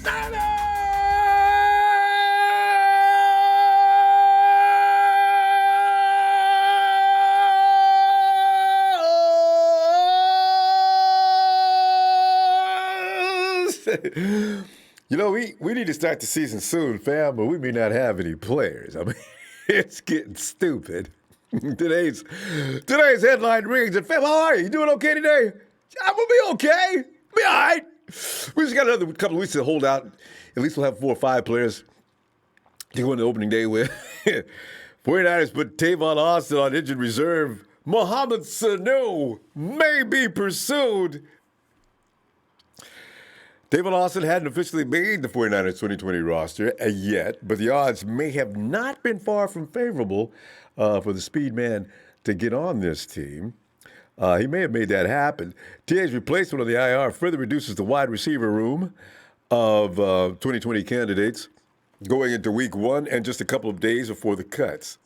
You know, we need to start the season soon, fam, but we may not have any players. I mean, it's getting stupid. Today's headline reads, and fam, how are you? You doing okay today? I'm gonna be okay. Be all right. We just got another couple of weeks to hold out. At least we'll have 4 or 5 players to go into opening day with. 49ers put Tavon Austin on injured reserve. Mohammed Sanu may be pursued. Tavon Austin hadn't officially made the 49ers 2020 roster yet, but the odds may have not been far from favorable for the speed man to get on this team. He may have made that happen. TA's replacement on the IR further reduces the wide receiver room of 2020 candidates going into week 1 and just a couple of days before the cuts.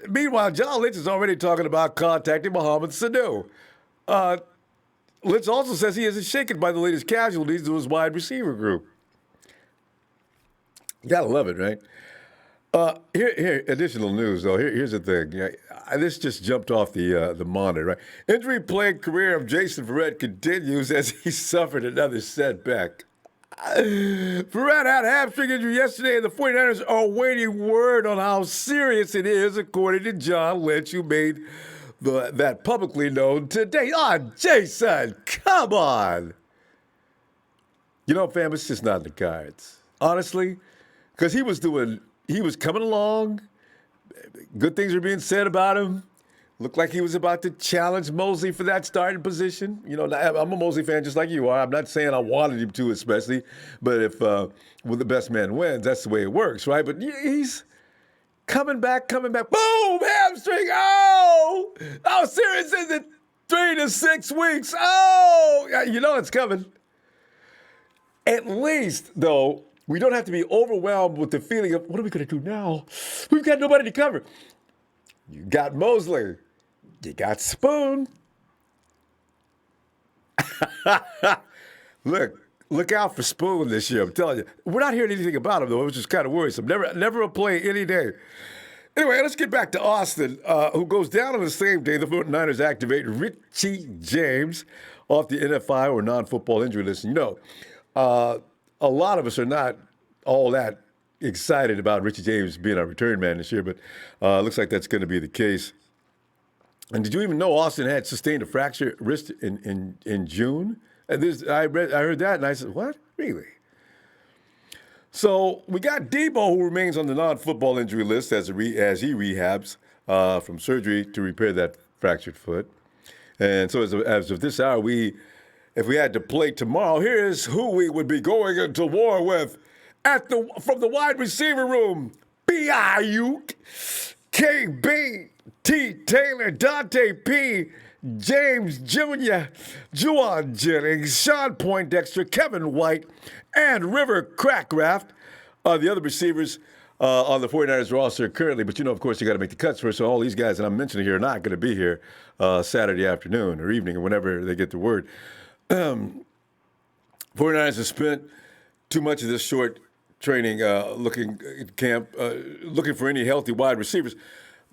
Meanwhile, John Lynch is already talking about contacting Mohammed Sanu. Lynch also says he isn't shaken by the latest casualties to his wide receiver group. You gotta love it, right? Here, additional news, though. Here's the thing. This just jumped off the monitor, right? Injury-plagued career of Jason Verrett continues as he suffered another setback. Verrett had a hamstring injury yesterday, and the 49ers are awaiting word on how serious it is, according to John Lynch, who made that publicly known today. Jason, come on. You know, fam, it's just not in the cards. Honestly, because he was coming along. Good things were being said about him. Looked like he was about to challenge Mosley for that starting position. You know, I'm a Mosley fan just like you are. I'm not saying I wanted him to especially, but if the best man wins, that's the way it works, right? But he's coming back. Boom! Hamstring! Oh! How serious is it? 3 to 6 weeks. Oh! You know it's coming. At least, though, we don't have to be overwhelmed with the feeling of, what are we going to do now? We've got nobody to cover. You got Mosley. You got Spoon. Look out for Spoon this year, I'm telling you. We're not hearing anything about him, though, which is kind of worrisome. Never a play any day. Anyway, let's get back to Austin, who goes down on the same day the 49ers activate Richie James off the NFI or non-football injury list. You know, a lot of us are not all that excited about Richie James being our return man this year, but looks like that's going to be the case. And did you even know Austin had sustained a fractured wrist in June? And I heard that, and I said, what? Really? So we got Debo, who remains on the non-football injury list as he rehabs from surgery to repair that fractured foot. And so as of this hour, if we had to play tomorrow, here's who we would be going into war with from the wide receiver room: B. Ayuk, KB, T. Taylor, Dante P. James Jr., Juwan Jennings, Sean Poindexter, Kevin White, and River Crackraft are the other receivers on the 49ers roster currently. But, of course, you got to make the cuts first. So all these guys that I'm mentioning here are not going to be here Saturday afternoon or evening or whenever they get the word. 49ers have spent too much of this short training looking for any healthy wide receivers.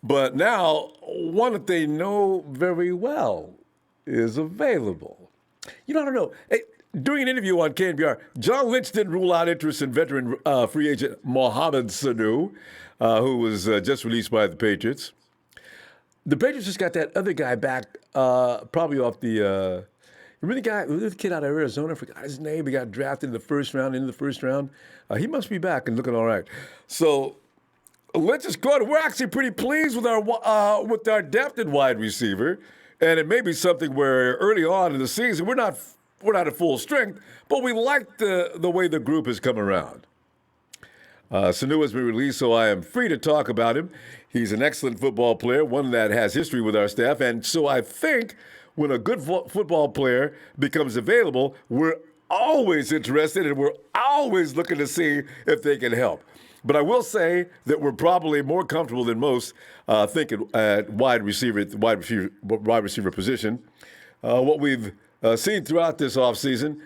But now, one that they know very well is available. I don't know. Hey, during an interview on KNBR, John Lynch didn't rule out interest in veteran free agent Mohammed Sanu, who was just released by the Patriots. The Patriots just got that other guy back, probably off the remember the kid out of Arizona? I forgot his name. He got drafted in the first round, He must be back and looking all right. So Lynch is good. We're actually pretty pleased with our depth in wide receiver, and it may be something where early on in the season we're not at full strength, but we like the way the group has come around. Sanu has been released, so I am free to talk about him. He's an excellent football player, one that has history with our staff, and so I think when a good football player becomes available, we're always interested and we're always looking to see if they can help. But I will say that we're probably more comfortable than most thinking at wide receiver position. What we've seen throughout this offseason,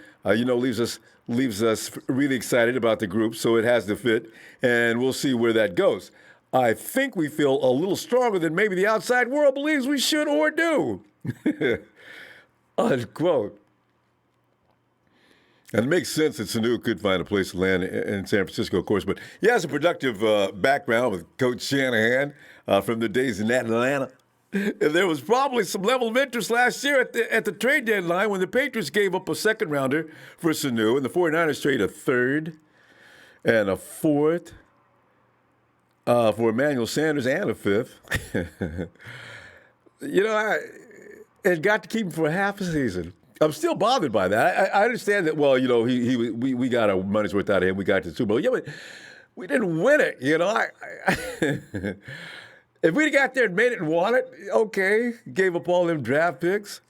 leaves us really excited about the group, so it has to fit, and we'll see where that goes. I think we feel a little stronger than maybe the outside world believes we should or do. Unquote. And it makes sense that Sanu could find a place to land in San Francisco, of course, but he has a productive background with Coach Shanahan from the days in Atlanta. And there was probably some level of interest last year at the trade deadline when the Patriots gave up a second rounder for Sanu, and the 49ers traded a third and a fourth for Emmanuel Sanders and a fifth. It got to keep him for half a season. I'm still bothered by that. I understand that. Well, we got our money's worth out of him. We got to the Super Bowl. Yeah, but we didn't win it. If we'd got there and made it and won it, okay, gave up all them draft picks.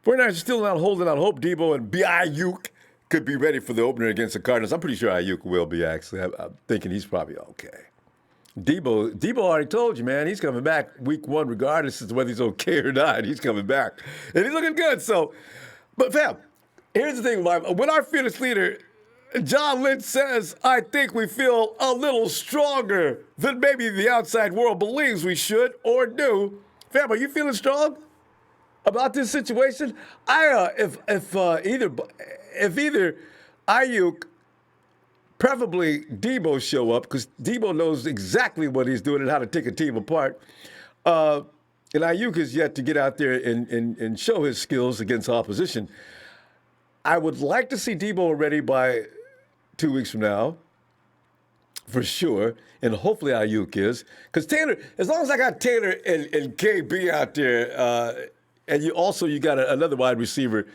49ers are still not holding out hope Debo and Ayuk could be ready for the opener against the Cardinals. I'm pretty sure Ayuk will be, actually. I'm thinking he's probably okay. Debo already told you, man, he's coming back week one regardless of whether he's okay or not. He's coming back. And he's looking good. So, but fam, here's the thing. When our fearless leader, John Lynch, says, I think we feel a little stronger than maybe the outside world believes we should or do. Fam, are you feeling strong about this situation? If either Ayuk, preferably Debo, show up, because Debo knows exactly what he's doing and how to take a team apart. And Ayuk is yet to get out there and show his skills against opposition. I would like to see Debo ready by 2 weeks from now, for sure, and hopefully Ayuk is. Because Taylor, as long as I got Taylor and KB out there, and you got another wide receiver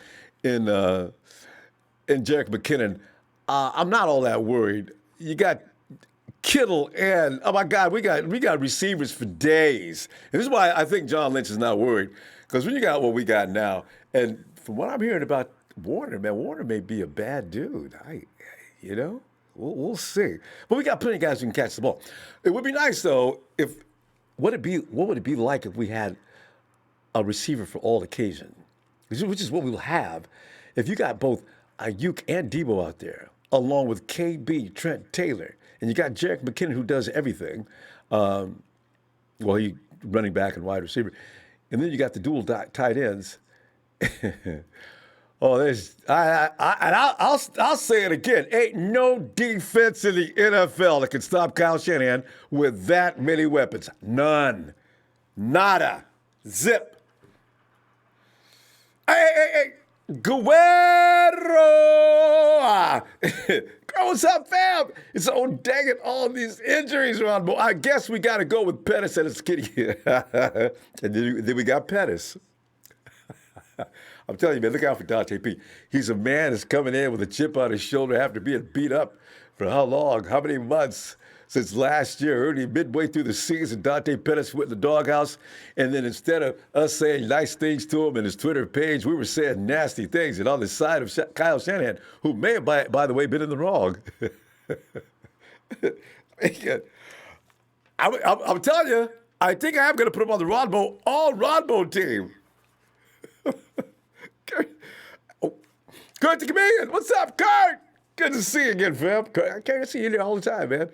in Jerick McKinnon, I'm not all that worried. You got Kittle and, oh my God, we got receivers for days. And this is why I think John Lynch is not worried. Because when you got what we got now, and from what I'm hearing about Warner, man, Warner may be a bad dude. We'll see. But we got plenty of guys who can catch the ball. It would be nice, though, what would it be like if we had a receiver for all occasions, which is what we'll have if you got both Ayuk and Debo out there, along with KB, Trent Taylor, and you got Jerick McKinnon who does everything. He running back and wide receiver, and then you got the dual tight ends. I'll say it again. Ain't no defense in the NFL that can stop Kyle Shanahan with that many weapons. None. Nada. Zip. Hey. Guerrero! What's up, fam? It's dang it, all these injuries around. But I guess we got to go with Pettis and his kitty. And then we got Pettis. I'm telling you, man, look out for Dante P. He's a man that's coming in with a chip on his shoulder after being beat up for how long? How many months? Since last year, early midway through the season, Dante Pettis went in the doghouse, and then instead of us saying nice things to him in his Twitter page, we were saying nasty things. And on the side of Kyle Shanahan, who may have, by the way, been in the wrong. I'm telling you, I think I am going to put him on the Ronbo team. Kurt the Chameleon, what's up, Kurt? Good to see you again, fam. I can't see you there all the time, man.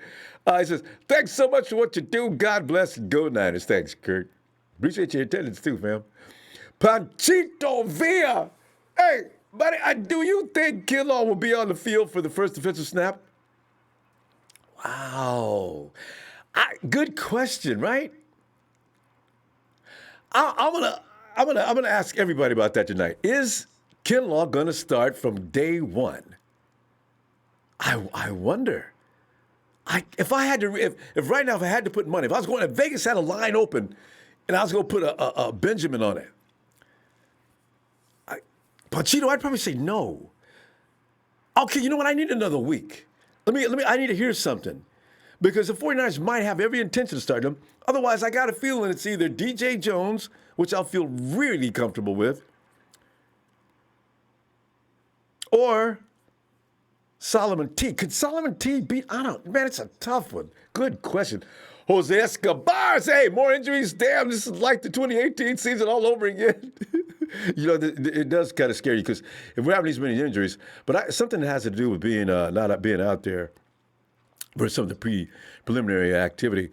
He says, thanks so much for what you do. God bless and go Niners. Thanks, Kurt. Appreciate your attendance, too, fam. Panchito Villa. Hey, buddy, do you think Kinlaw will be on the field for the first defensive snap? Wow. Good question, right? I'm gonna ask everybody about that tonight. Is Kinlaw gonna start from day one? I wonder. If right now, if I had to put money, if I was going, if Vegas had a line open, and I was going to put a Benjamin on it, Panchito, I'd probably say no. Okay, you know what? I need another week. I need to hear something, because the 49ers might have every intention of starting him. Otherwise, I got a feeling it's either DJ Jones, which I'll feel really comfortable with, or Solomon T. Could Solomon T beat? Man, it's a tough one. Good question. Jose Escobar, hey, more injuries. Damn, this is like the 2018 season all over again. It does kind of scare you because if we're having these many injuries, but something that has to do with being not being out there for some of the preliminary activity.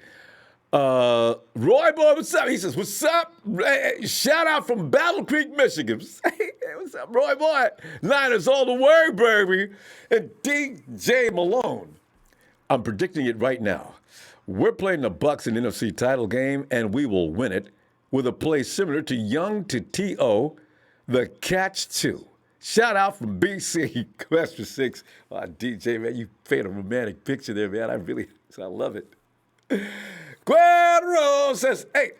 Roy Boy, what's up? He says, what's up? Hey, shout out from Battle Creek, Michigan. Hey, what's up, Roy Boy? Niners all the way, baby. And DJ Malone. I'm predicting it right now. We're playing the Bucs in the NFC title game, and we will win it with a play similar to Young to T.O., the catch two. Shout out from BC, Question 6. Oh, DJ, man, you paint a romantic picture there, man. I love it. Guerrero says, hey,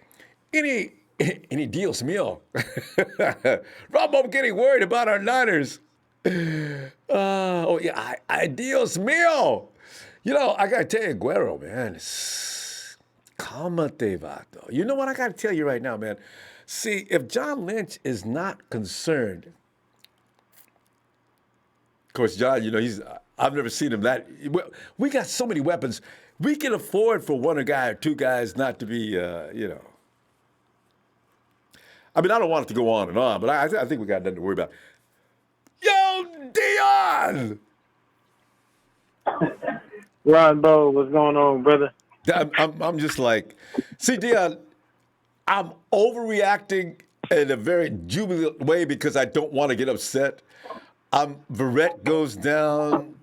any deals meal? Ronbo, I'm getting worried about our Niners. Dios mío. I got to tell you, Guerrero, man, calmate, vato. You know what I got to tell you right now, man? See, if John Lynch is not concerned, of course, John, I've never seen him that. We got so many weapons. We can afford for one guy or two guys not to be, I mean, I don't want it to go on and on, but I think we got nothing to worry about. Yo, Dion! Ronbo, what's going on, brother? I'm just like, see, Dion, I'm overreacting in a very jubilant way because I don't want to get upset. Verrett goes down.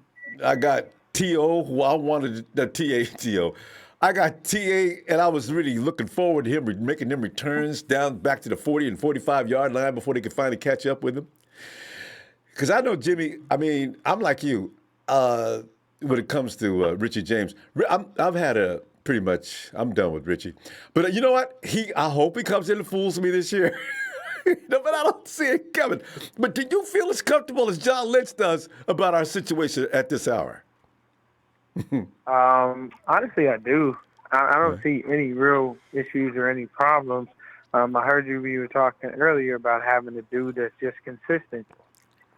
I got T.O., who I wanted, T.O. I got T.A., and I was really looking forward to him making them returns down back to the 40 and 45-yard line before they could finally catch up with him. Because I know Jimmy, I mean, I'm like you when it comes to Richie James. I've had pretty much, I'm done with Richie. But you know what? I hope he comes in and fools me this year. But I don't see it coming. But do you feel as comfortable as John Lynch does about our situation at this hour? Honestly, I do. I don't see any real issues or any problems. I heard you were talking earlier about having a dude that's just consistent.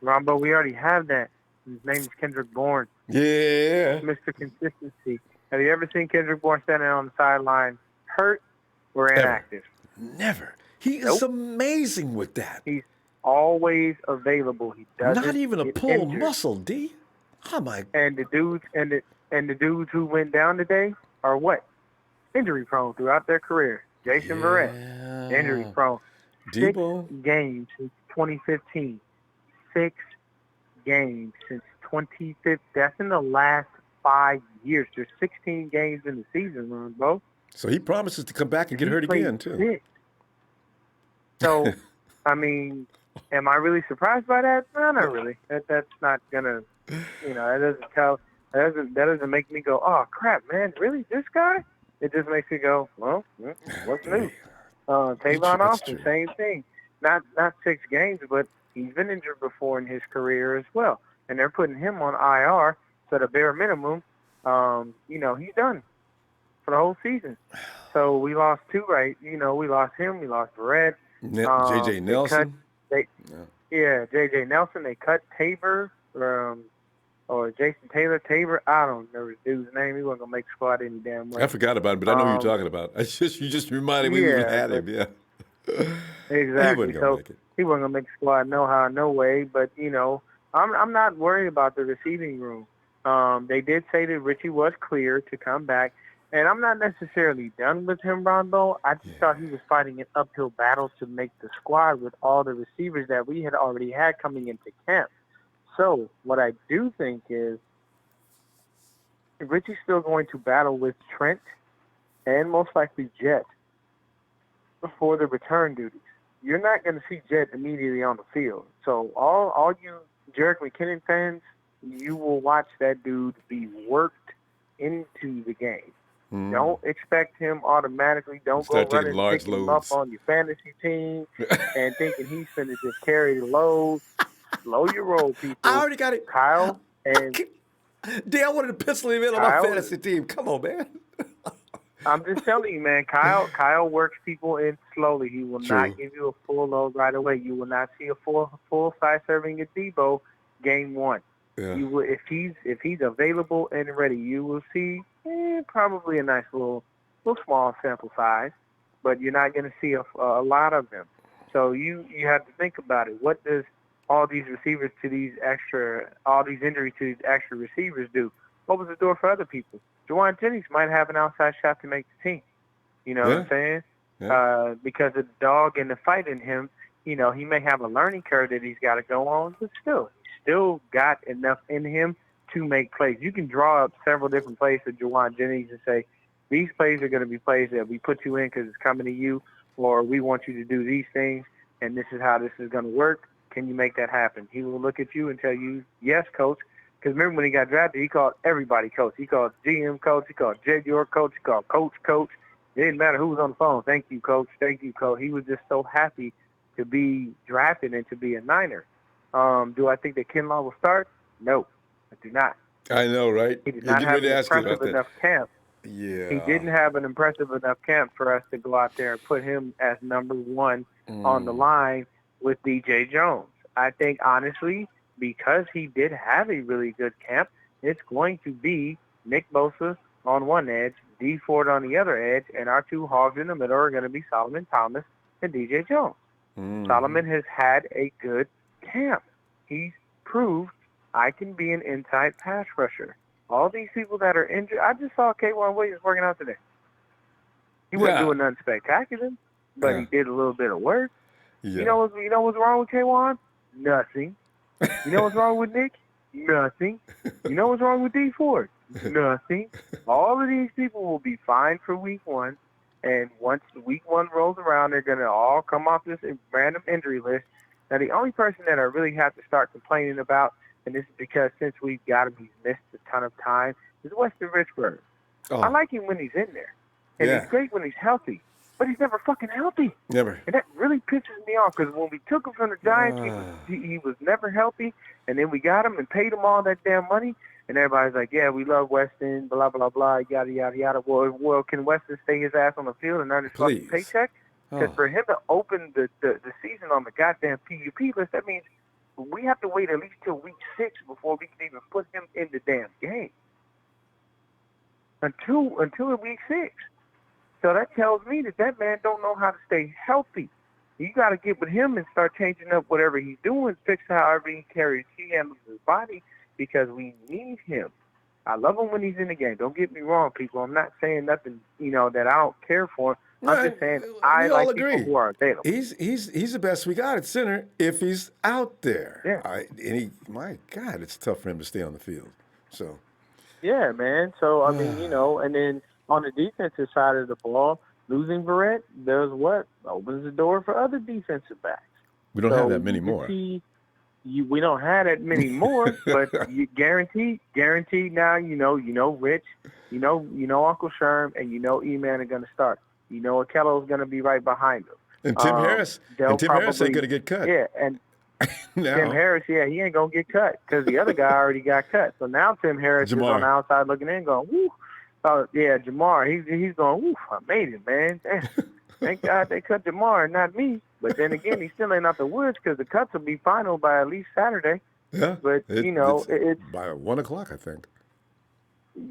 Ronbo, we already have that. His name is Kendrick Bourne. Yeah. Mr. Consistency. Have you ever seen Kendrick Bourne standing on the sideline hurt or inactive? Never. He is amazing with that. He's always available. He doesn't Not even a pull injured. Muscle, D. Oh my. And the dudes who went down today are what? Injury prone throughout their career. Jason Verrett, injury prone. Debo. 6 games since 2015. 6 games since 2015. That's in the last 5 years. There's 16 games in the season, Ronbo. So he promises to come back and get hurt again, too. 6. So, I mean, am I really surprised by that? No, not really. That's not gonna, that doesn't make me go, oh crap, man, really, this guy? It just makes me go, well, what's new? Tavon Austin, same thing. Not 6 games, but he's been injured before in his career as well, and they're putting him on IR. So the bare minimum, he's done for the whole season. So we lost 2, right? We lost him. We lost Verrett. J.J. Nelson. J.J. Nelson. They cut Tabor, or Jason Taylor. Tabor, I don't know his dude's name. He wasn't going to make squad any damn way. I forgot about him, but I know who you're talking about. You just reminded me we had him, yeah. Exactly. He wasn't going to make the squad no how, no way. But, I'm not worried about the receiving room. They did say that Richie was clear to come back. And I'm not necessarily done with him, Ronbo. I just thought he was fighting an uphill battle to make the squad with all the receivers that we had already had coming into camp. So what I do think is Richie's still going to battle with Trent and most likely Jet for the return duties. You're not going to see Jet immediately on the field. So all you Jerick McKinnon fans, you will watch that dude be worked into the game. Don't expect him automatically. Don't go running and pick him up on your fantasy team and thinking he's going to just carry the load. Slow your roll, people. I already got it. Kyle and... I wanted to pencil him in on my fantasy team. Come on, man. I'm just telling you, man. Kyle works people in slowly. He will not give you a full load right away. You will not see a full size serving at Debo game 1. Yeah. You will, if he's available and ready, you will see probably a nice little small sample size, but you're not going to see a lot of them. So you have to think about it. What does all these injuries to these extra receivers do? Opens the door for other people. Juwan Jennings might have an outside shot to make the team. You know what I'm saying? Yeah. Because of the dog and the fight in him, he may have a learning curve that he's got to go on, but still got enough in him to make plays. You can draw up several different plays for Juwan Jennings and say, these plays are going to be plays that we put you in because it's coming to you, or we want you to do these things, and this is how this is going to work. Can you make that happen? He will look at you and tell you, yes, coach. Because remember when he got drafted, he called everybody coach. He called GM coach. He called Jed York coach. He called coach. It didn't matter who was on the phone. Thank you, coach. Thank you, coach. He was just so happy to be drafted and to be a Niner. Do I think that Kinlaw will start? No, I do not. I know, right? He did not have an impressive enough camp. Yeah. He didn't have an impressive enough camp for us to go out there and put him as number one on the line with DJ Jones. I think, honestly, because he did have a really good camp, it's going to be Nick Bosa on one edge, D Ford on the other edge, and our two hogs in the middle are going to be Solomon Thomas and DJ Jones. Solomon has had a good camp. He's proved I can be an inside pass rusher. All these people that are injured, I just saw K'Wan Williams working out today. He wasn't doing nothing spectacular, but he did a little bit of work. Yeah. You know what's wrong with K'Wan? Nothing. You know what's wrong with Nick? Nothing. You know what's wrong with D Ford? Nothing. All of these people will be fine for week one, and once week one rolls around, they're going to all come off this random injury list. Now, the only person that I really have to start complaining about, and this is because since we've got him, he's missed a ton of time, is Weston Richburg. Oh. I like him when he's in there, and he's great when he's healthy, but he's never fucking healthy. Never. And that really pisses me off because when we took him from the Giants, he was never healthy, and then we got him and paid him all that damn money, and everybody's like, yeah, we love Weston, blah, blah, blah, yada, yada, yada. Well, can Weston stay his ass on the field and earn his fucking paycheck? Because for him to open the season on the goddamn PUP list, that means we have to wait at least till week 6 before we can even put him in the damn game. Until week 6. So that tells me that man don't know how to stay healthy. You got to get with him and start changing up whatever he's doing, fix however he handles his body, because we need him. I love him when he's in the game. Don't get me wrong, people. I'm not saying nothing, that I don't care for. I'm just saying I like people who are available. He's the best we got at center if he's out there. Yeah. My God, it's tough for him to stay on the field. So. Yeah, man. So, I mean, and then on the defensive side of the ball, losing Verrett does what? Opens the door for other defensive backs. We don't have that many more. We don't have that many more, but you guaranteed now, Rich, Uncle Sherm, and E-Man are going to start. Akello's going to be right behind him. And Tim Harris ain't going to get cut. Yeah, and Tim Harris, he ain't going to get cut because the other guy already got cut. So now Tim Harris is on the outside looking in going, woo. Oh, yeah, Jamar, he's going, woo, I made it, man. Thank God they cut Jamar, not me. But then again, he still ain't out the woods because the cuts will be final by at least Saturday. Yeah. But, it's by 1 o'clock, I think.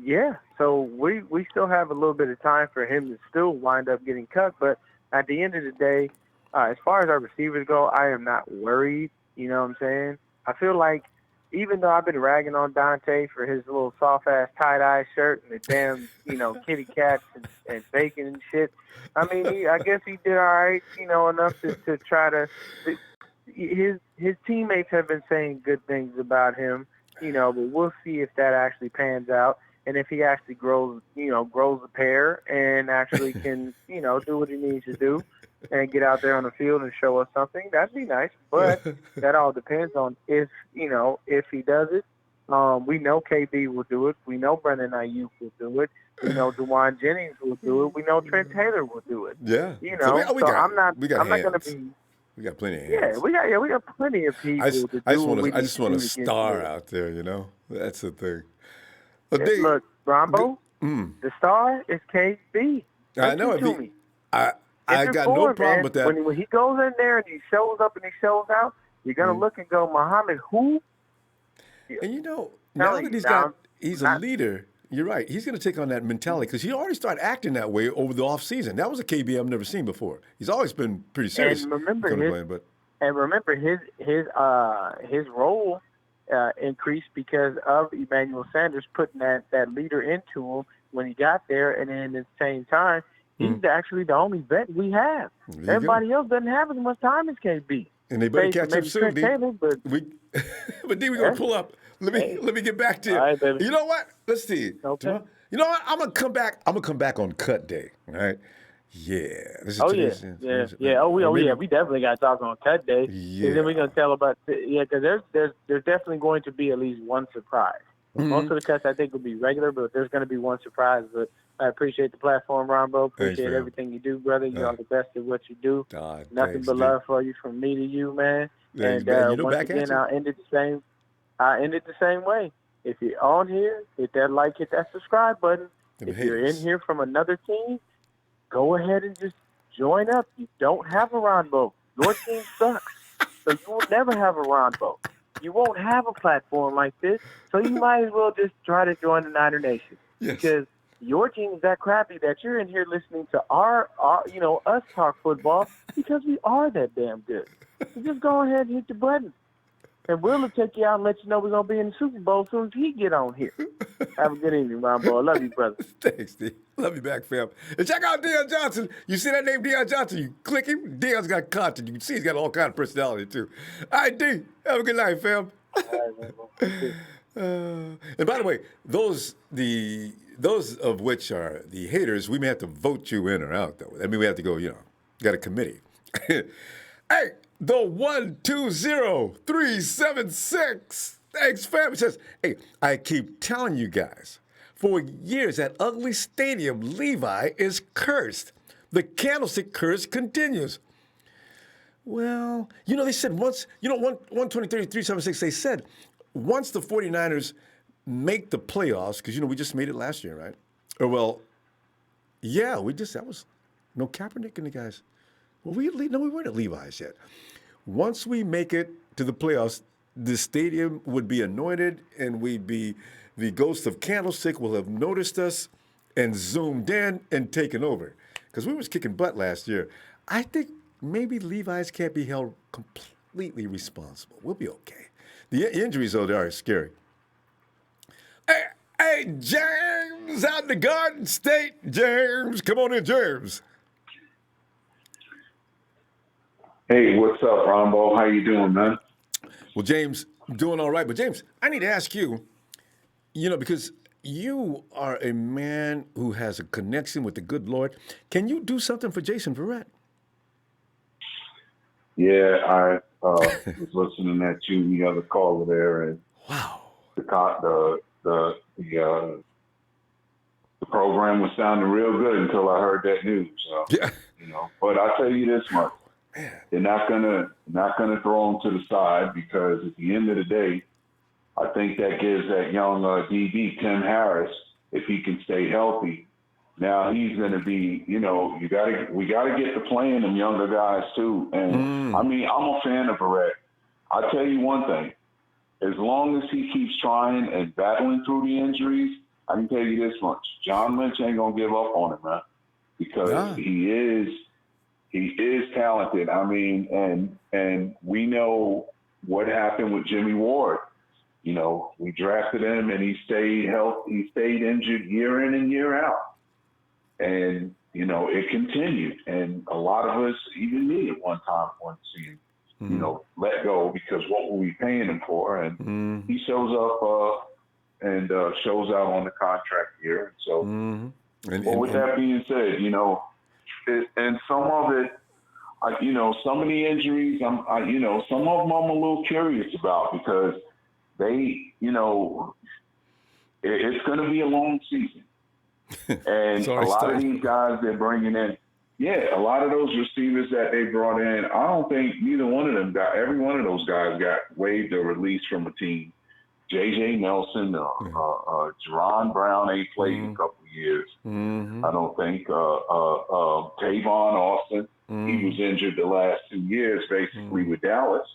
Yeah. So we still have a little bit of time for him to still wind up getting cut. But at the end of the day, as far as our receivers go, I am not worried. You know what I'm saying? I feel like even though I've been ragging on Dante for his little soft-ass tie-dye shirt and the damn, kitty cats and bacon and shit, I mean, I guess he did all right, enough to try to his teammates have been saying good things about him, but we'll see if that actually pans out and if he actually grows a pair and actually can, do what he needs to do and get out there on the field and show us something. That'd be nice, but that all depends on if he does it. We know KB will do it. We know Brendan Ayuk will do it. We know Juwan Jennings will do it. We know Trent Taylor will do it. Yeah. I'm not going to be. We got plenty of hands. Yeah, we got plenty of people to do. I just want a star out there. That's the thing. Look, Ronbo, the star is KB. I know it. I got no problem with that. When he goes in there and he shows up and he shows out, you're gonna look and go, Muhammad, who? And now that he's a leader, You're right. He's going to take on that mentality because he already started acting that way over the offseason. That was a KB I've never seen before. He's always been pretty serious. And remember his role increased because of Emmanuel Sanders putting that leader into him when he got there, and then at the same time, he's actually the only vet we have. Everybody else doesn't have as much time as KB. And they better catch up soon, D. But D, we're gonna pull up. Let me get back to you. All right, baby. You know what? Let's see. Okay. You know what? I'm gonna come back on cut day. All right. Yeah. This is yeah. We definitely got to talk on cut day. Yeah. And then we're gonna tell about because there's definitely going to be at least one surprise. Mm-hmm. Most of the cuts I think will be regular, but there's going to be one surprise. But I appreciate the platform, Ronbo. Appreciate everything you do, brother. You are the best at what you do. Nothing but love for you from me to you, man. Thanks, and once again, I'll end it the same way. If you're on here, hit that like, hit that subscribe button. If you're in here from another team, go ahead and just join up. You don't have a Ronbo. Your team sucks, so you will never have a Ronbo. You won't have a platform like this, so you might as well just try to join the Niner Nation. Yes. Because your team is that crappy that you're in here listening to our us talk football because we are that damn good. So just go ahead and hit the button. And we'll take you out and let you know we're going to be in the Super Bowl as soon as he get on here. Have a good evening, Ronbo. I love you, brother. Thanks, D. Love you back, fam. And check out Deion Johnson. You see that name, Deion Johnson? You click him. Deion's got content. You can see he's got all kind of personality, too. All right, D. Have a good night, fam. All right, Ronbo. And by the way, those of which are the haters, we may have to vote you in or out, though. I mean, we have to go, got a committee. Hey, the 120376. Thanks, fam. It says, hey, I keep telling you guys, for years that ugly stadium, Levi, is cursed. The candlestick curse continues. Well, they said once, 123.376, they said once the 49ers make the playoffs, because, we just made it last year, right? Or, well, yeah, that was no Kaepernick and the guys. Well, we weren't at Levi's yet. Once we make it to the playoffs, the stadium would be anointed, and the ghost of Candlestick will have noticed us and zoomed in and taken over. Because we was kicking butt last year. I think maybe Levi's can't be held completely responsible. We'll be okay. The injuries, though, they are scary. Hey, James out in the Garden State. James, come on in, James. Hey, what's up, Ronbo? How you doing, man? Well, James, I'm doing all right. But, James, I need to ask you, because you are a man who has a connection with the good Lord. Can you do something for Jason Verrett? Yeah, I was listening at you and the other caller there, and wow, the program was sounding real good until I heard that news. So, yeah, But I'll tell you this much: man, they're not gonna throw him to the side, because at the end of the day, I think that gives that young DB Tim Harris, if he can stay healthy. Now he's going to be, we got to get to playing them younger guys too. And I mean, I'm a fan of Verrett. I'll tell you one thing: as long as he keeps trying and battling through the injuries, I can tell you this much: John Lynch ain't going to give up on him, man, because he is talented. I mean, and we know what happened with Jimmy Ward. We drafted him and he stayed healthy. He stayed injured year in and year out. And, it continued. And a lot of us, even me at one time, wanted to see him, let go, because what were we paying him for? And he shows up and shows out on the contract here. So, with that being said, and some of it, some of the injuries, some of them I'm a little curious about, because they, it's going to be a long season. And a lot of these guys they're bringing in, a lot of those receivers that they brought in, I don't think neither one of them every one of those guys got waived or released from a team. J.J. Nelson, Jerron Brown ain't played in a couple of years. I don't think. Tavon Austin, he was injured the last 2 years, basically, with Dallas.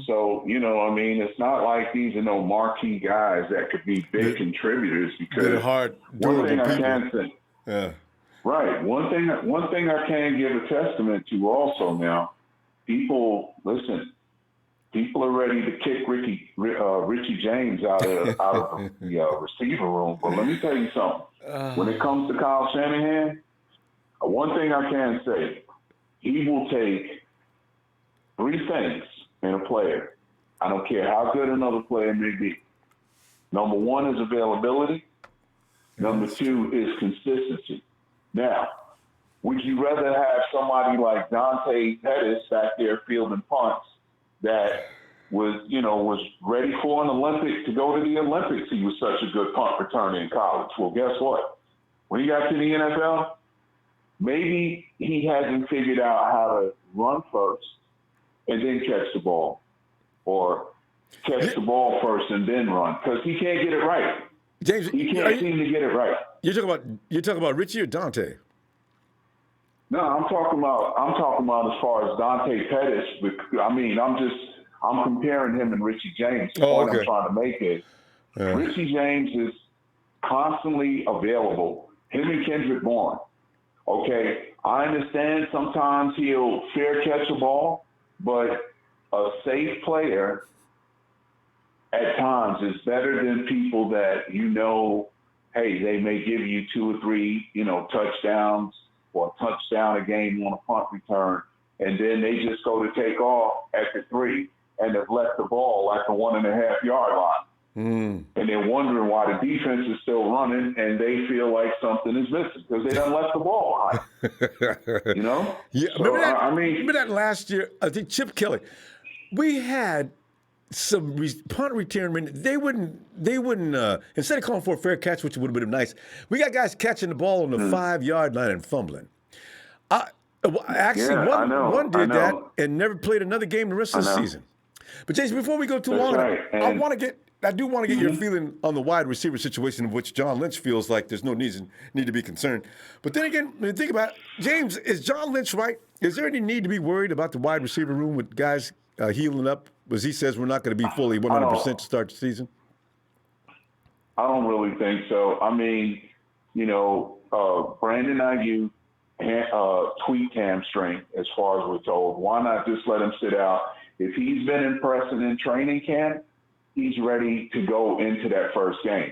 So, I mean, it's not like these are no marquee guys that could be big contributors because They're hard, one thing durable I can people. say, Yeah. right. One thing I can give a testament to also now, people are ready to kick Richie James out of the receiver room. But let me tell you something. When it comes to Kyle Shanahan, one thing I can say, he will take three things in a player. I don't care how good another player may be. Number one is availability. Number two is consistency. Now, would you rather have somebody like Dante Pettis back there fielding punts that was ready for an Olympic to go to the Olympics? He was such a good punt returner in college. Well, guess what? When he got to the NFL, maybe he hasn't figured out how to run first and then catch the ball, or catch the ball first and then run, because he can't get it right. James, He can't seem to get it right. You're talking about Richie or Dante? No, I'm talking about as far as Dante Pettis. I mean, I'm comparing him and Richie James. The point I'm trying to make is Richie James is constantly available. Him and Kendrick Bourne. Okay, I understand sometimes he'll fair catch a ball, but a safe player at times is better than people that hey, they may give you 2 or 3, touchdowns or a touchdown a game on a punt return, and then they just go to take off at the 3 and have left the ball at the 1.5 yard line. And they're wondering why the defense is still running, and they feel like something is missing because they done left the ball high. Yeah, so, remember that last year? I think Chip Kelly. We had some punt return men. They wouldn't. Instead of calling for a fair catch, which would have been nice, we got guys catching the ball on the 5 yard line and fumbling. Actually, one did that and never played another game the rest of the season. But Jason, before we go too long, right. I do want to get your feeling on the wide receiver situation, of which John Lynch feels like there's no need to be concerned. But then again, when you think about it, James, is John Lynch right? Is there any need to be worried about the wide receiver room with guys healing up? As he says, we're not going to be fully 100% to start the season. I don't really think so. I mean, Brandon Ayuk tweaked hamstring, as far as we're told. Why not just let him sit out? If he's been impressing in training camp, he's ready to go into that first game.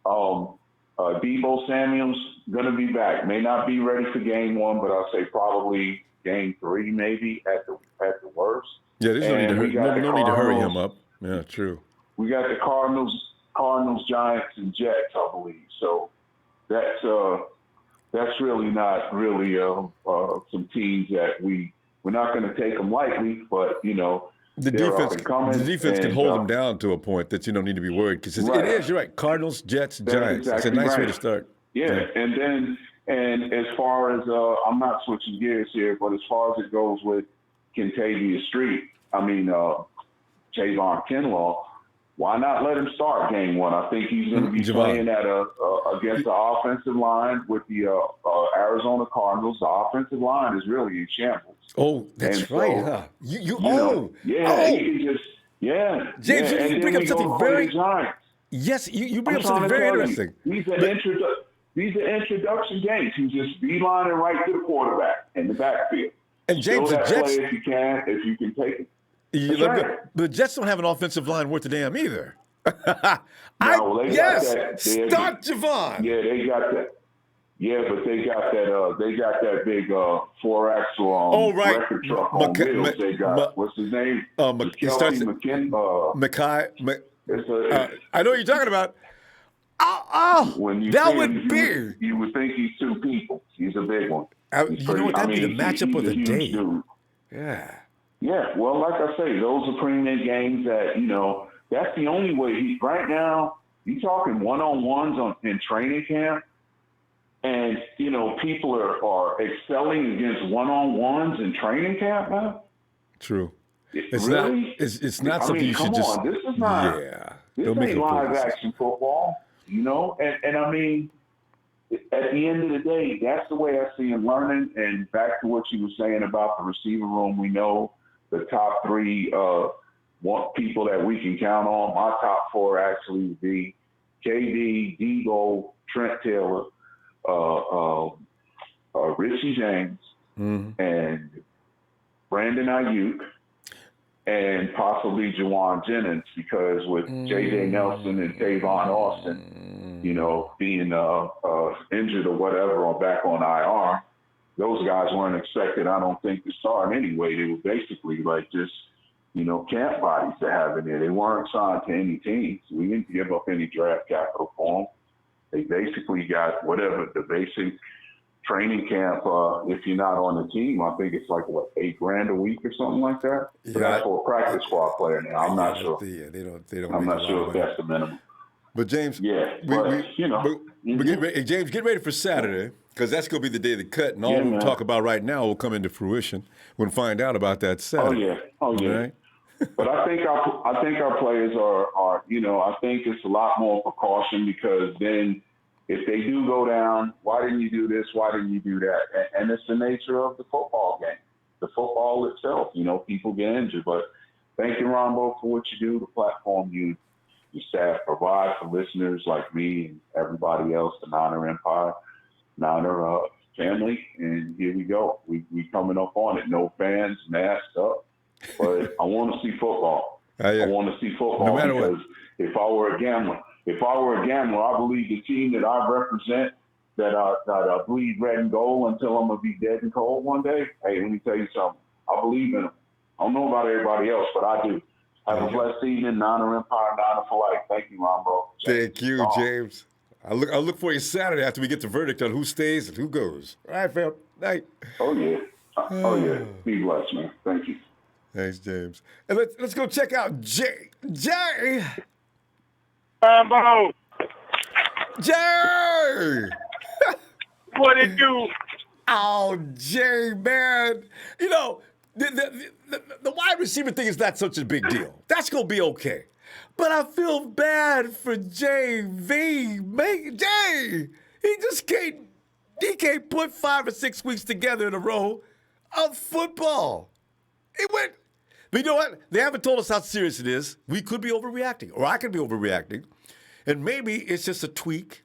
Deebo Samuel's going to be back. May not be ready for game 1, but I'll say probably game 3, maybe at the worst. Yeah, there's no need to hurry him up. Yeah, true. We got the Cardinals, Giants, and Jets, I believe. So that's really not really some teams that we're not going to take them lightly, but the defense can hold them down to a point that you don't need to be worried, because it is. You're right. Cardinals, Jets, Giants. It's a nice way to start. Yeah, and as far as I'm not switching gears here, but as far as it goes with Kentavious Street, Tavon Kinlaw, why not let him start game 1? I think he's going to be playing against the offensive line with the Arizona Cardinals. The offensive line is really in shambles. Oh, that's right, huh? He can just James, you bring up something very. Yes, you bring up something very interesting. These are introduction games. He's just beelining right to the quarterback in the backfield. And James, the Jets, if you can take it. The Jets don't have an offensive line worth a damn either. Start Javon. Yeah, they got that. Yeah, but they got that big 4-axle record truck on wheels. They got what's his name? He starts Mackay. I know what you're talking about. When you that would be. You would think he's 2 people. He's a big one. You know what? That'd be the matchup of the day. Dude. Yeah. Yeah. Well, like I say, those are premium games that that's the only way. Right now, you talking one-on-ones in training camp, and people are excelling against one-on-ones in training camp, man. True. It's really? It's not something you should just. This is not. Yeah. This ain't live action football, And I mean, at the end of the day, that's the way I see him learning. And back to what you were saying about the receiver room, we know the top 3 people that we can count on. My top 4 actually would be KD, Debo, Trent Taylor, Richie James, and Brandon Ayuk, and possibly Jawan Jennings, because with J.J. Nelson and Tavon Austin, being injured or whatever or back on IR, those guys weren't expected, I don't think, to start anyway. They were basically like just, camp bodies to have in there. They weren't signed to any teams. We didn't give up any draft capital for them. They basically got whatever the basic training camp. If you're not on the team, I think it's like $8,000 a week or something like that. Yeah. So that's for a practice squad player. Now I'm not sure. They don't. I'm not sure if that's the minimum. But James, James, get ready for Saturday, because that's going to be the day of the cut, and all we'll talk about right now will come into fruition. We'll find out about that Saturday. Oh yeah. Right? But I think our players are I think it's a lot more precaution, because then if they do go down, why didn't you do this? Why didn't you do that? And it's the nature of the football game, the football itself. People get injured. But thank you, Ronbo, for what you do, the platform your staff provide for listeners like me and everybody else, the Niner Empire, Niner family. And here we go. We coming up on it. No fans, masked up. But I want to see football. I want to see football, no matter because if I were a gambler, I believe the team that I represent, that I bleed red and gold until I'm going to be dead and cold one day. Hey, let me tell you something. I believe in them. I don't know about everybody else, but I do. Have a blessed evening. Niner Empire, Niner for life. Thank you, Ronbo. Thank you, James. I'll look for you Saturday after we get the verdict on who stays and who goes. All right, fam. Night. Oh, yeah. Be blessed, man. Thank you. Thanks, James. And let's go check out Jay. Ronbo. Jay! What it do? Oh, Jay, man. The wide receiver thing is not such a big deal. That's going to be okay. But I feel bad for JV. Jay, he can't put 5 or 6 weeks together in a row of football. It went. But you know what? They haven't told us how serious it is. We could be overreacting, or I could be overreacting. And maybe it's just a tweak,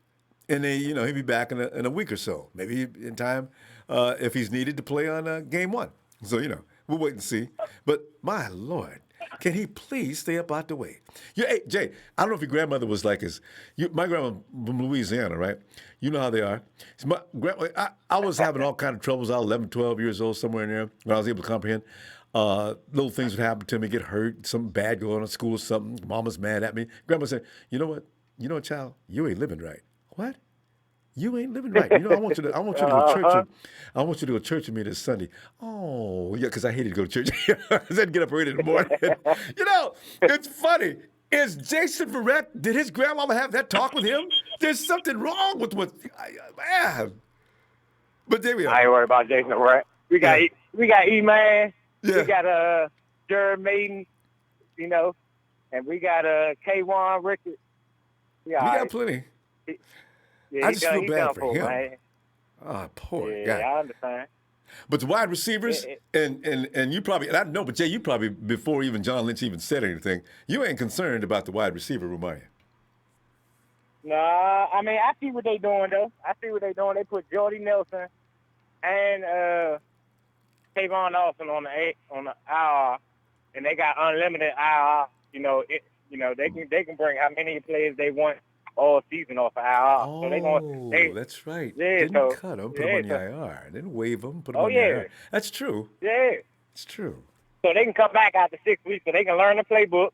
and he'll be back in a week or so. Maybe in time if he's needed to play on game 1. So, we'll wait and see. But my Lord, can he please stay up out the way? Hey, Jay, I don't know if your grandmother was like his. My grandma from Louisiana, right? You know how they are. I was having all kind of troubles. I was 11, 12 years old, somewhere in there, when I was able to comprehend. Little things would happen to me, get hurt, something bad going on at school or something. Mama's mad at me. Grandma said, you know what, child? You ain't living right. What? You ain't living right. I want you to go to church. I want you to go to church with me this Sunday. Oh, yeah, because I hated to go to church. I had to get up early in the morning. It's funny. Is Jason Verrett, did his grandmama have that talk with him? There's something wrong with man. But there we are. I ain't worried about Jason Verrett. We got E-Man. Yeah. We got Jared Maiden, and we got K1 Richard. We got plenty. I just feel bad for him. Man. Oh, poor guy. Yeah, I understand. But the wide receivers, and you probably, and I know, but Jay, you probably, before even John Lynch even said anything, you ain't concerned about the wide receiver room, are you? Nah, I mean, I see what they doing, though. They put Jordy Nelson and Tavon Austin on the IR, and they got unlimited IR. They can bring how many players they want all season off of IR. Oh, that's right. Yeah, didn't cut them, put them on the IR. Didn't waive them, put them on the IR. That's true. Yeah. It's true. So they can come back after 6 weeks, so they can learn the playbook,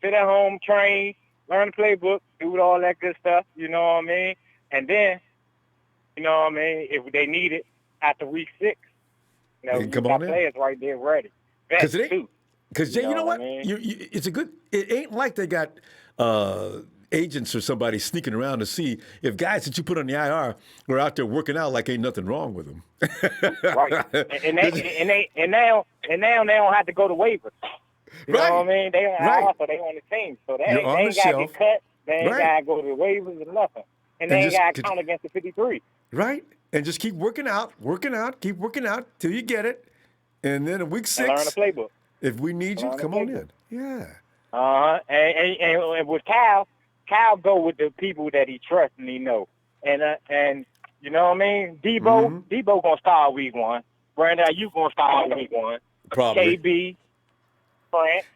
sit at home, train, learn the playbook, do all that good stuff, you know what I mean? And then, if they need it after week 6, they can come on in. Players right there ready. Because Jay, you know what? It ain't like they got agents or somebody sneaking around to see if guys that you put on the IR are out there working out like ain't nothing wrong with them. Right. And now they don't have to go to waivers. You know what I mean? They on IR, so they on the team. So they ain't got to get cut. They ain't got to go to the waivers or nothing. And they ain't got to count against the 53. Right. And just keep working out, keep working out till you get it. And then in week 6, and learn the playbook. If we need you, come on in. Yeah. And with Kyle go with the people that he trusts and he know. And you know what I mean? Debo gonna start week 1. Brandon, you gonna start week 1. Probably. KB, Frank.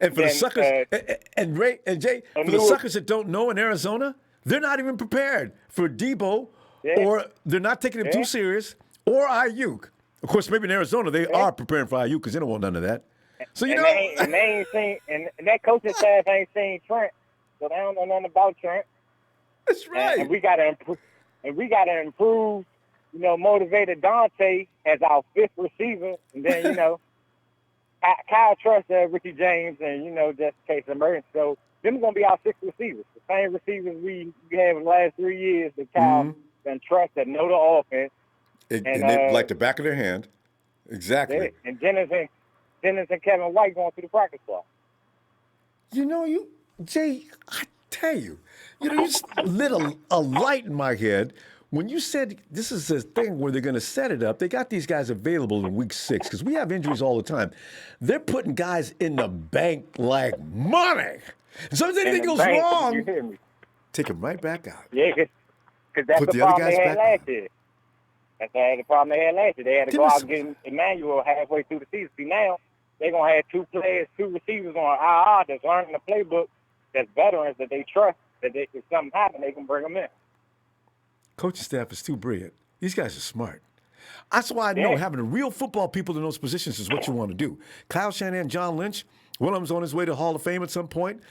And for the suckers, and Ray and Jay, for the suckers that don't know in Arizona, they're not even prepared for Debo, or they're not taking him too serious, or Ayuk. Of course, maybe in Arizona they are preparing for Ayuk because they don't want none of that. So you know, they ain't seen, and that coaching staff ain't seen Trent, so they don't know nothing about Trent. That's right. And we gotta improve. You know, motivated Dante as our 5th receiver, and then you know. Kyle trusts Ricky James and, you know, just in case of emergency. So, them are going to be our 6 receivers. The same receivers we have in the last 3 years that Kyle can trust, that know the offense. And they like the back of their hand. Exactly. Yeah. And Jennings and Kevin White going through the practice squad. You know, Jay, I tell you, you just lit a light in my head. When you said this is a thing where they're going to set it up, they got these guys available in week 6 because we have injuries all the time. They're putting guys in the bank like money. So if anything goes wrong, take them right back out. Yeah, because that's the problem they had last year. That's the problem they had last year. They had to go out and get Emmanuel halfway through the season. See, now they're going to have 2 receivers on IR that's learning the playbook, that's veterans that they trust, that if something happens, they can bring them in. Coaching staff is too brilliant. These guys are smart. That's why I know having real football people in those positions is what you want to do. Kyle Shanahan, John Lynch, one of them's on his way to Hall of Fame at some point.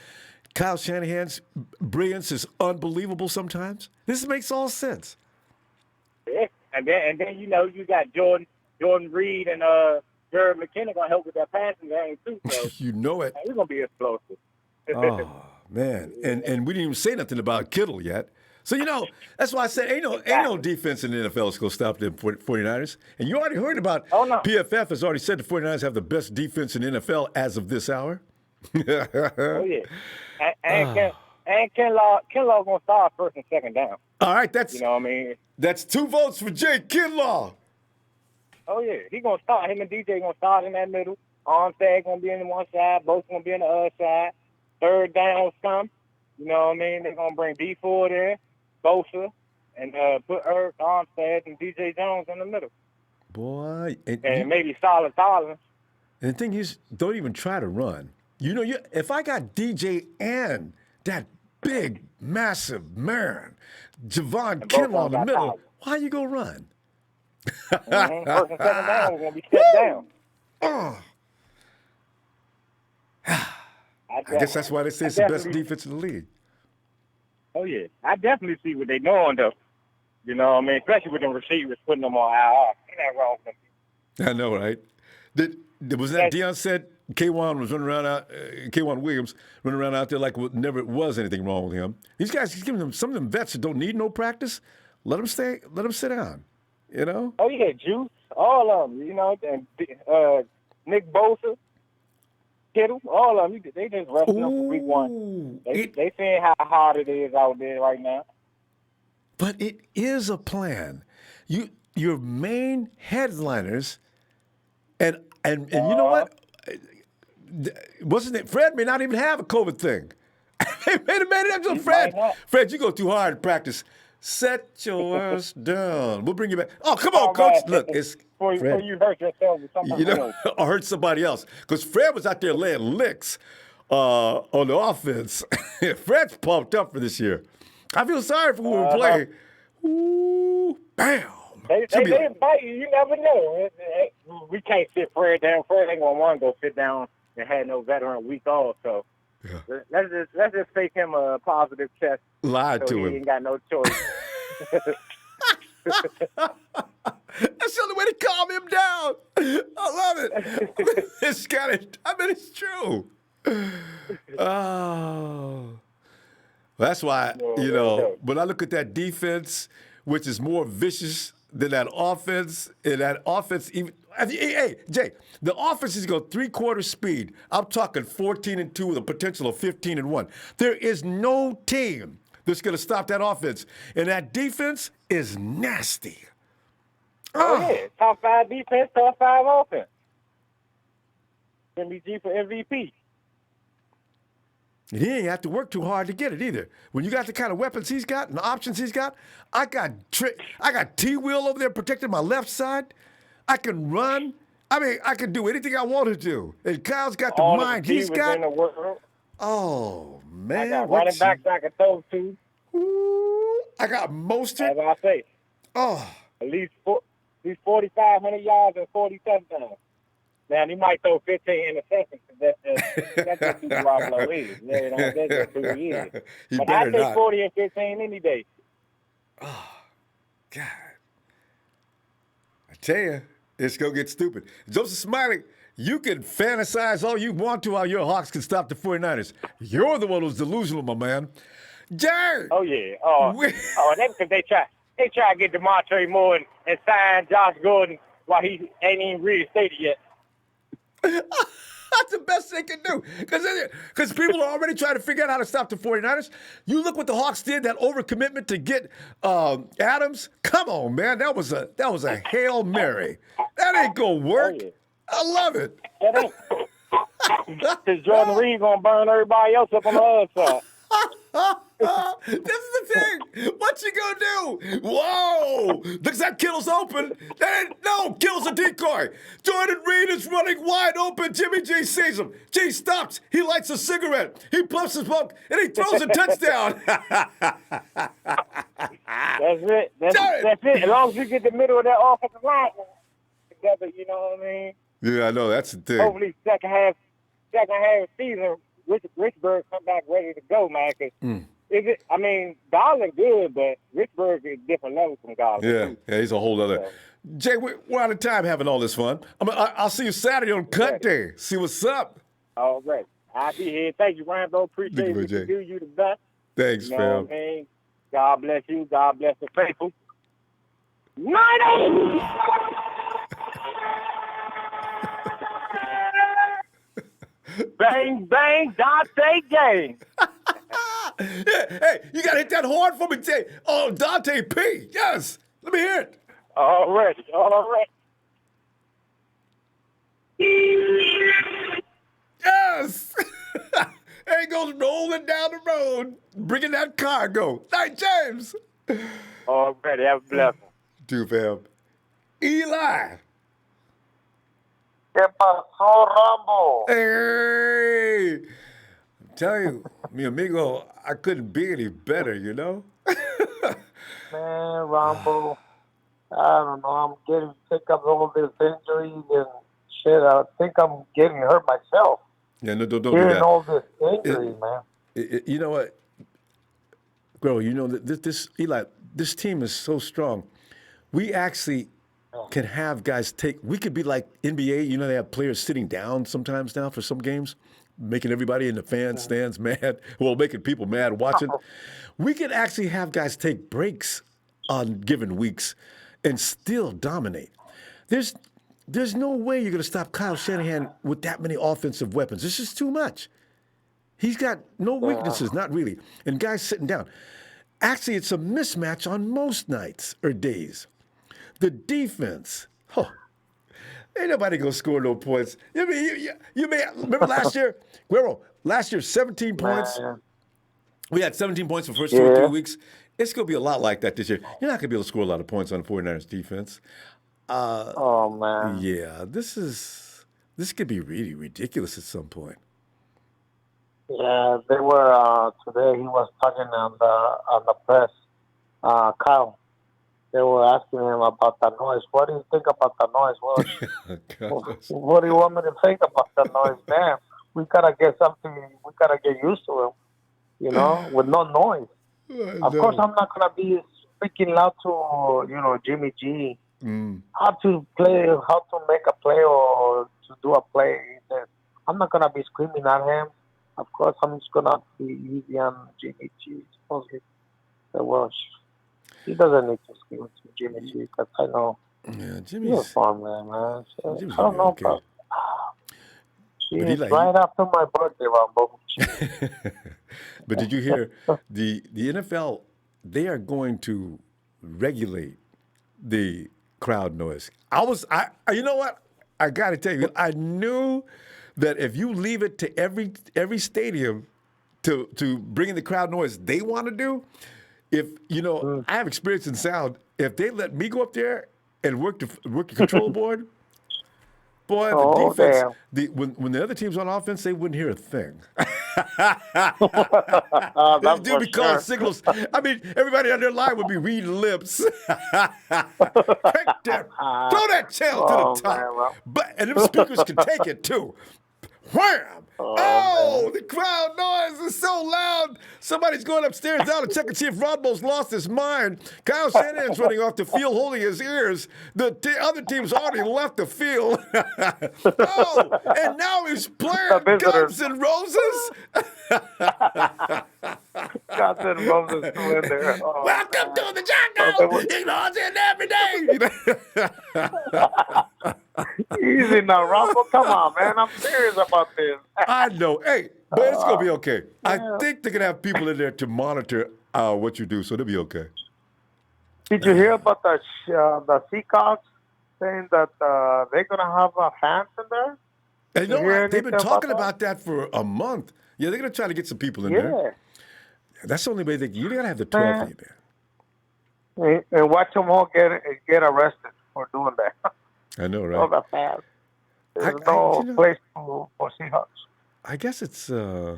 Kyle Shanahan's brilliance is unbelievable sometimes. This makes all sense. Yeah, and then you know you got Jordan Reed and Jared McKinnon gonna help with that passing game too. So you know it. He's gonna be explosive. Oh man, and we didn't even say nothing about Kittle yet. So, you know, that's why I said ain't no defense in the NFL that's going to stop the 49ers. And you already heard about PFF has already said the 49ers have the best defense in the NFL as of this hour. Oh, yeah. And Kinlaw going to start 1st and 2nd down. All right, that's, you know what I mean? That's 2 votes for Jay Kinlaw. Oh, yeah. He going to start. Him and DJ going to start in that middle. Armstead going to be in the one side. Both going to be in the other side. 3rd down come. You know what I mean? They're going to bring D4 there. Bosa, and put Eric Armstead and DJ Jones in the middle. Boy. And maybe Solid Collins. And the thing is, don't even try to run. You know, if I got DJ and that big, massive man, Javon Kinlaw in the middle, why you go run? 1st and 2nd down, we're going to be shut down. I guess that's why they say it's the best defense in the league. Oh, yeah. I definitely see what they're doing, though. You know what I mean? Especially with them receivers, putting them on IR. Ain't that wrong with them? I know, right? Was that Deion said K1 was running around K1 Williams running around out there like never was anything wrong with him. These guys, he's giving them some of them vets that don't need no practice. Let them sit down. You know? Oh, yeah, Juice. All of them, you know, and Nick Bosa. Kittle, all of them, they just resting up for week 1. They seeing how hard it is out there right now. But it is a plan. Your main headliners, and you know what? Wasn't it? Fred may not even have a COVID thing. They made it up to Fred. Fred, you go too hard in practice. Set your ass down. We'll bring you back. Oh, come on, Coach. Look, it's Fred. Before you hurt yourself with somebody else. Or hurt somebody else. Because Fred was out there laying licks on the offense. Fred's pumped up for this year. I feel sorry for who we're playing. Ooh, bam. They fight you. You never know. We can't sit Fred down. Fred ain't going to want to go sit down and have no veteran week off. So let's just fake him a positive test. Lied to him. He ain't got no choice. That's the only way to calm him down. I love it. It's got it. I mean, it's true. Oh. That's why, you know, when I look at that defense, which is more vicious than that offense, and that offense even hey, Jay, the offense is going 3/4 speed. I'm talking 14-2 with a potential of 15-1. There is no team that's going to stop that offense. And that defense is nasty. Oh, yeah. Top 5 defense, top 5 offense. MVP for MVP. And he ain't have to work too hard to get it either. When you got the kind of weapons he's got and the options he's got, I got T-Wheel over there protecting my left side. I can run. I mean, I can do anything I want to do. And Kyle's got the All mind the he's receivers got. in the world. Oh, man. I got running backs I can throw to. Ooh, I got Mostert. As I say, Oh, at least 4,500 yards and 40 touchdowns. Now, he might throw 15 interceptions. That's just who Garoppolo is. You know, that's just who he is. He But better I take not. 40 and 15 any day. God. I tell you, it's going to get stupid. Joseph Smiley, you can fantasize all you want to how your Hawks can stop the 49ers. You're the one who's delusional, my man. Jared! Oh, yeah. That's because they try to get DeMontre Moore and sign Josh Gordon while he ain't even reinstated yet. That's the best they can do. Because people are already trying to figure out how to stop the 49ers. You look what the Hawks did, that overcommitment to get Adams. Come on, man. That was a Hail Mary. That ain't going to work. Oh, yeah. I love it. That ain't. Because Jordan Reed going to burn everybody else up on the other side. This is the thing. What you gonna do? Whoa! Looks like Kittle's open. No, Kittle's a decoy. Jordan Reed is running wide open. Jimmy G sees him. G stops. He lights a cigarette. He puffs his smoke, and he throws a touchdown. That's it. That's it. As long as you get the middle of that offensive line together, you know what I mean? Yeah, I know. That's the thing. Hopefully, second half season, Richburg come back ready to go, man. Cause Garland good, but Richburg is a different level from Garland. Yeah, he's a whole other. So, Jay, we're out of time having all this fun. I'll see you Saturday on Cut Day. See what's up. All right. I'll be here. Thank you, Ronbo. Appreciate Thank you, you. Jay. You the best. Thanks, You know fam. what I mean? God bless you. God bless the faithful. Night. Bang, bang, Dante gang. Hey, you got to hit that horn for me, Jay. Oh, Dante P. Yes. Let me hear it. All right. Yes. There he goes rolling down the road, bringing that cargo. Night, James. All right. Have a blessing. Do, fam. Eli. ¿Qué pasó, Ronbo? Hey. I'm telling you, mi amigo, I couldn't be any better, you know? Man, Ronbo, I don't know. I'm getting sick of all this injuries and shit. I think I'm getting hurt myself. Yeah, no, don't do Hearing that. all this injury, man. You know what, bro? You know this Eli. This team is so strong. We actually can have guys take. We could be like NBA. You know, they have players sitting down sometimes now for some games, making everybody in the fan stands mad. Well, making people mad watching. We could actually have guys take breaks on given weeks and still dominate. There's no way you're going to stop Kyle Shanahan with that many offensive weapons. This is too much. He's got no weaknesses, not really. And guys sitting down. Actually, it's a mismatch on most nights or days. The defense, ain't nobody going to score no points. You may remember last year, Guerrero, last year, 17 points. Man. We had 17 points for the first 2 or 3 weeks. It's going to be a lot like that this year. You're not going to be able to score a lot of points on the 49ers defense. Oh, man. Yeah, this could be really ridiculous at some point. Yeah, they were, today he was talking on the press, Kyle. They were asking him about the noise. What do you think about the noise? What do you want me to think about the noise, man? We gotta get something. We gotta get used to it, you know, with no noise. Of course, I'm not gonna be speaking loud to Jimmy G. How to make a play or to do a play. I'm not gonna be screaming at him. Of course, I'm just gonna be easy on Jimmy G. Supposedly, he doesn't need to scream to Jimmy G because I know he's a fun man. So, I don't know about. It's right after my birthday, Ronbo. But did you hear the NFL? They are going to regulate the crowd noise. You know what? I got to tell you, I knew that if you leave it to every stadium to bring in the crowd noise they want to do. If I have experience in sound. If they let me go up there and work the control board, boy, the defense. When the other team's on offense, they wouldn't hear a thing. They do be calling signals. I mean, everybody on their line would be reading lips. Right there. Throw that tail to the top. And them speakers can take it too. Wham! Oh, the crowd noise is so loud. Somebody's going upstairs now to check and see if Ronbo's lost his mind. Kyle Shanahan's running off the field holding his ears. The other team's already left the field. Oh, and now he's playing Guns N' Roses. Guns N' Roses still in there. Oh, welcome to the jungle. He goes in every day. Easy now, Ronbo. Come on, man. I'm serious about this. I know. Hey, but it's going to be okay. I think they're going to have people in there to monitor what you do, so they'll be okay. Did you hear about the Seahawks saying that they're going to have fans in there? And they've been talking about that for a month. Yeah, they're going to try to get some people in there. That's the only way you got to have the 12 in there. And watch them all get arrested for doing that. I know, right? All the fans. There's no place for Seahawks. I guess it's, I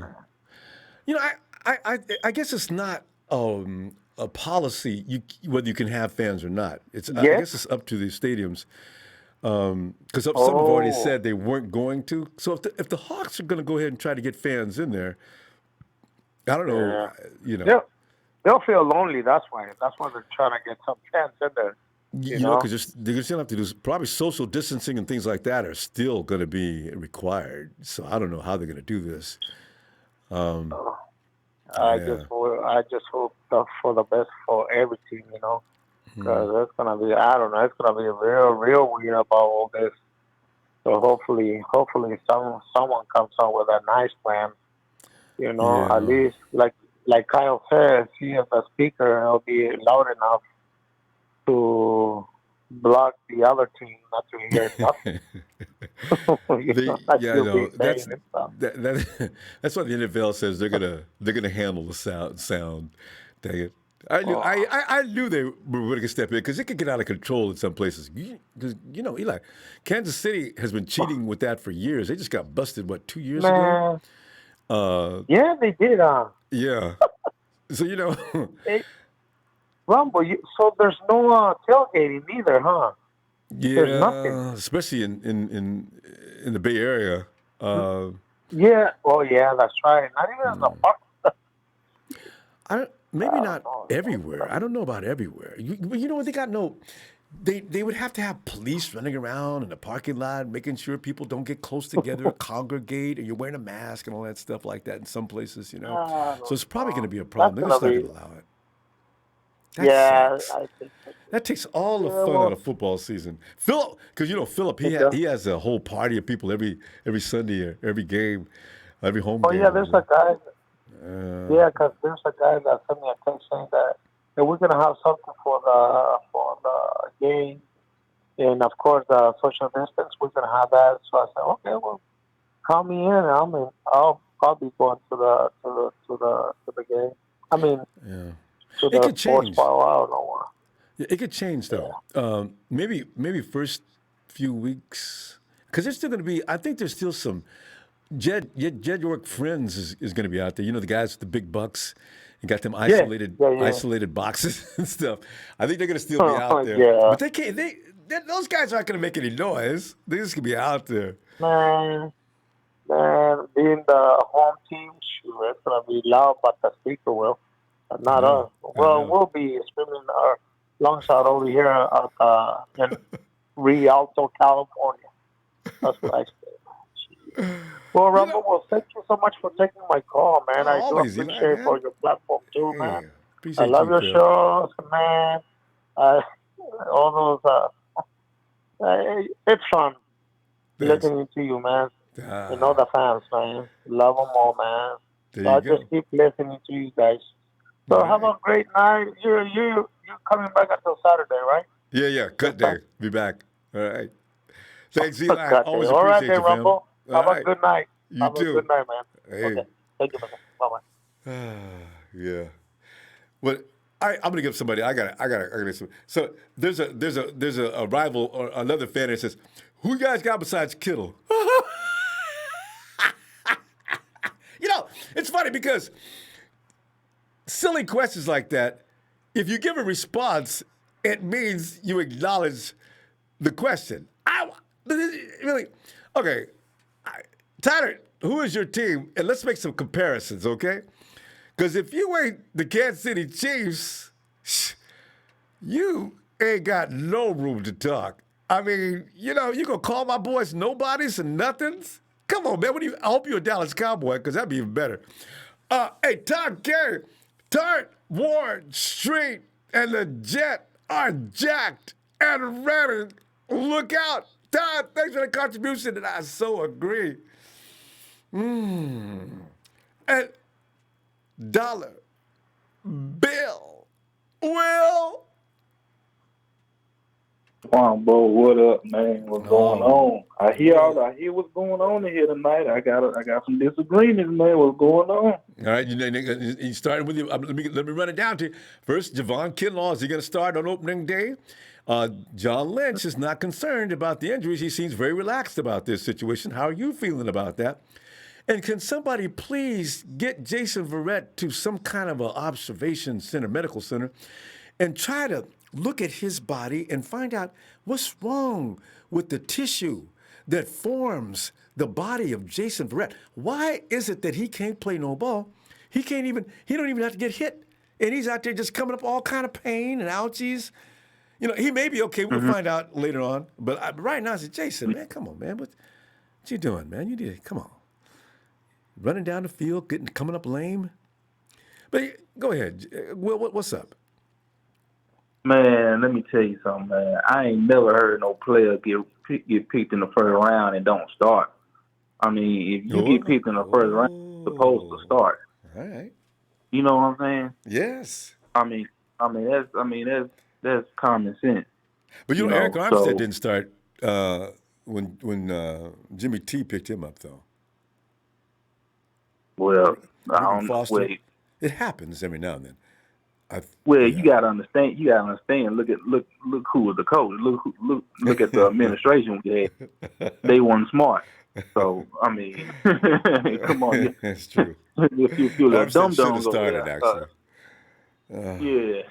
guess it's not a policy whether you can have fans or not. I guess it's up to the stadiums. Because some have already said they weren't going to. So if the Hawks are going to go ahead and try to get fans in there, I don't know. They'll feel lonely. That's why. That's why they're trying to get some fans in there. You know, because they're still have to do probably social distancing and things like that are still going to be required. So I don't know how they're going to do this. I just hope for the best for every team, because it's gonna be. I don't know. It's gonna be real weird about all this. So hopefully, someone comes up with a nice plan. At least like Kyle says, he as a speaker will be loud enough to block the other team not to hear nothing. That's what the NFL says. They're gonna handle the sound. Dang it! I knew they were going to step in because it could get out of control in some places. Because Eli, Kansas City has been cheating with that for years. They just got busted 2 years ago. Yeah, they did. Yeah. So Ronbo, so there's no tailgating either, huh? Yeah, there's nothing. Especially in the Bay Area. Yeah, that's right. Not even in the park. Maybe not everywhere. I don't know about everywhere. They got no. They would have to have police running around in the parking lot, making sure people don't get close together, congregate, and you're wearing a mask and all that stuff like that in some places. So it's probably going to be a problem. They're just not going to allow it. I think that takes all the fun out of football season. Philip, because Philip, he has a whole party of people every Sunday, or every game, every home game. Oh yeah, there's a guy. Because there's a guy that sent me a text saying that we're gonna have something for the game, and of course the social distance. We're gonna have that. So I said, okay, well, call me in. I'll probably go to the game. It could change. I don't know. It could change though. Maybe first few weeks, because there's still going to be. I think there's still some. Jed York Friends is going to be out there. The guys with the big bucks and got them isolated boxes and stuff. I think they're going to still be out there. But they can't. Those guys aren't going to make any noise. They're just going to be out there. Man, being the home team, sure, it's going to be loud, but the speaker will. Not us. Well, we'll be screaming our lungs out over here in Rialto, California. That's what I say. Well, Ronbo, thank you so much for taking my call, man. I do appreciate it for your platform too, man. I love your shows, man. All those, it's fun listening to you, man. The fans, man. Love them all, man. I just keep listening to you guys. So have a great night. You're coming back until Saturday, right? Yeah. Cut day. Be back. All right. Thanks, Eli. Always all right, appreciate you, Ronbo. Have a good night. You too. Have a good night, man. Hey. Okay. Thank you, man. Bye-bye. Yeah. But I'm gonna give somebody. I got. So there's a rival or another fan that says, "Who you guys got besides Kittle?" It's funny because silly questions like that, if you give a response, it means you acknowledge the question. Really, okay, Tyler, who is your team? And let's make some comparisons, okay? Because if you ain't the Kansas City Chiefs, you ain't got no room to talk. I mean, you gonna call my boys nobodies and nothings? Come on, man. I hope you're a Dallas Cowboy, because that'd be even better. Hey, Todd Gary, Tart, Ward, Street, and the Jet are jacked and ready. Look out. Todd, thanks for the contribution, and I so agree. And Dollar Bill Will. Ronbo, what up, man? What's going on? I hear what's going on in here tonight. I got some disagreements, man. What's going on? All right, you started with you. Let me run it down to you. First, Javon Kinlaw, is he going to start on opening day? John Lynch is not concerned about the injuries. He seems very relaxed about this situation. How are you feeling about that? And can somebody please get Jason Verrett to some kind of an observation center, medical center, and try to look at his body and find out what's wrong with the tissue that forms the body of Jason Verrett. Why is it that he can't play no ball? He don't even have to get hit. And he's out there just coming up all kind of pain and ouchies. He may be okay. We'll find out later on. But right now, I said, Jason, man, come on, man. What you doing, man? Come on. Running down the field, coming up lame. But go ahead. Will, what's up? Man, let me tell you something, man. I ain't never heard no player get picked in the first round and don't start. I mean, if you get picked in the first round, you're supposed to start. All right. You know what I'm saying? Yes. I mean that's common sense. But Eric Armstead didn't start when Jimmy T picked him up, though. Well, I don't know. It happens every now and then. You gotta understand. Look who was the coach. Look at the administration we had. They weren't smart. So I mean, come on. That's true. If you're a dumb should have started actually. Yeah,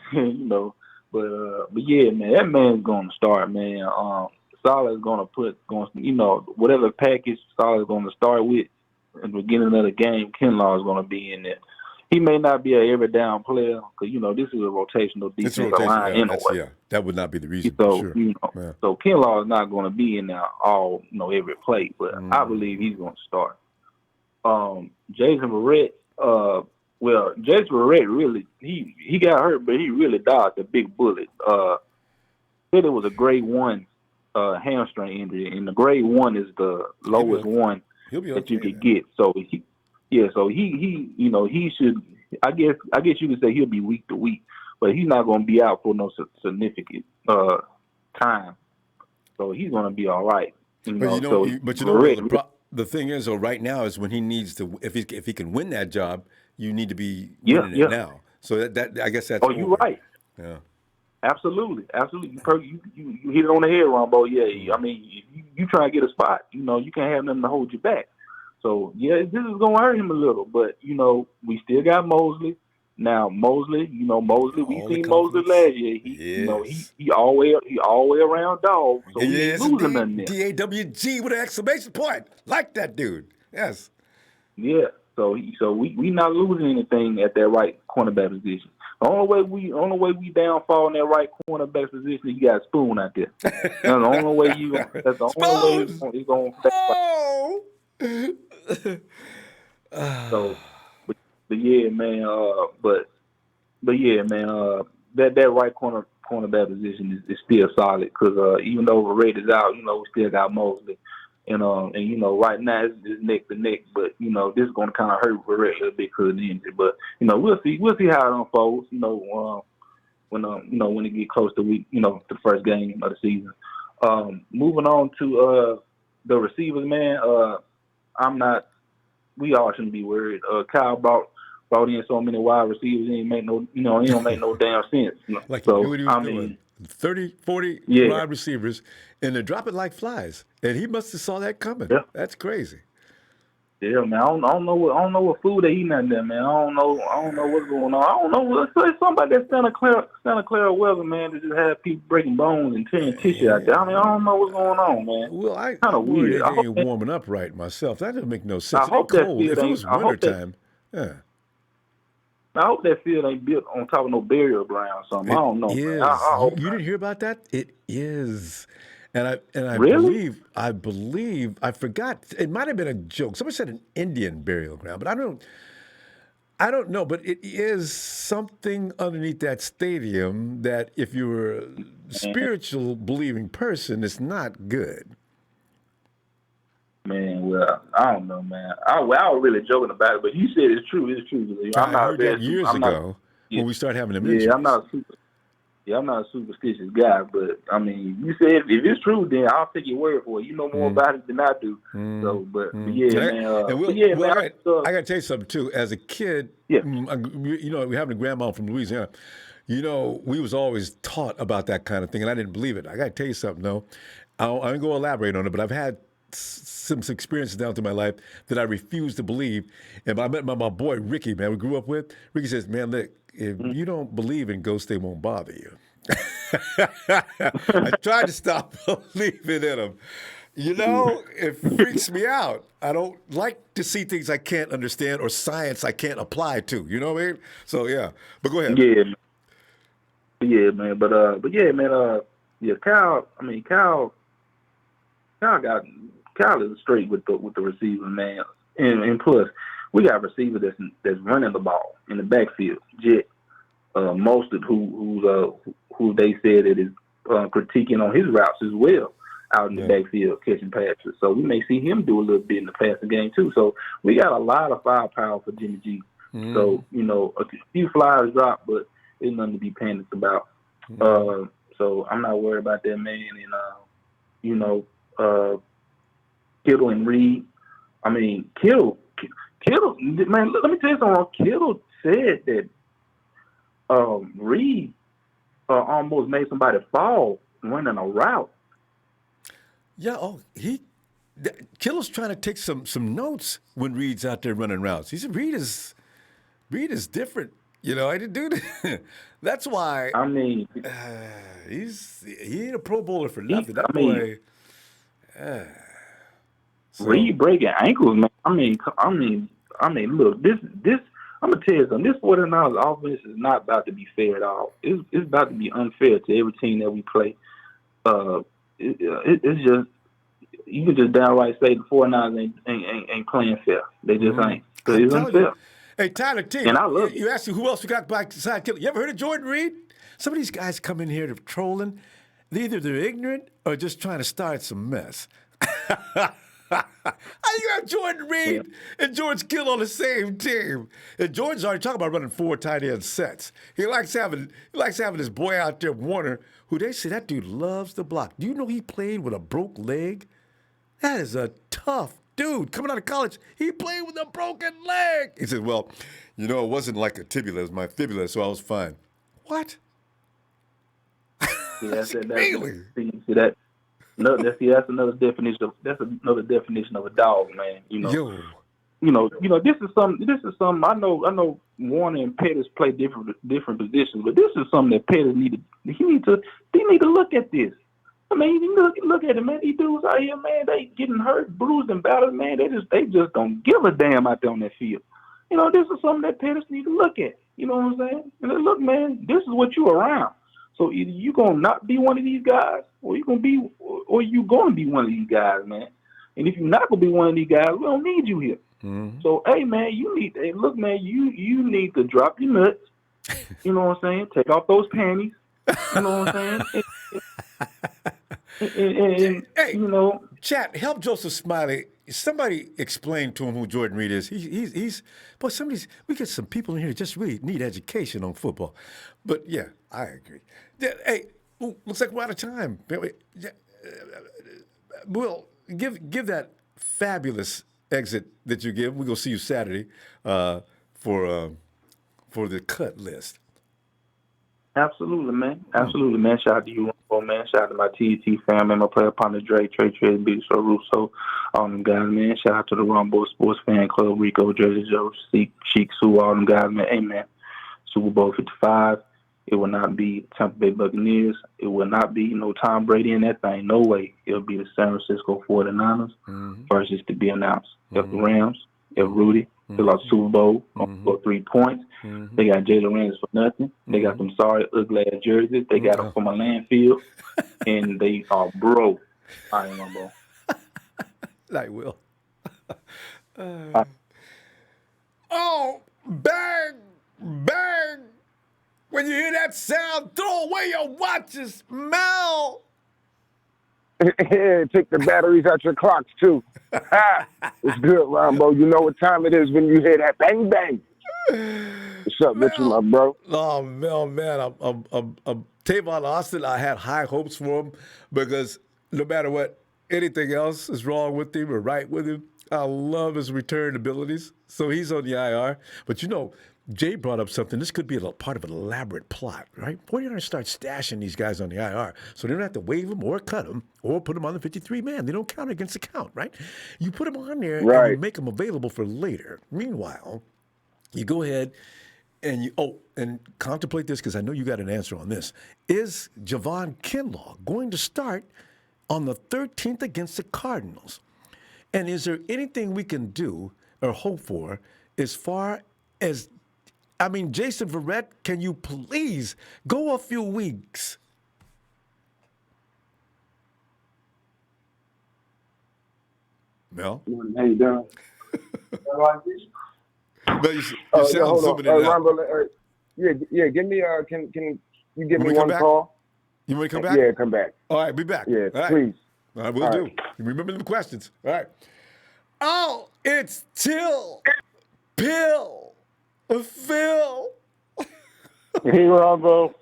but yeah, man, that man's gonna start, man. Salah's gonna whatever package Salah's gonna start with at the beginning of the game. Kinlaw is gonna be in there. He may not be a every down player because this is a rotational defensive line anyway. That would not be the reason. So sure. So Kinlaw is not going to be in there all every play, but I believe he's going to start. Jason Verrett, Jason Verrett really he got hurt, but he really dodged a big bullet. Said it was a grade 1 hamstring injury, and the grade 1 is the lowest one that you could get. So he should. I guess you could say he'll be week to week, but he's not going to be out for no significant time. So he's going to be all right. The thing is, though, right now is when he needs to. If he can win that job, you need to be winning it now. So that I guess that's. Oh, you're right. Yeah. Absolutely. You hit it on the head, Ronbo. Yeah. I mean, you try to get a spot. You can't have nothing to hold you back. So, this is going to hurt him a little. But, we still got Mosley. Now, Mosley, we seen Mosley last year. He all way around dog. So he ain't losing nothing there. DAWG with an exclamation point. Like that dude. Yes. Yeah. So we not losing anything at that right cornerback position. The only way we downfall in that right cornerback position, you got Spoon out there. That's the only way that's the only way he's going to So, but yeah, man. That right cornerback position is still solid because even though Red is out, we still got Mosley, and right now it's neck to neck. But this is going to kind of hurt Red a little bit because of the injury. But we'll see how it unfolds. When it get close to week, the first game of the season. Moving on to the receivers, man. We all shouldn't be worried. Kyle brought brought in so many wide receivers, he ain't make no, he don't make no damn sense. Like So he knew what he was I doing. mean, 30, 40 Yeah. wide receivers, and they drop it like flies. And he must have saw that coming. Yeah. That's crazy. yeah, man, I don't know what food they eating out there, man. I don't know what's going on. I don't know. It's somebody that's Santa Clara weather, man, that just have people breaking bones and tearing tissue out there. I mean, I don't know what's going on, man. Well, I'm Kinda worried weird. they I hope ain't that- warming up right myself. That doesn't make no sense. I It hope ain't that cold. field If it ain't- was I hope wintertime, yeah. I hope that field ain't built on top of no burial ground or something. I don't know, It man. is. I hope You not. didn't hear about that? It is. And I Really? believe I forgot. It might have been a joke. Somebody said an Indian burial ground, but I don't know, but it is something underneath that stadium that if you're a spiritual believing person, it's not good. Man, well, I don't know, man. I was really joking about it, but you said it's true. It's true. I'm I not heard that very- years I'm not- ago yeah. when we started having them Yeah, injuries. I'm not a superstitious guy, but I mean, you said if it's true, then I'll take your word for it. You know more about it than I do. So, but yeah, man. And but yeah, man. I got to tell you something too. As a kid, Yeah. we having a grandma from Louisiana. We was always taught about that kind of thing, and I didn't believe it. I got to tell you something though. I'm going to elaborate on it, but I've had some experiences down through my life that I refuse to believe. And I met my boy Ricky, man, we grew up with. Ricky says, "Man, look, if you don't believe in ghosts, they won't bother you." I tried to stop believing in them. It freaks me out. I don't like to see things I can't understand or science I can't apply to. You know what I mean? So yeah, but go ahead. Yeah, man. But yeah, man. Yeah, Kyle. I mean, Kyle is straight with the receiver, man. And plus, we got a receiver that's running the ball in the backfield. Jet, most of who they said it is critiquing on his routes as well, out in the backfield catching passes. So we may see him do a little bit in the passing game too. So we got a lot of firepower for Jimmy G. So a few flyers dropped, but there's nothing to be panicked about. So I'm not worried about that, man. And Kittle and Reed. I mean, Kittle, man. Let me tell you something. Kittle said that Reed almost made somebody fall running a route. Yeah. Kittle's trying to take some notes when Reed's out there running routes. He said Reed is different. I didn't do that. That's why. I mean, he ain't a Pro Bowler for nothing. That I mean, boy. Reed breaking ankles, man. I mean, look, this. I'm gonna tell you something. This 49ers offense is not about to be fair at all. It's about to be unfair to every team that we play. It's just you can just downright say the 49ers ain't playing fair. They just ain't. Cause it's unfair. Hey, Tyler T. And I love you asked me who else we got beside Kittle. You ever heard of Jordan Reed? Some of these guys come in here to trolling. Either they're ignorant or just trying to start some mess. How you got Jordan Reed and George Kittle on the same team? And George's already talking about running 4 tight end sets. He likes having this boy out there, Warner, who they say that dude loves the block. Do you know he played with a broke leg? That is a tough dude. Coming out of college, he played with a broken leg. He said, well, it wasn't like a tibula, it was my fibula, so I was fine. What? Yeah, that's really? See that? No, that's another definition of a dog, man. This is something. I know Warner and Pettis play different positions, but this is something that Pettis need to look at this. I mean, you look at it, man. These dudes out here, man, they getting hurt, bruised, and battered, man. They just don't give a damn out there on that field. This is something that Pettis need to look at. You know what I'm saying? And then, look, man, this is what you around. So either you gonna not be one of these guys, or you gonna be one of these guys, man. And if you're not gonna be one of these guys, we don't need you here. Mm-hmm. So hey, man, you need to drop your nuts. You know what I'm saying? Take off those panties. You know what I'm saying? And chat, help Joseph Smiley. Somebody explain to him who Jordan Reed is. We get some people in here that just really need education on football. But yeah, I agree. Hey, looks like we're out of time. Well, give that fabulous exit that you give. We're going to see you Saturday for the cut list. Absolutely, man. Absolutely, man. Shout out to you, Ronbo, man. Shout out to my TET family, my player partner Dre, Trey, Big Show, Russo, all them guys, man. Shout out to the Ronbo Sports Fan Club, Rico, Jersey Joe, Sheik, Sue, all them guys, man. Hey, man. Super Bowl 55. It will not be Tampa Bay Buccaneers. It will not be no Tom Brady in that thing. No way. It'll be the San Francisco 49ers versus to be announced. If the Rams, if Rudy, fill out Super Bowl, for 3 points. They got Jalen Ramsey for nothing. They got them sorry, ugly-ass jerseys. They got them from a landfill. And they are broke. I ain't Ronbo. Like Will. Oh, bang, bang. When you hear that sound, throw away your watches, Mel. Take the batteries out your clocks, too. It's good, Ronbo. You know what time it is when you hear that bang, bang. What's up with you, my bro? Oh, man. I'm Tavon Austin, I had high hopes for him because no matter what anything else is wrong with him or right with him, I love his return abilities. So he's on the IR. But, Jay brought up something. This could be a part of an elaborate plot, right? We're going to start stashing these guys on the IR so they don't have to waive them or cut them or put them on the 53-man. They don't count against the count, right? You put them on there and you make them available for later. Meanwhile, you go ahead and and contemplate this because I know you got an answer on this. Is Javon Kinlaw going to start on the 13th against the Cardinals? And is there anything we can do or hope for as far as Jason Verrett, can you please go a few weeks? Mel? How you doing? No, you sound zooming in and out. Yeah, give me, can you give me come one back? call? You want me to come back? Yeah, come back. All right, be back. Yeah, all right. please. All right, we'll do. Remember the questions. All right. Oh, it's Till, Pill, Phil. Hey, Ronbo.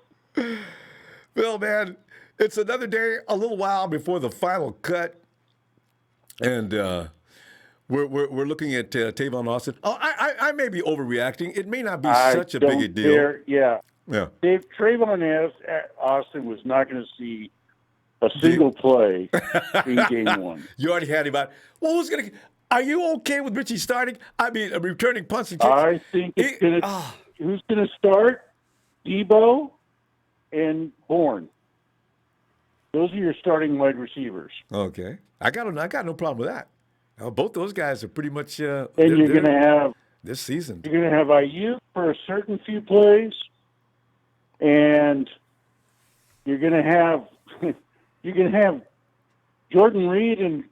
Phil, man, it's another day, a little while before the final cut, and we're looking at Tavon Austin. Oh, I may be overreacting. It may not be such a big a deal. Yeah. Dave, Tavon Austin was not going to see a single play in game one. You already had him out. Well, who's going to? Are you okay with Richie starting? Returning punts and kicks. I think it's going to. Who's going to start? Debo and Bourne. Those are your starting wide receivers. Okay, I got no problem with that. Both those guys are pretty much. And you're going to have this season. You're going to have Ayuk for a certain few plays, and you're going to have Jordan Reed and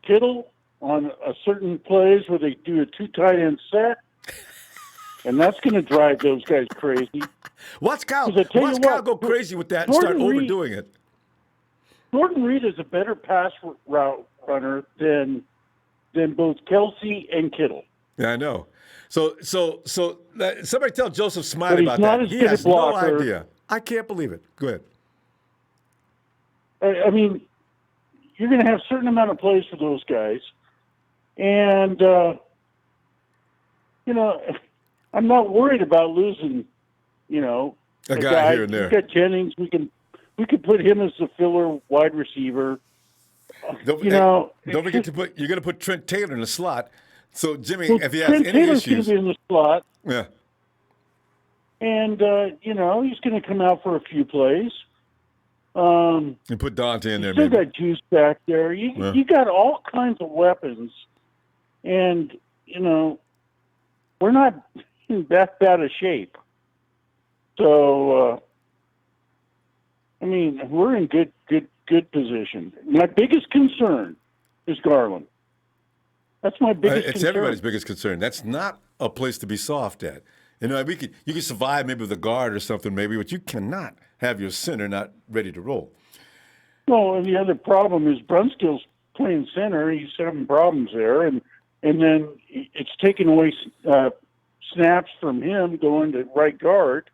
Kittle on a certain plays where they do a 2 tight end set. And that's going to drive those guys crazy. Watch Kyle go crazy with that and start overdoing it. Jordan Reed is a better pass route runner than both Kelsey and Kittle. Yeah, I know. So somebody tell Joseph Smiley about that. He has no idea. I can't believe it. Go ahead. I mean, you're going to have a certain amount of plays for those guys. And, I'm not worried about losing, a guy here and there. We've got Jennings. We could put him as the filler wide receiver. Don't forget you're going to put Trent Taylor in the slot. So Jimmy, if he has Trent any Taylor's issues, going to be in the slot. Yeah. And he's going to come out for a few plays. And put Dante in there. Still maybe. got Juice back there. You got all kinds of weapons, and we're not in that bad a shape. So, we're in good position. My biggest concern is Garland. That's my biggest concern. It's everybody's biggest concern. That's not a place to be soft at. You can survive maybe with a guard or something maybe, but you cannot have your center not ready to roll. No, and the other problem is Brunskill's playing center. He's having problems there, and then it's taking away snaps from him going to right guard,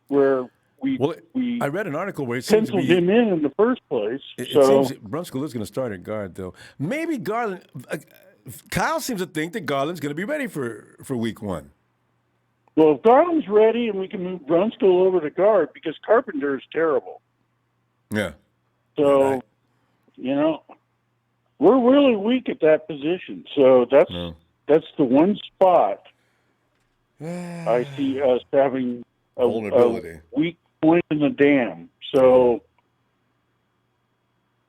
where I read an article where it seems penciled him in the first place. It seems Brunskill is going to start at guard, though. Maybe Garland. Kyle seems to think that Garland's going to be ready for week 1. Well, if Garland's ready and we can move Brunskill over to guard because Carpenter is terrible. Yeah. So, Right. you know, we're really weak at that position. So that's the one spot I see us having a Vulnerability. weak point in the dam. So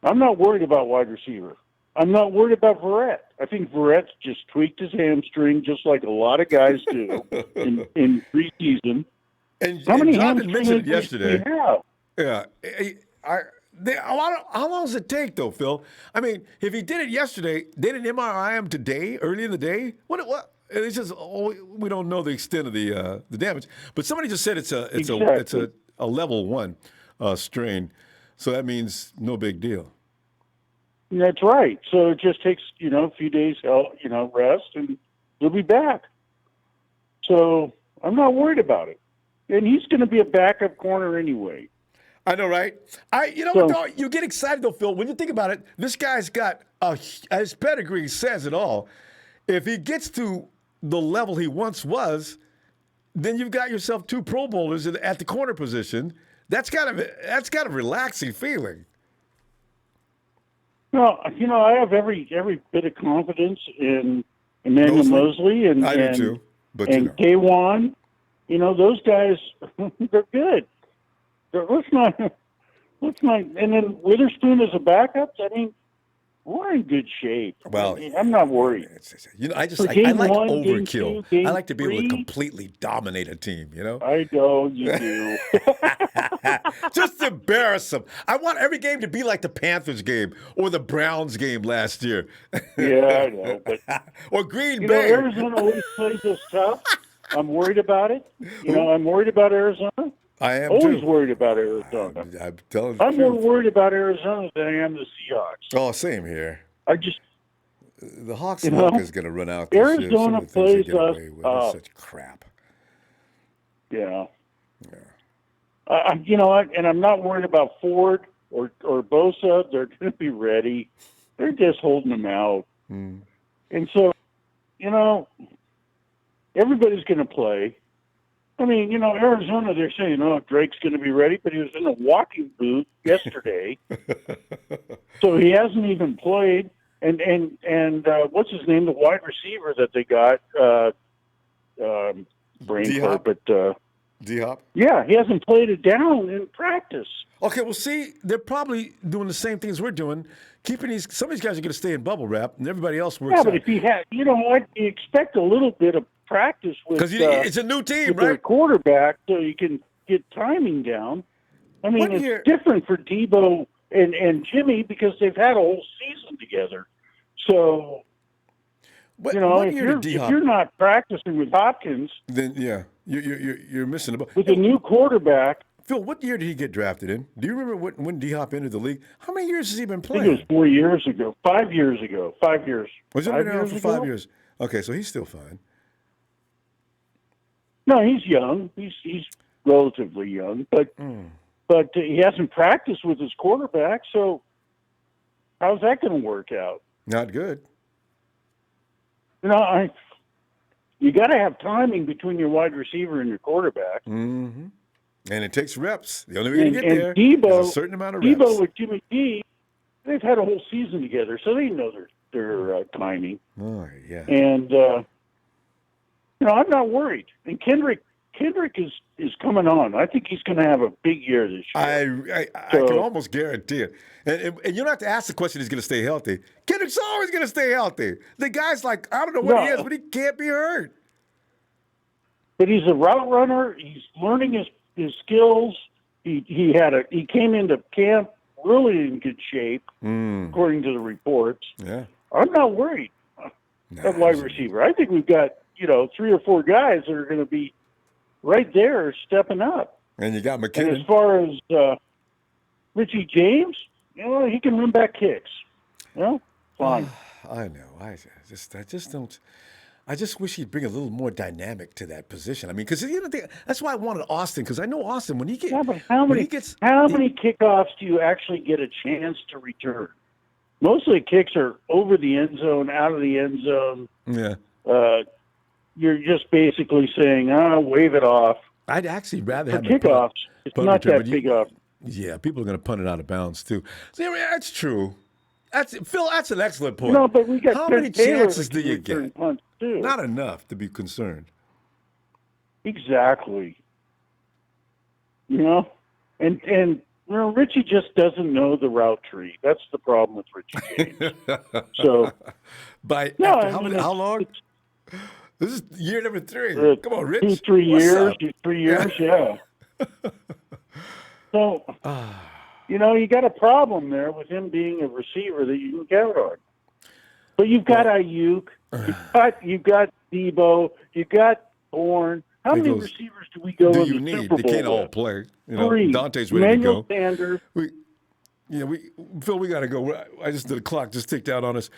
I'm not worried about wide receiver. I'm not worried about Verrett. I think Verrett's just tweaked his hamstring, just like a lot of guys do in preseason. And How many Jonathan hamstring mentioned it injuries do yesterday. we have? Yeah. How long does it take, though, Phil? I mean, if he did it yesterday, they did an MRI him today, early in the day. What? It's just we don't know the extent of the damage. But somebody just said it's a level 1 strain, so that means no big deal. That's right. So it just takes, a few days, rest, and he'll be back. So I'm not worried about it. And he's going to be a backup corner anyway. I know, right? You get excited, though, Phil. When you think about it, this guy's got, his pedigree says it all. If he gets to the level he once was, then you've got yourself 2 Pro Bowlers at the corner position. That's got a relaxing feeling. Well, I have every bit of confidence in Emmanuel Mosley and I do too, but K1. Those guys, they're good. Let's not. And then Witherspoon as a backup. I mean, we're in good shape. Well, I'm not worried. I like Game one, overkill. game two, I like to be able to game three. completely dominate a team. I know you do. Just embarrass them. I want every game to be like the Panthers game or the Browns game last year. Yeah, I know. But or Green Bay. Arizona always plays us tough. I'm worried about it. I'm worried about Arizona. I am always too. worried about Arizona. I'm telling you. I'm more worried about Arizona than I am the Seahawks. Oh, same here. The Hawks is going to run out this year. Arizona plays us It's such crap. Yeah. And I'm not worried about Ford or Bosa. They're going to be ready. They're just holding them out. Mm. And so, everybody's going to play. I mean, Arizona, they're saying, Drake's going to be ready, but he was in a walking boot yesterday. So he hasn't even played. And what's his name? The wide receiver that they got, brain fart, but D-Hop? Yeah, he hasn't played it down in practice. Okay, well, see, they're probably doing the same things we're doing. Some of these guys are going to stay in bubble wrap, and everybody else works out. Yeah, but if he had, you expect a little bit of practice with because it's a new team, right? Their quarterback, so you can get timing down. I mean, it's different for Debo and Jimmy because they've had a whole season together. So, if you're not practicing with Hopkins, then yeah, you're missing a boat. With a new quarterback. Phil, what year did he get drafted in? Do you remember when D-Hop entered the league? How many years has he been playing? I think it was 4 years ago. 5 years ago. 5 years. Was he been around for 5 years? Okay, so he's still fine. No, he's young. He's relatively young, but he hasn't practiced with his quarterback. So how's that going to work out? Not good. You got to have timing between your wide receiver and your quarterback. Mm-hmm. And it takes reps. The only way to get there Debo, is a certain amount of reps. Debo with Jimmy G, they've had a whole season together, so they know their timing. Oh yeah. And I'm not worried. And Kendrick is coming on. I think he's going to have a big year this year. I can almost guarantee it. And you don't have to ask the question. He's going to stay healthy. Kendrick's always going to stay healthy. The guy's like, I don't know what he is, but he can't be hurt. But he's a route runner. He's learning his skills. He came into camp really in good shape, according to the reports. Yeah, I'm not worried at wide receiver. I think we've got 3 or 4 guys that are going to be right there stepping up. And you got McKinnon. And as far as Richie James, he can run back kicks. Fine. I know. I just don't. I just wish he'd bring a little more dynamic to that position. I mean, because that's why I wanted Austin, because I know Austin, when he gets... Yeah, but how many kickoffs do you actually get a chance to return? most of the kicks are over the end zone, out of the end zone. Yeah. You're just basically saying, wave it off. I'd actually rather For have the kickoffs, it's punt not return, that but big off. Yeah, people are going to punt it out of bounds too. See, that's true. Phil, that's an excellent point. No, but we got how Ted many Taylor chances do you get? Punts too. Not enough to be concerned. Exactly. And Richie just doesn't know the route tree. That's the problem with Richie James. So, how long? This is year number 3. Come on, Rich. 3 years. 3 years, yeah. So, you got a problem there with him being a receiver that you can count on. But you've got Ayuk, you've got Debo, you've got Bourne. How many receivers do we go in the Super Bowl They can't all with? play. 3. Dante's ready to go. Sanders. Phil, we got to go. The clock just ticked out on us.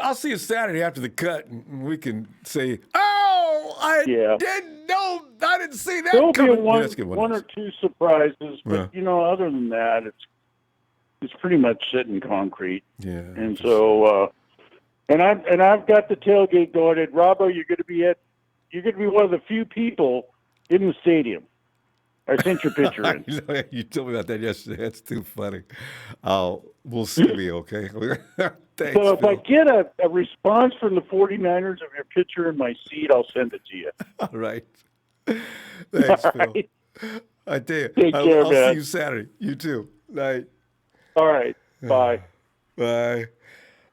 I'll see you Saturday after the cut, and we can say, I didn't know. I didn't see that There'll coming. be one or two surprises, but other than that, it's pretty much set in concrete. Yeah. And so, and I've got the tailgate going. And Ronbo, you're going to be one of the few people in the stadium. I sent your picture in. You told me about that yesterday. That's too funny. We'll see me, okay? Thanks, so if Phil. I get a response from the 49ers of your picture in my seat, I'll send it to you. All right. Thanks, Phil. Right. I tell you, Take care, I'll man. see you Saturday. You too. Night. All right. Bye. Bye.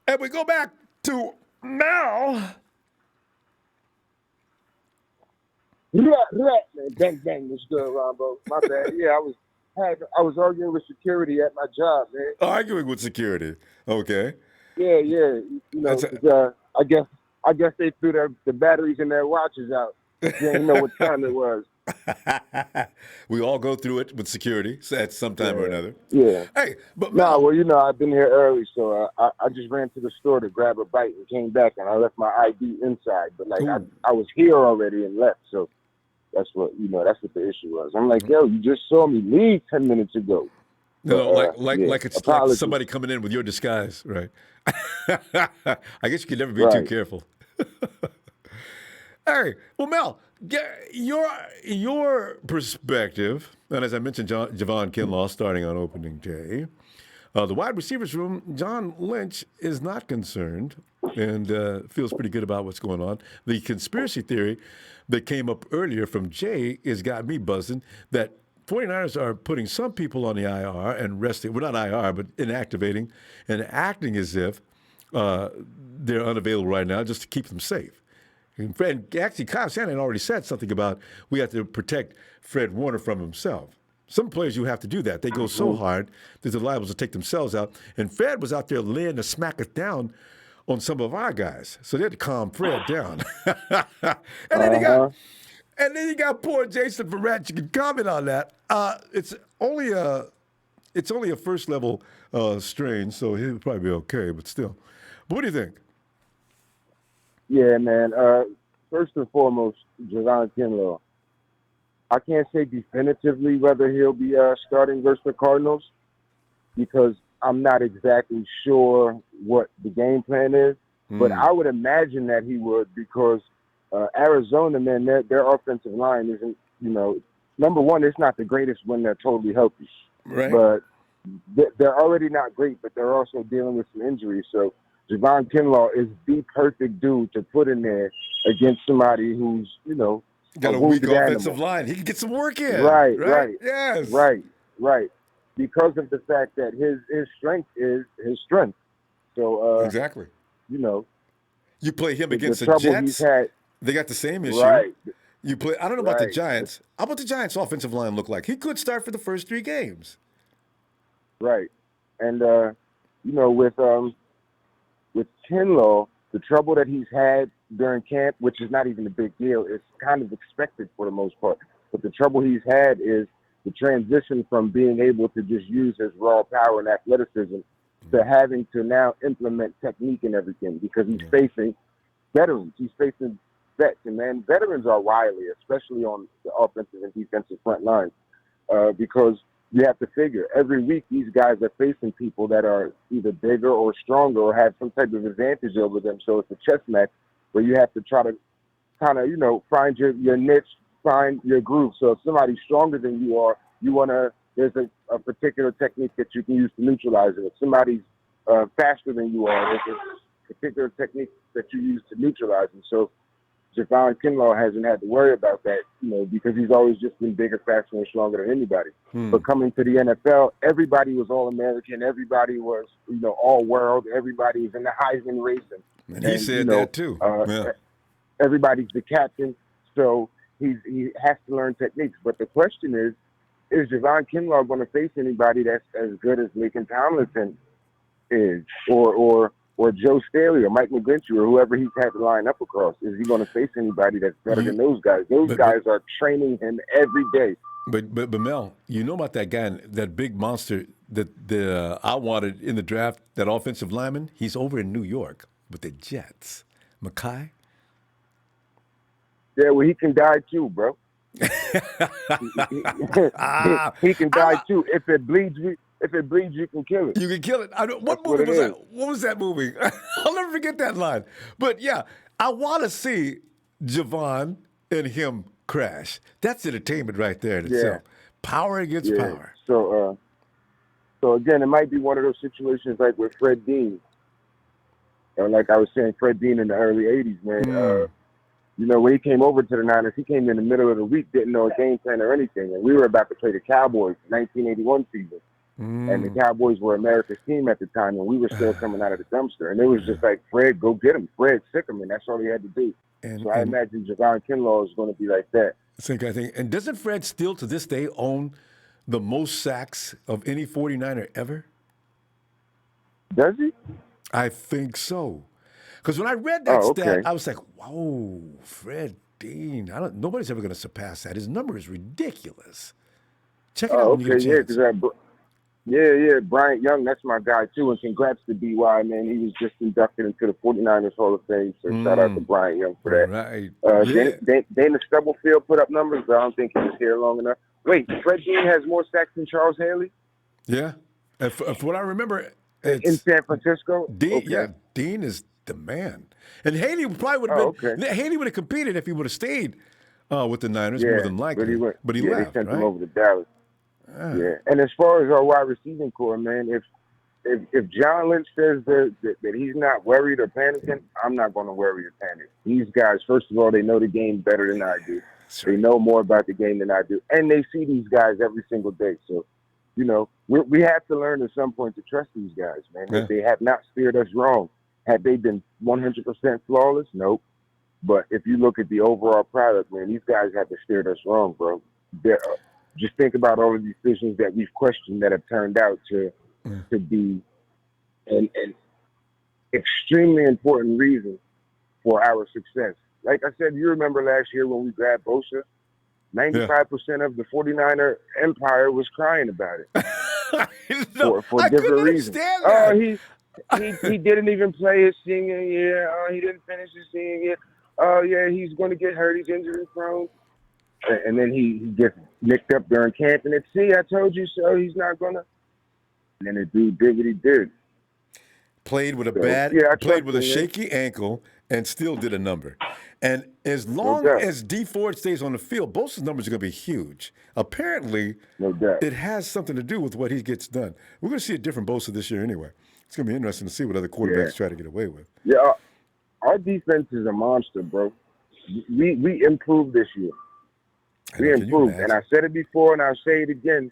And we go back to Mel. Bang bang was good, Ronbo. My bad. Yeah, I was arguing with security at my job, man. Arguing with security. Okay. Yeah. I guess they threw the batteries in their watches out. They didn't know what time it was. We all go through it with security at some time or another. Yeah. Hey, but I've been here early, so I just ran to the store to grab a bite and came back, and I left my ID inside. But I was here already and left, so that's what the issue was. I'm like, yo, you just saw me leave 10 minutes ago. Like it's like somebody coming in with your disguise, right? I guess you could never be too careful. Hey, well, Mel, your perspective, and as I mentioned, Javon Kinlaw starting on opening day. The wide receivers room, John Lynch is not concerned and feels pretty good about what's going on. The conspiracy theory that came up earlier from Jay has got me buzzing that 49ers are putting some people on the IR and resting, well, not IR, but inactivating and acting as if they're unavailable right now just to keep them safe. And actually, Kyle Shanahan already said something about we have to protect Fred Warner from himself. Some players, you have to do that. They go so hard that they're liable to take themselves out. And Fred was out there laying the smackers down on some of our guys. So they had to calm Fred down. And then you got poor Jason Verrett. You can comment on that. It's only a first level strain, so he'll probably be okay, but still. But what do you think? Yeah, man. First and foremost, Javon Kinlaw. I can't say definitively whether he'll be starting versus the Cardinals because I'm not exactly sure what the game plan is. But I would imagine that he would because Arizona, man, their offensive line isn't, number one, it's not the greatest when they're totally healthy. Right. But they're already not great, but they're also dealing with some injuries. So Javon Kinlaw is the perfect dude to put in there against somebody who's, got a weak offensive line. He can get some work in. Right. Yes. Right. Because of the fact that his strength is his strength. So exactly. You play him against the Jets. They got the same issue. Right. You play. I don't know about the Giants. How about the Giants' offensive line look like? He could start for the first 3 games. Right. And with Kinlaw, the trouble that he's had during camp, which is not even a big deal, it's kind of expected for the most part. But the trouble he's had is the transition from being able to just use his raw power and athleticism to having to now implement technique and everything because he's facing veterans. He's facing vets. And, man, veterans are wily, especially on the offensive and defensive front lines because, you have to figure every week these guys are facing people that are either bigger or stronger or have some type of advantage over them. So it's a chess match where you have to try to kind of, find your niche, find your groove. So if somebody's stronger than you are, there's a particular technique that you can use to neutralize it. If somebody's faster than you are, there's a particular technique that you use to neutralize it. So Tavon Kinlaw hasn't had to worry about that, because he's always just been bigger, faster, and stronger than anybody. But coming to the NFL, everybody was All-American. Everybody was, All-World. Everybody was in the Heisman race. And he said that too. Everybody's the captain, so he has to learn techniques. But the question is Tavon Kinlaw going to face anybody that's as good as Laken Tomlinson is, or Joe Staley or Mike McGlinchey or whoever he's had to line up across? Is he going to face anybody that's better than those guys? Those guys are training him every day. But Mel, you know about that guy, that big monster that I wanted in the draft, that offensive lineman? He's over in New York with the Jets. Mackay? Yeah, well, he can die too, bro. He can die too. If it bleeds, you can kill it. You can kill it. What movie was that? What was that movie? I'll never forget that line. But yeah, I want to see Javon and him crash. That's entertainment right there in itself. Power against power. So again, it might be one of those situations like with Fred Dean. Like I was saying, Fred Dean in the early '80s, man. When he came over to the Niners, he came in the middle of the week, didn't know a game plan or anything. And we were about to play the Cowboys, 1981 season. And the Cowboys were America's team at the time, and we were still coming out of the dumpster. And it was just like, Fred, go get him. Fred, sick him, and that's all he had to do. So I imagine Tavon Kinlaw is going to be like that. Same kind of thing. And doesn't Fred still, to this day, own the most sacks of any 49er ever? Does he? I think so. Because when I read that stat, I was like, whoa, Fred Dean. Nobody's ever going to surpass that. His number is ridiculous. Check it out when you get a chance. Yeah, Bryant Young, that's my guy, too. And congrats to B.Y., man. He was just inducted into the 49ers Hall of Fame, so shout out to Bryant Young for that. Right. Dana Stubblefield put up numbers, but I don't think he was here long enough. Wait, Fred Dean has more sacks than Charles Haley? Yeah. And for what I remember, in San Francisco? Dean, Dean is the man. And Haley probably would have been. Haley would have competed if he would have stayed with the Niners more than likely. But he left. They sent right? him over to Dallas. Yeah. And as far as our wide receiving core, man, if John Lynch says that he's not worried or panicking, I'm not going to worry or panic. These guys, first of all, they know the game better than I do. They know more about the game than I do, and they see these guys every single day. So, we have to learn at some point to trust these guys, man. Yeah. They have not steered us wrong. Had they been 100% flawless? Nope. But if you look at the overall product, man, these guys have steered us wrong, bro. Just think about all of the decisions that we've questioned that have turned out to be an extremely important reason for our success. Like I said, you remember last year when we grabbed Bosa? 95% of the 49er empire was crying about it for different reasons. He didn't even play his senior year. He didn't finish his senior year. Yeah, he's going to get hurt. He's injury prone. And then he gets nicked up during camp. And I told you so. He's not going to. And then the dude did what he did. Played with a shaky ankle and still did a number. And as long as D Ford stays on the field, Bosa's numbers are going to be huge. Apparently, it has something to do with what he gets done. We're going to see a different Bosa this year anyway. It's going to be interesting to see what other quarterbacks try to get away with. Yeah, our defense is a monster, bro. We improved this year. We improved. And I said it before, and I'll say it again.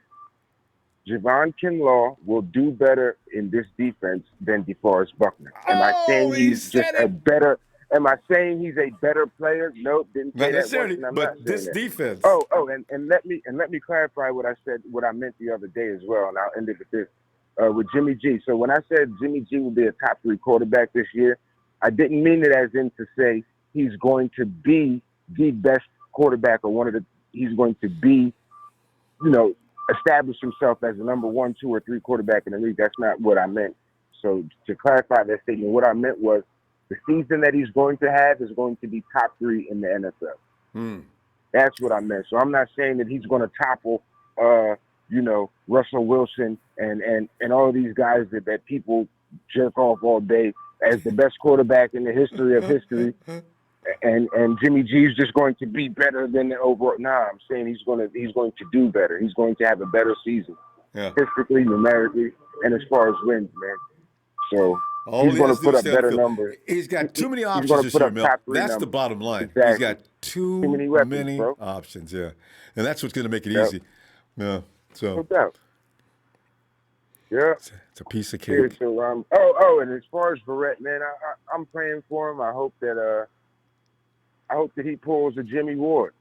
Tavon Kinlaw will do better in this defense than DeForest Buckner. Am I saying he's just a better? Am I saying he's a better player? No, didn't say that once, but this defense. And let me clarify what I said, what I meant the other day as well, and I'll end it with this. With Jimmy G. So when I said Jimmy G will be a top 3 quarterback this year, I didn't mean it as in to say he's going to be the best quarterback or he's going to be, establish himself as the number 1, 2, or 3 quarterback in the league. That's not what I meant. So to clarify that statement, what I meant was the season that he's going to have is going to be top 3 in the NFL. That's what I meant. So I'm not saying that he's going to topple Russell Wilson and all of these guys that people jerk off all day as the best quarterback in the history of history. And Jimmy G's just going to be better than the overall. Nah, I'm saying he's going to do better. He's going to have a better season, statistically, numerically, and as far as wins, man. So he's going to put up better numbers. He's got too many options this year, Mel. That's the bottom line. Exactly. He's got too many options, and that's what's going to make it easy. Yeah, so no doubt. Yeah, it's a piece of cake. So, and as far as Verrett, man, I'm praying for him. I hope that he pulls a Jimmy Ward,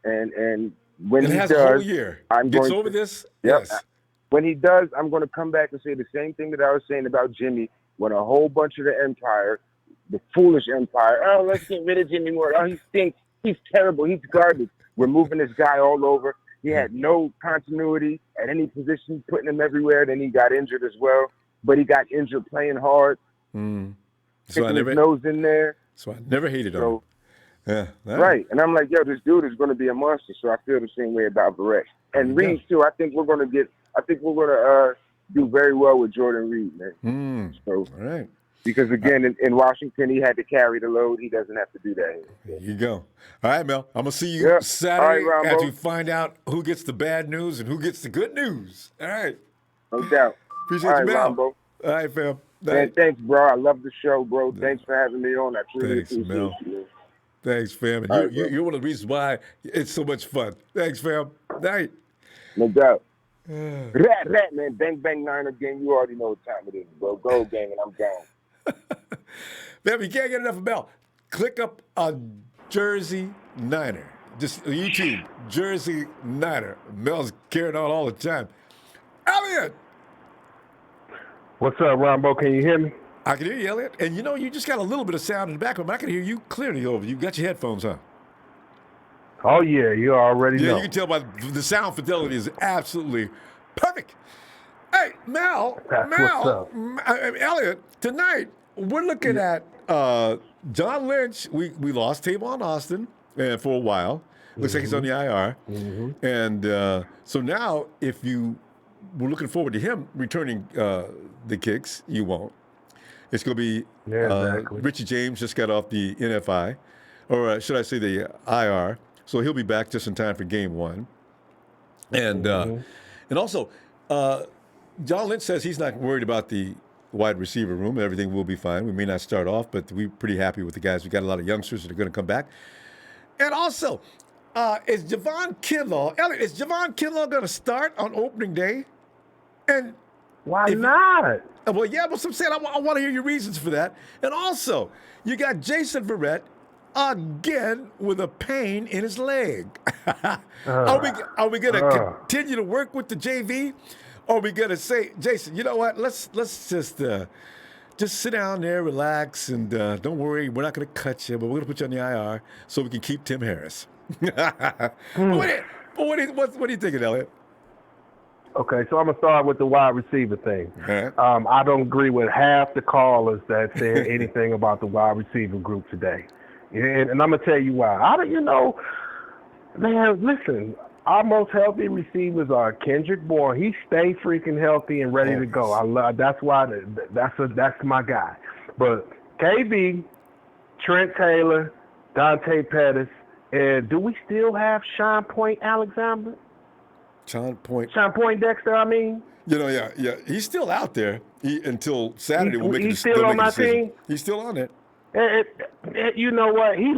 and when he has does, a whole year. Gets over this. Yep. Yes. When he does, I'm going to come back and say the same thing that I was saying about Jimmy. When a whole bunch of the empire, the foolish empire, let's get rid of Jimmy Ward. He stinks. He's terrible. He's garbage. We're moving this guy all over. He had no continuity at any position, putting him everywhere. Then he got injured as well. But he got injured playing hard. So his nose in there. So I never hated him. Yeah. Right. And I'm like, yo, this dude is going to be a monster. So I feel the same way about Verrett. And Reed, too. I think we're going to do very well with Jordan Reed, man. So, all right. Because, again, in Washington, he had to carry the load. He doesn't have to do that here. There you go. All right, Mel. I'm going to see you Saturday as we find out who gets the bad news and who gets the good news. All right. No doubt. Appreciate you, Mel. Rambo. All right, fam. Man, thanks, bro. I love the show, bro. Thanks for having me on. I truly appreciate Mel. you. Thanks, fam. And you're one of the reasons why it's so much fun. Thanks, fam. Night. No doubt. Rat, man. Bang, bang, Niner gang. You already know what time it is, bro. Go, gang, and I'm down. Man, you can't get enough of Mel. Click up on Jersey Niner. Just YouTube, Jersey Niner. Mel's carrying on all the time. Elliot! What's up, Ronbo? Can you hear me? I can hear you, Elliot. And you just got a little bit of sound in the background, but I can hear you clearly over. You got your headphones on. Oh, yeah, you already know. Yeah, you can tell by the sound fidelity is absolutely perfect. Hey, Mel, what's up. Elliot, tonight we're looking at John Lynch. We lost Tavon Austin for a while. Looks like he's on the IR. And so now if you were looking forward to him returning the kicks, you won't. It's going to be Richie James just got off the NFI, or should I say the IR. So he'll be back just in time for game one. And also, John Lynch says he's not worried about the wide receiver room. Everything will be fine. We may not start off, but we're pretty happy with the guys. We got a lot of youngsters that are going to come back. And also, is Javon Kinlaw, Elliot, is Javon Kinlaw going to start on opening day? And why not? Well, yeah, but I'm saying I want to hear your reasons for that. And also, you got Jason Verrett again with a pain in his leg. Are we going to continue to work with the JV? Or are we going to say, Jason, you know what? Let's just sit down there, relax, and don't worry. We're not going to cut you, but we're going to put you on the IR so we can keep Tim Harris. What are you thinking, Elliot? Okay, so I'm going to start with the wide receiver thing. Right. I don't agree with half the callers that said anything about the wide receiver group today. And I'm going to tell you why. Man, listen, our most healthy receivers are Kendrick Bourne. He stay freaking healthy and ready to go. That's why that's my guy. But KB, Trent Taylor, Dante Pettis, and do we still have Sean Point Alexander? Sean Point Dexter, I mean. Yeah. He's still out there until Saturday. He's still on my team? He's still on it. You know what? He's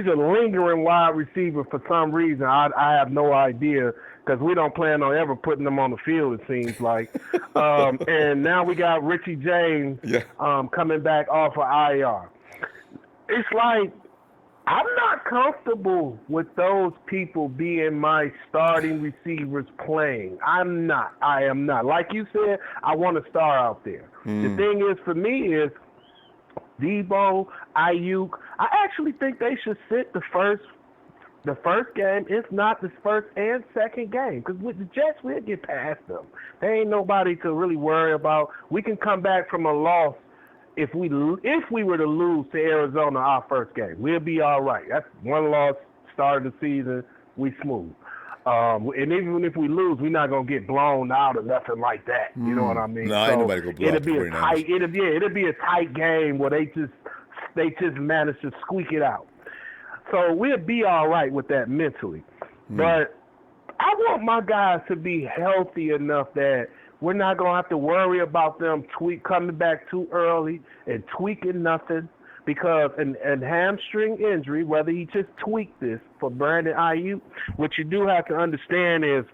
a lingering wide receiver for some reason. I have no idea because we don't plan on ever putting him on the field, it seems like. And now we got Richie James coming back off of IR. It's like I'm not comfortable with those people being my starting receivers playing. I am not. Like you said, I want to start out there. The thing is, for me, is Debo, Ayuk. I actually think they should sit the first game, if not the first and second game. Because with the Jets, we'll get past them. There ain't nobody to really worry about. We can come back from a loss if we were to lose to Arizona our first game. We'll be all right. That's one loss, start of the season, we smooth. And even if we lose, we're not gonna get blown out or nothing like that. You know what I mean? No, ain't nobody gonna blow out the 49ers. It'll be a tight game where they just manage to squeak it out. So we'll be all right with that mentally. But I want my guys to be healthy enough that we're not gonna have to worry about them coming back too early and tweaking nothing. Because an hamstring injury, whether he just tweaked this for Brandon Ayuk, what you do have to understand is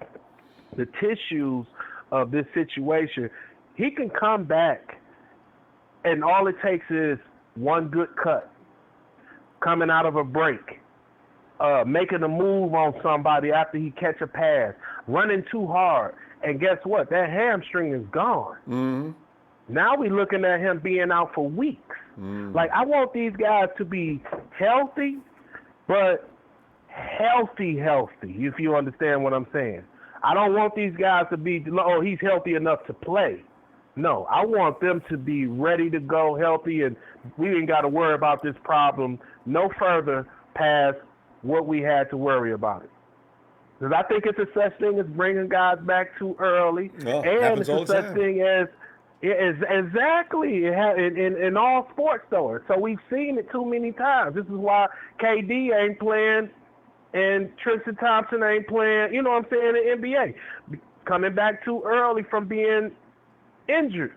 the tissues of this situation. He can come back, and all it takes is one good cut, coming out of a break, making a move on somebody after he catch a pass, running too hard, and guess what? That hamstring is gone. Mm-hmm. Now we're looking at him being out for weeks. Like, I want these guys to be healthy, but healthy, if you understand what I'm saying. I don't want these guys to be, oh, he's healthy enough to play. No, I want them to be ready to go, healthy, and we ain't got to worry about this problem no further past what we had to worry about it. Because I think it's a such thing as bringing guys back too early, and it's a such thing as exactly in all sports though. So we've seen it too many times. This is why KD ain't playing and Tristan Thompson ain't playing, you know what I'm saying, in the NBA. Coming back too early from being injured.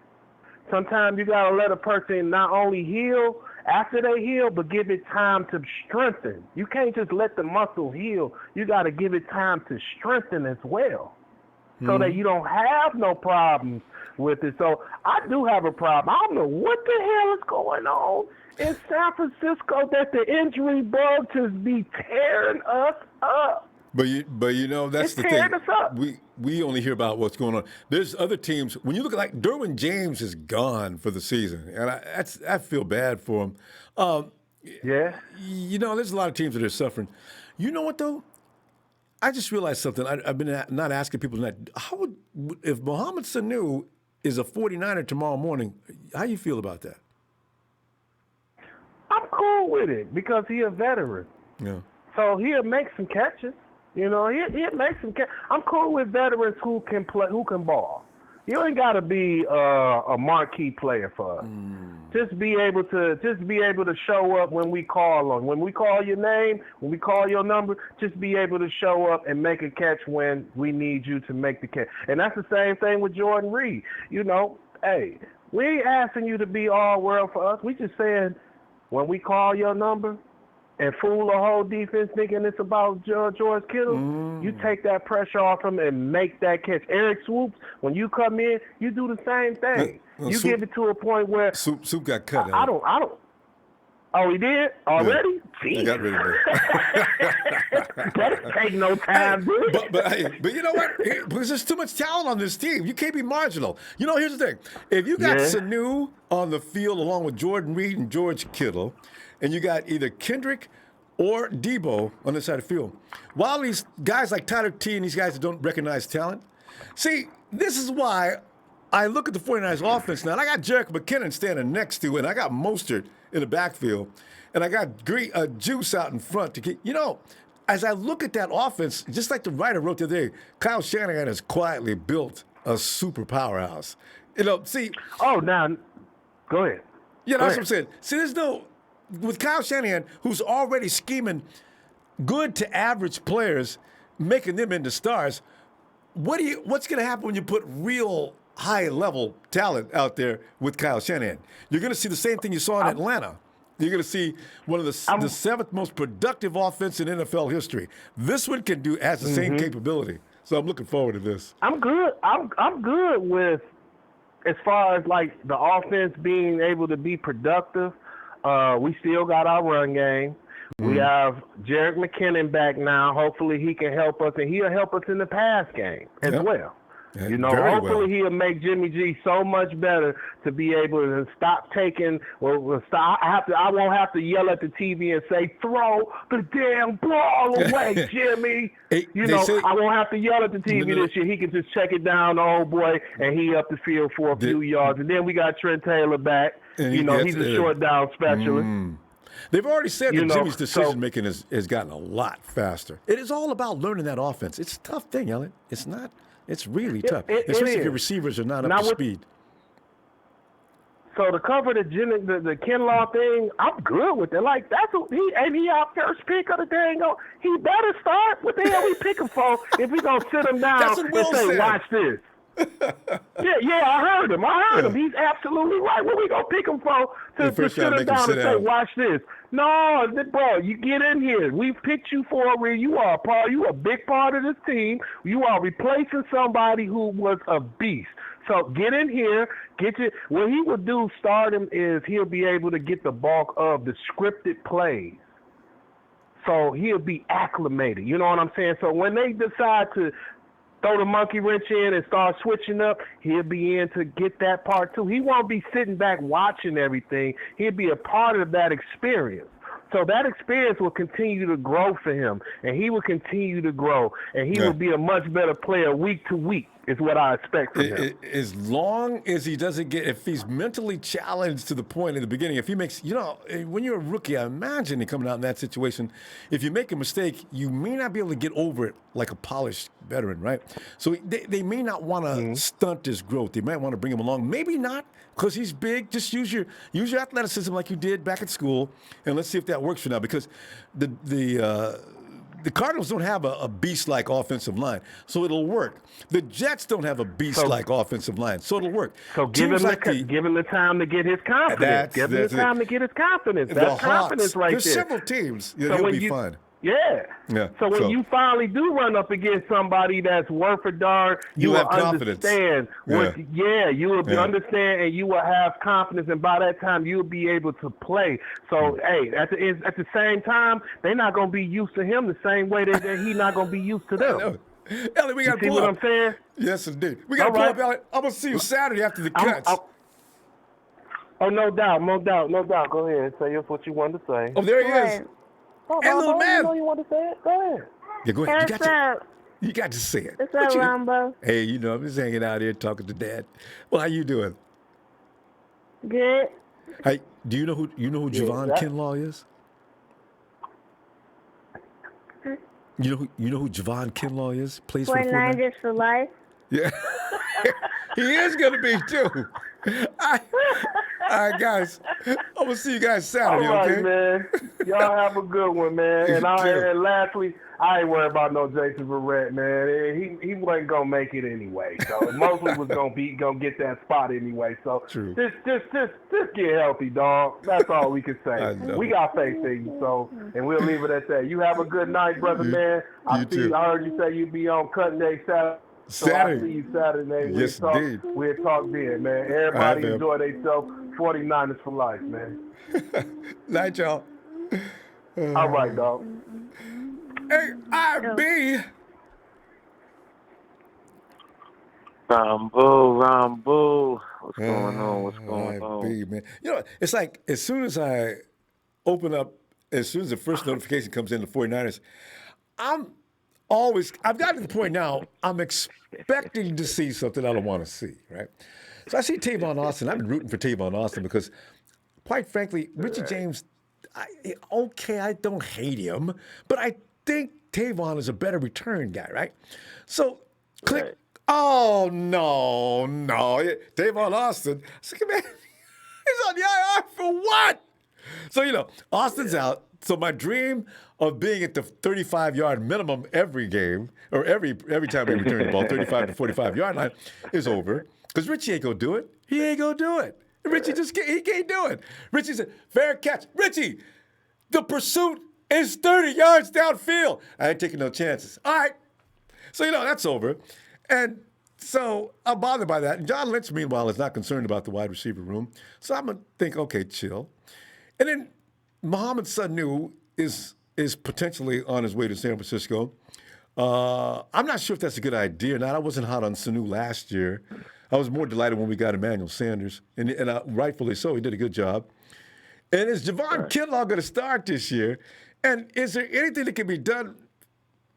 Sometimes you got to let a person not only heal after they heal, but give it time to strengthen. You can't just let the muscle heal. You got to give it time to strengthen as well so that you don't have no problems with it. So I do have a problem. I don't know what the hell is going on in San Francisco that the injury bug just be tearing us up. But you know, that's the thing. We only hear about what's going on. There's other teams. When you look at, like, Derwin James is gone for the season, and I feel bad for him. Yeah. You know, there's a lot of teams that are suffering. You know what, though? I just realized something. I've been not asking people that. How would, if Mohammed Sanu is a 49er tomorrow morning, how you feel about that? I'm cool with it because he's a veteran. Yeah. So he'll make some catches. You know, he'll make some catches. I'm cool with veterans who can play, who can ball. You ain't got to be a marquee player for us. Just be able to show up when we call on. When we call your name, when we call your number, just be able to show up and make a catch when we need you to make the catch. And that's the same thing with Jordan Reed. You know, hey, we ain't asking you to be all world for us. We just saying when we call your number and fool a whole defense thinking it's about George Kittle, you take that pressure off him and make that catch. Eric Swoops, when you come in, you do the same thing. You give it to a point where Soup got cut. I don't. Oh, he did already? Yeah. I got rid of it. That take no time, dude. But you know what? Because there's too much talent on this team. You can't be marginal. You know, here's the thing. If you got Sanu on the field along with Jordan Reed and George Kittle, and you got either Kendrick or Debo on the side of the field, while these guys like Tyler T and these guys that don't recognize talent, see, this is why I look at the 49ers offense now, and I got Jerick McKinnon standing next to it, and I got Mostert in the backfield, and I got Juice out in front to keep, you know, as I look at that offense, just like the writer wrote the other day, Kyle Shanahan has quietly built a super powerhouse. You know, see. Oh, now, go ahead. Yeah, that's what I'm saying. See, there's no, with Kyle Shanahan, who's already scheming good to average players, making them into stars, what's going to happen when you put real high-level talent out there with Kyle Shanahan? You're going to see the same thing you saw in Atlanta. You're going to see one of the seventh most productive offense in NFL history. This one has the same capability. So I'm looking forward to this. I'm good. I'm good with, as far as like the offense being able to be productive. We still got our run game. We have Jerick McKinnon back now. Hopefully he can help us, and he'll help us in the pass game as well. Yeah, you know, hopefully he'll make Jimmy G so much better to be able to stop taking. I won't have to yell at the TV and say, "Throw the damn ball away, Jimmy." I won't have to yell at the TV this year. He can just check it down, the old boy, and he up the field for a few yards. And then we got Trent Taylor back. And he's a short down specialist. They've already said You that know, Jimmy's decision so- making has gotten a lot faster. It is all about learning that offense. It's a tough thing, Elliot. It's not. It's really tough, it especially if is. your receivers are not up Now to with- speed. So to cover the Kinlaw thing, I'm good with it. Like that's what he our first pick of the dang. He better start. What the hell we pick him for if we gonna sit him down That's what and Will say, said. watch this? yeah, I heard him. He's absolutely right. What we gonna pick him for to first sit gotta him make him down sit and say, down. watch this? No, bro, you get in here. We picked you for a reason. You are a part. You a big part of this team. You are replacing somebody who was a beast. So get in here, what he would do, start him, is he'll be able to get the bulk of the scripted plays. So he'll be acclimated. You know what I'm saying? So when they decide to throw the monkey wrench in and start switching up, he'll be in to get that part too. He won't be sitting back watching everything. He'll be a part of that experience. So that experience will continue to grow for him, and he will continue to grow, and he will be a much better player week to week, is what I expect from him. As long as he doesn't if he's mentally challenged to the point in the beginning, if he makes, when you're a rookie, I imagine coming out in that situation, if you make a mistake, you may not be able to get over it like a polished veteran, right? So they may not want to stunt his growth. They might want to bring him along. Maybe not, because he's big. Just use your athleticism like you did back at school, and let's see if that works for now. Because the Cardinals don't have a beast-like offensive line, so it'll work. The Jets don't have a beast-like offensive line, so it'll work. So give him the time to get his confidence. Give him the time to get his confidence. That's confidence right there. There's several teams. So He'll be fine. Yeah. So when you finally do run up against somebody that's worth a darn, you will have confidence. understand. You will understand, and you will have confidence, and by that time you will be able to play. So hey, at the same time, they're not going to be used to him the same way that he's not going to be used to them. Elliot, we got to see pull what up. I'm saying? Yes, indeed. We got to pull up, Elliot. I'm going to see you Saturday after the cuts. Oh, no doubt. Go ahead. Say what you wanted to say. Oh, there he is. Oh, Hey, little man. You know you want to say it? Go ahead. Yeah, go ahead. What's up? You got to say it. What's up, Ronbo? Hey, I'm just hanging out here talking to Dad. Well, how you doing? Good. Hey, do you know who Javon Kinlaw is? You know who Javon Kinlaw is? Plays for the 49ers for life. Yeah. He is going to be, too. All right, guys. I'm going to see you guys Saturday, All right, okay? man. Y'all have a good one, man. And lastly, I ain't worried about no Jason Verrett, man. He wasn't going to make it anyway. So mostly was going to get that spot anyway. So True. just get healthy, dog. That's all we can say. We got faith in you, so, and we'll leave it at that. You have a good night, brother, man. I heard you say you'd be on Cutting Day Saturday. So I'll see you Saturday. Yes, indeed. We'll talk then, man. Everybody enjoy themselves. 49ers for life, man. Night, y'all. All right, dog. AIB. Ronbo. What's going on? Man. It's like as soon as I open up, as soon as the first notification comes in, the 49ers, I've gotten to the point now, I'm expecting to see something I don't want to see, right? So I see Tavon Austin. I've been rooting for Tavon Austin because, quite frankly, Richie James, I don't hate him, but I think Tavon is a better return guy, right? So, click. Right. Oh, no. Tavon Austin, man, he's on the IR for what? So, Austin's out. So my dream of being at the 35-yard minimum every game, or every time we return the ball, 35 to 45-yard line, is over. Because Richie ain't going to do it. He ain't going to do it. Richie he can't do it. Richie said, fair catch. Richie, the pursuit is 30 yards downfield. I ain't taking no chances. All right. So, that's over. And so I'm bothered by that. And John Lynch, meanwhile, is not concerned about the wide receiver room. So I'm going to think, okay, chill. And then Mohamed Sanu is potentially on his way to San Francisco. I'm not sure if that's a good idea or not. I wasn't hot on Sanu last year. I was more delighted when we got Emmanuel Sanders, and rightfully so. He did a good job. And is Javon Kinlaw going to start this year? And is there anything that can be done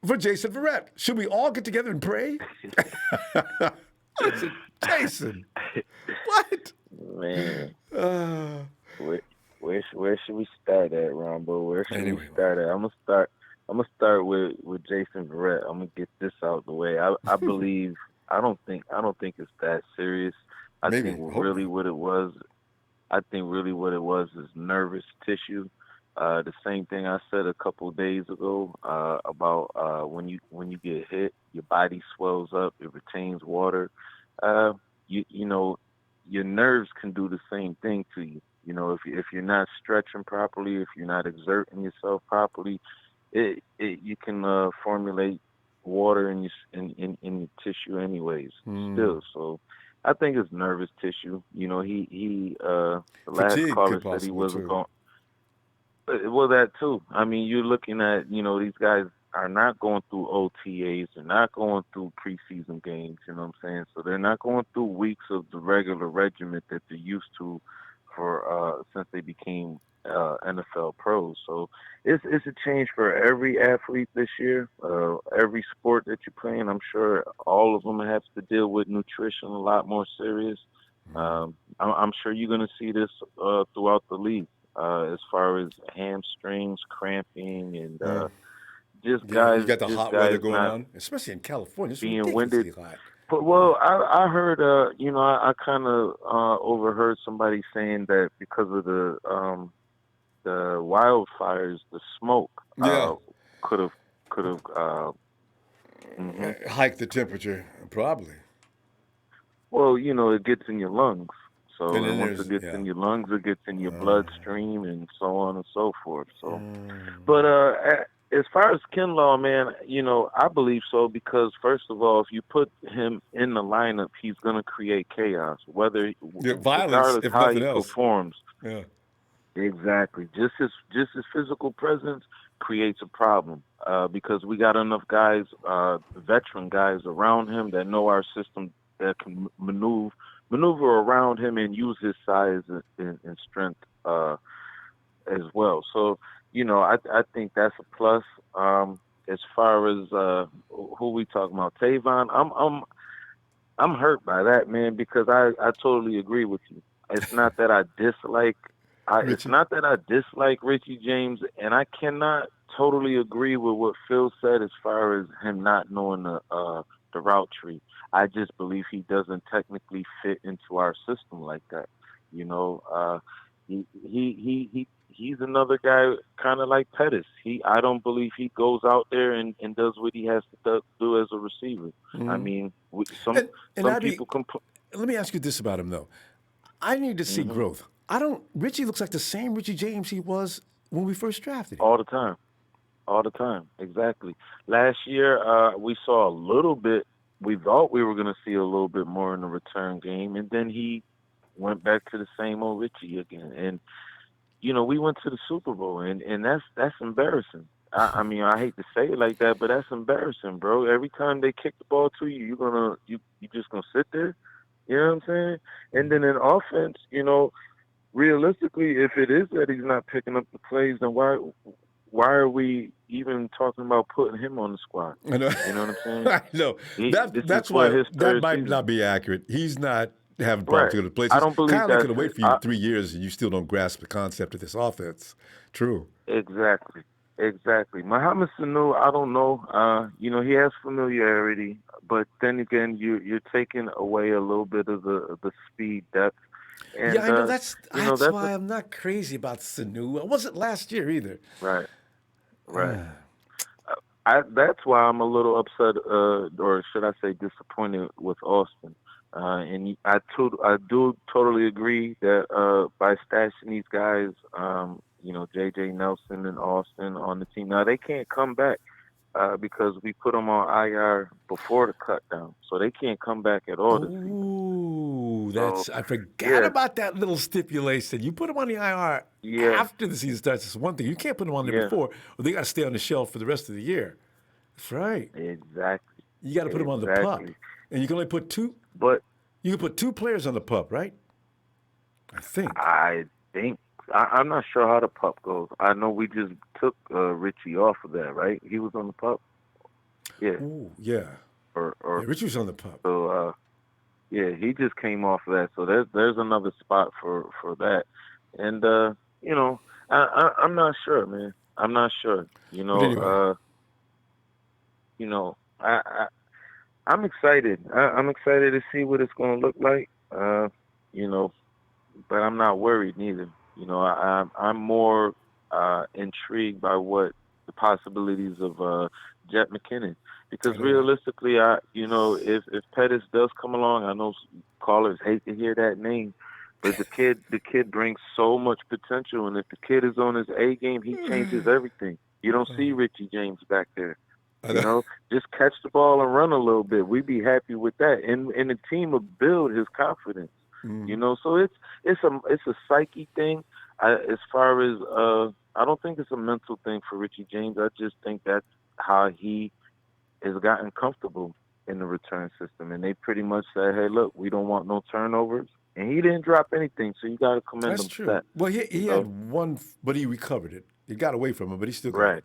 for Jason Verrett? Should we all get together and pray? Listen, Jason. What? Man. Where should we start at, Ronbo? Where should Anyway, we start at? I'm gonna start with Jason Verrett. I'm gonna get this out the way. I believe I don't think it's that serious. I maybe. think Hope really not. what it was is nervous tissue. The same thing I said a couple of days ago about when you get hit, your body swells up, it retains water. You know, your nerves can do the same thing to you. You know, if you're not stretching properly, if you're not exerting yourself properly, you can formulate water in your tissue anyways. Still, so I think it's nervous tissue. You know, the last Fatigue caller could said he possibly wasn't too. going. Well, that too. I mean, you're looking at, these guys are not going through OTAs. They're not going through preseason games, you know what I'm saying? So they're not going through weeks of the regular regiment that they're used to for since they became NFL pros. So it's a change for every athlete this year. Every sport that you're playing, I'm sure all of them have to deal with nutrition a lot more serious. I'm sure you're going to see this throughout the league. As far as hamstrings, cramping, and just Yeah, you got the just hot weather guys going not on, especially in California. It's being winded. ridiculously hot. But well, I heard, I kind of overheard somebody saying that because of the wildfires, the smoke Yeah, could have mhm. hike the temperature probably. Well, it gets in your lungs. And So, then and once there's it gets yeah. in your lungs, it gets in your bloodstream and so on and so forth. So, Mm. but as far as Kinlaw, man, I believe so because first of all, if you put him in the lineup, he's going to create chaos, Yeah, violence, regardless if how nothing he else. performs. Yeah. Exactly. Just his physical presence creates a problem because we got enough guys, veteran guys around him that know our system that can maneuver around him and use his size and strength as well. So, I think that's a plus. As far as who we talking about, Tavon, I'm hurt by that, man, because I totally agree with you. It's not that I dislike it's Richie. not that I dislike Richie James, and I cannot totally agree with what Phil said as far as him not knowing the route tree. I just believe he doesn't technically fit into our system like that. He's another guy kind of like Pettis. I don't believe he goes out there and does what he has to do as a receiver. I mean, And some Abby, people complain. let me ask you this about him though. I need to see growth. Richie looks like the same Richie James he was when we first drafted him. All the time. All the time. Exactly. Last year, we saw a little bit. We thought we were going to see a little bit more in the return game, and then he went back to the same old Richie again. And, we went to the Super Bowl, and that's embarrassing. I mean, I hate to say it like that, but that's embarrassing, bro. Every time they kick the ball to you, you just gonna sit there. You know what I'm saying? And then in offense, realistically, if it is that he's not picking up the plays, then why are we even talking about putting him on the squad? I know. You know what I'm saying? I know. This That's is what why his that third might season. not be accurate. He's not having problems Right. to go to places. I don't believe Kyler that's could have waited it. for you 3 years and you still don't grasp the concept of this offense. True. Exactly. Mohammed Sanu, I don't know. He has familiarity, but then again, you're taking away a little bit of the speed depth. And, Yeah, I know. That's that's why I'm not crazy about Sanu. I wasn't last year either. right. That's why I'm a little upset, or should I say, disappointed with Austin. And I do totally agree that by stashing these guys, J.J. Nelson and Austin on the team, now they can't come back because we put them on IR before the cut down, so they can't come back at all this season. Ooh, So, I forgot yeah. about that little stipulation. You put them on the IR Yeah. after the season starts. It's one thing. You can't put them on there Yeah. before, or they got to stay on the shelf for the rest of the year. That's right. Exactly. You got to put them on the pup, Exactly. and you can only put two. But You can put 2 players on the pup, right? I think. I think I'm not sure how the pup goes. I know we just took Richie off of that, right? He was on the pup. Yeah. Ooh, yeah. Or Yeah, Richie was on the pup. so yeah, he just came off of that. So there's another spot for that. And I'm not sure, man. I'm not sure. But anyway. You know, I'm excited. I'm excited to see what it's going to look like. You know, but I'm not worried neither. I'm more intrigued by what the possibilities of Jet McKinnon, because realistically, if Pettis does come along, I know callers hate to hear that name, but the kid brings so much potential, and if the kid is on his A game, he changes everything. You don't see Richie James back there. Just catch the ball and run a little bit. We'd be happy with that, and the team will build his confidence. So it's a psyche thing. As far as I don't think it's a mental thing for Richie James. I just think that's how he has gotten comfortable in the return system, and they pretty much said, "Hey, look, we don't want no turnovers," and he didn't drop anything. So you got to commend him. That's true. For that. Well, he had one, but he recovered it. It got away from him, but he still got it.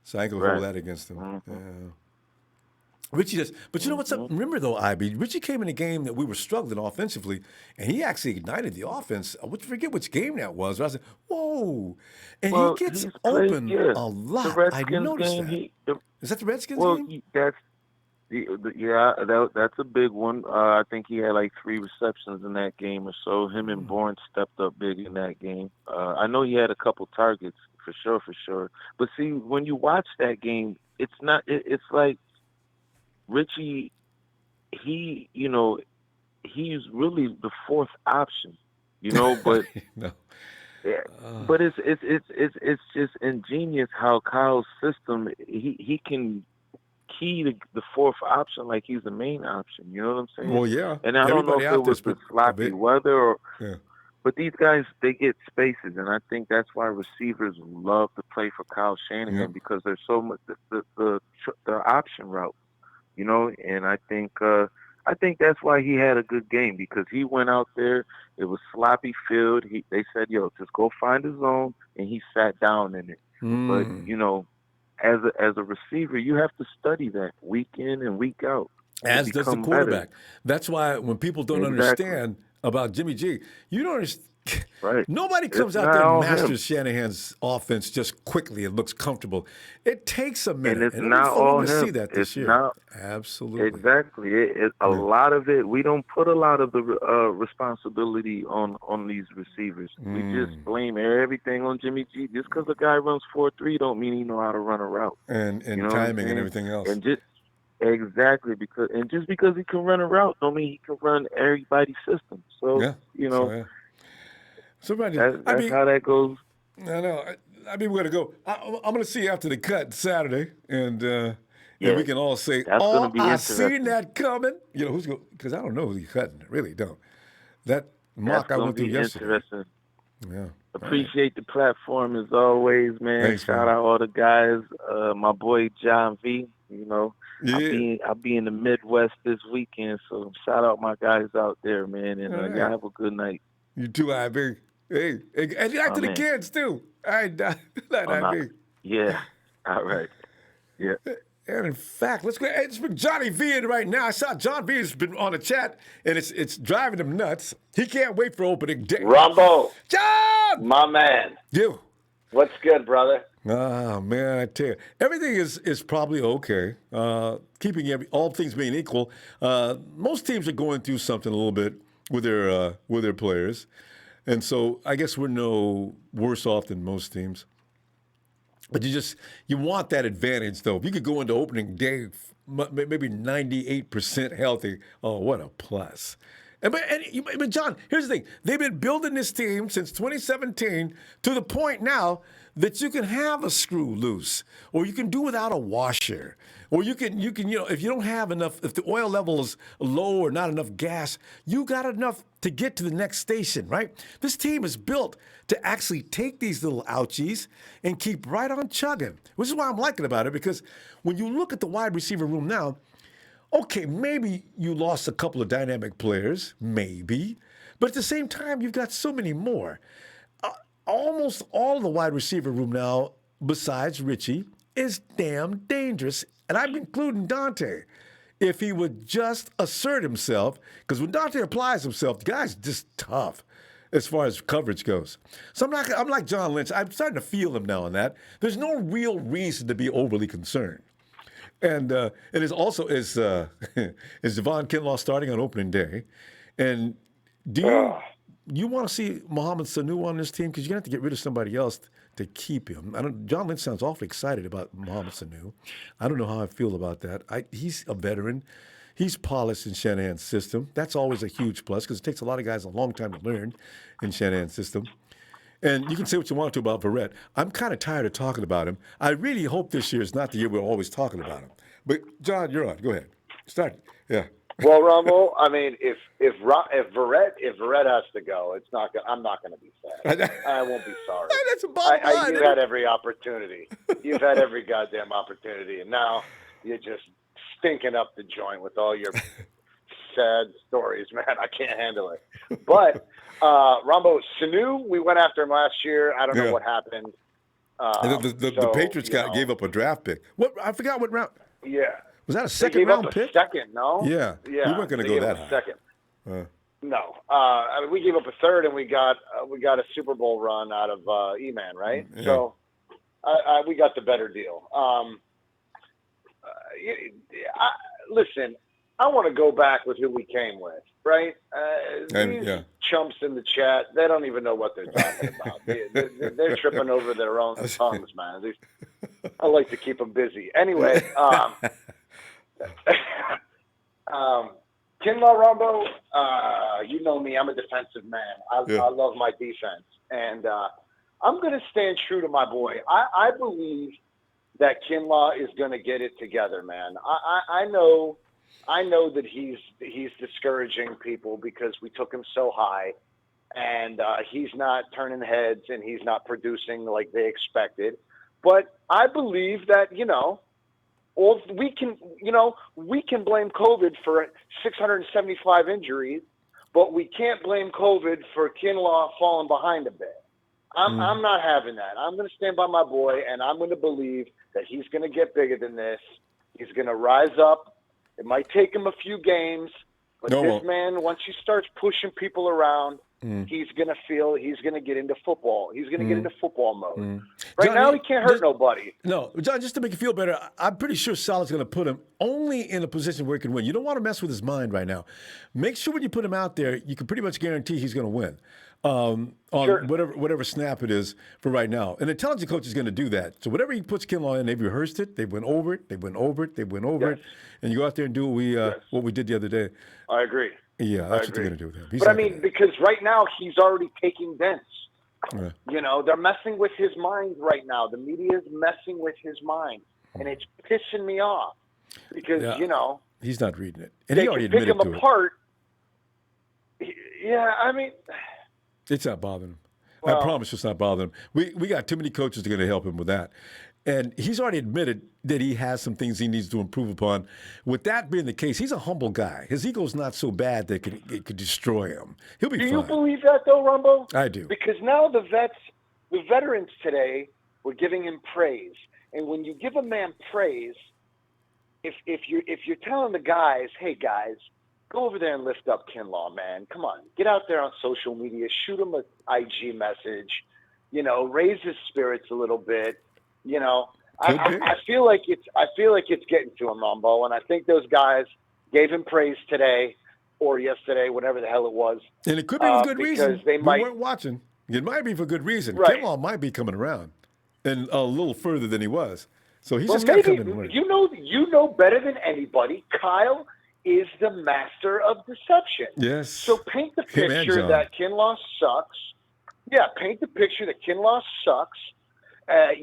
So I ain't gonna hold that against him. Mm-hmm. Yeah. Richie does, but you know what's up? Remember though, IB, Richie came in a game that we were struggling offensively, and he actually ignited the offense. I forget which game that was. But I said, "Whoa!" And he gets open a lot. I noticed that. Is that the Redskins game? That's that's a big one. I think he had like 3 receptions in that game or so. Him and Bourne stepped up big in that game. I know he had a couple targets for sure. But see, when you watch that game, it's not. It's like Richie. He's really the 4th option. But. No. Yeah, but it's just ingenious how Kyle's system he can key the 4th option like he's the main option. You know what I'm saying? Well, yeah. And I don't know if it was the sloppy weather but these guys, they get spaces, and I think that's why receivers love to play for Kyle Shanahan because there's so much the option route, and I think that's why he had a good game, because he went out there. It was sloppy field. They said, "Yo, just go find a zone," and he sat down in it. But as a receiver, you have to study that week in and week out. As does the quarterback. That's why when people don't understand about Jimmy G, you don't understand. Right. Nobody comes out there and masters Shanahan's offense just quickly and looks comfortable. It takes a minute. And it's not all him. See that this year. Absolutely. Exactly. A lot of it, we don't put a lot of the responsibility on these receivers. We just blame everything on Jimmy G. Just because a guy runs 4.3 don't mean he know how to run a route. And timing and everything else. And exactly, because he can run a route don't mean he can run everybody's system. So, that's how that goes. I know. I mean, we're going to go. I'm going to see you after the cut Saturday, and we can all say, I seen that coming. Who's going? Because I don't know who's cutting. I really don't. That mock I went through yesterday. Interesting. Yeah. Appreciate the platform as always, man. Thanks, Shout out all the guys. My boy John V. I'll be in the Midwest this weekend, so shout out my guys out there, man, and y'all have a good night. You too, IB. Hey, and out to the kids too. All right, not IB. Yeah, all right. Yeah. And in fact, let's bring Johnny V in right now. I saw John V has been on the chat, and it's driving him nuts. He can't wait for opening day. Ronbo. John! My man. You. What's good, brother? Oh, man, I tell you. Everything is probably okay. Keeping all things being equal, most teams are going through something a little bit with their players. And so I guess we're no worse off than most teams. But you want that advantage, though. If you could go into opening day maybe 98% healthy, oh, what a plus. But John, here's the thing. They've been building this team since 2017 to the point now that you can have a screw loose, or you can do without a washer, or you can if you don't have enough, if the oil level is low or not enough gas, you got enough to get to the next station, right? This team is built to actually take these little ouchies and keep right on chugging, which is why I'm liking about it, because when you look at the wide receiver room now, okay, maybe you lost a couple of dynamic players, maybe, but at the same time, you've got so many more. Almost all the wide receiver room now, besides Richie, is damn dangerous, and I'm including Dante. If he would just assert himself, because when Dante applies himself, the guy's just tough. as far as coverage goes. So I'm like John Lynch. I'm starting to feel him now on that. There's no real reason to be overly concerned. And is also is Devon Kinlaw starting on opening day? And do you want to see Mohammed Sanu on this team? Because you're going to have to get rid of somebody else to keep him. John Lynch sounds awfully excited about Mohammed Sanu. I don't know how I feel about that. He's a veteran. He's polished in Shanahan's system. That's always a huge plus because it takes a lot of guys a long time to learn in Shanahan's system. And you can say what you want to about Verrett. I'm kind of tired of talking about him. I really hope this year is not the year we're always talking about him. But, John, you're on. Go ahead. Start. Yeah. Well, Ronbo, I mean, if Verrett has to go, it's not. I'm not going to be sad. I won't be sorry. That's a bottom line. You've had every opportunity. You've had every goddamn opportunity, and now you're just stinking up the joint with all your sad stories, man. I can't handle it. But Ronbo, Sanu, we went after him last year. I don't know what happened. The Patriots gave up a draft pick. What? I forgot what round. Yeah. Was that a second round pick? Second, no. Yeah. We weren't going to go that high. Second. No. I mean, we gave up a third, and we got a Super Bowl run out of E-Man, right? Yeah. So we got the better deal. Listen, I want to go back with who we came with, right? These chumps in the chat, they don't even know what they're talking about. They're tripping over their own tongues, man. I like to keep them busy. Anyway, Kinlaw, Ronbo, you know me. I'm a defensive man. I love my defense. And I'm going to stand true to my boy. I believe that Kinlaw is going to get it together, man. I know that he's discouraging people because we took him so high, and he's not turning heads and he's not producing like they expected. But I believe that we can blame COVID for 675 injuries, but we can't blame COVID for Kinlaw falling behind a bit. I'm not having that. I'm going to stand by my boy, and I'm going to believe that he's going to get bigger than this. He's going to rise up. It might take him a few games, but this man, once he starts pushing people around, he's going to get into football. He's going to get into football mode. Right John, now, he can't hurt nobody. No, John, just to make you feel better, I'm pretty sure Saleh's going to put him only in a position where he can win. You don't want to mess with his mind right now. Make sure when you put him out there, you can pretty much guarantee he's going to win. On whatever snap it is for right now. An intelligent coach is going to do that. So whatever he puts Kinlaw in, they've rehearsed it, they went over it, it, and you go out there and do what we did the other day. I agree. Yeah, that's what they're going to do with him. But I mean, because right now he's already taking dents. Yeah. They're messing with his mind right now. The media is messing with his mind, and it's pissing me off because he's not reading it, and he already admitted to it. Pick him apart. Yeah, I mean. It's not bothering him. Well, I promise it's not bothering him. We got too many coaches that are going to help him with that. And he's already admitted that he has some things he needs to improve upon. With that being the case, he's a humble guy. His ego's not so bad that it could destroy him. He'll be fine. Do you believe that, though, Ronbo? I do. Because now the veterans today were giving him praise. And when you give a man praise, if you're telling the guys, hey, guys, go over there and lift up Kinlaw, man. Come on. Get out there on social media. Shoot him an IG message. Raise his spirits a little bit. I feel like it's getting to him, Ronbo, and I think those guys gave him praise today or yesterday, whatever the hell it was. And it could be for good reason. We weren't watching. It might be for good reason. Right. Kinlaw might be coming around and a little further than he was. So he's just got to come in and win. You know better than anybody, Kyle is the master of deception. Yes. So paint the picture that Kinlaw sucks. Yeah, paint the picture that Kinlaw sucks. And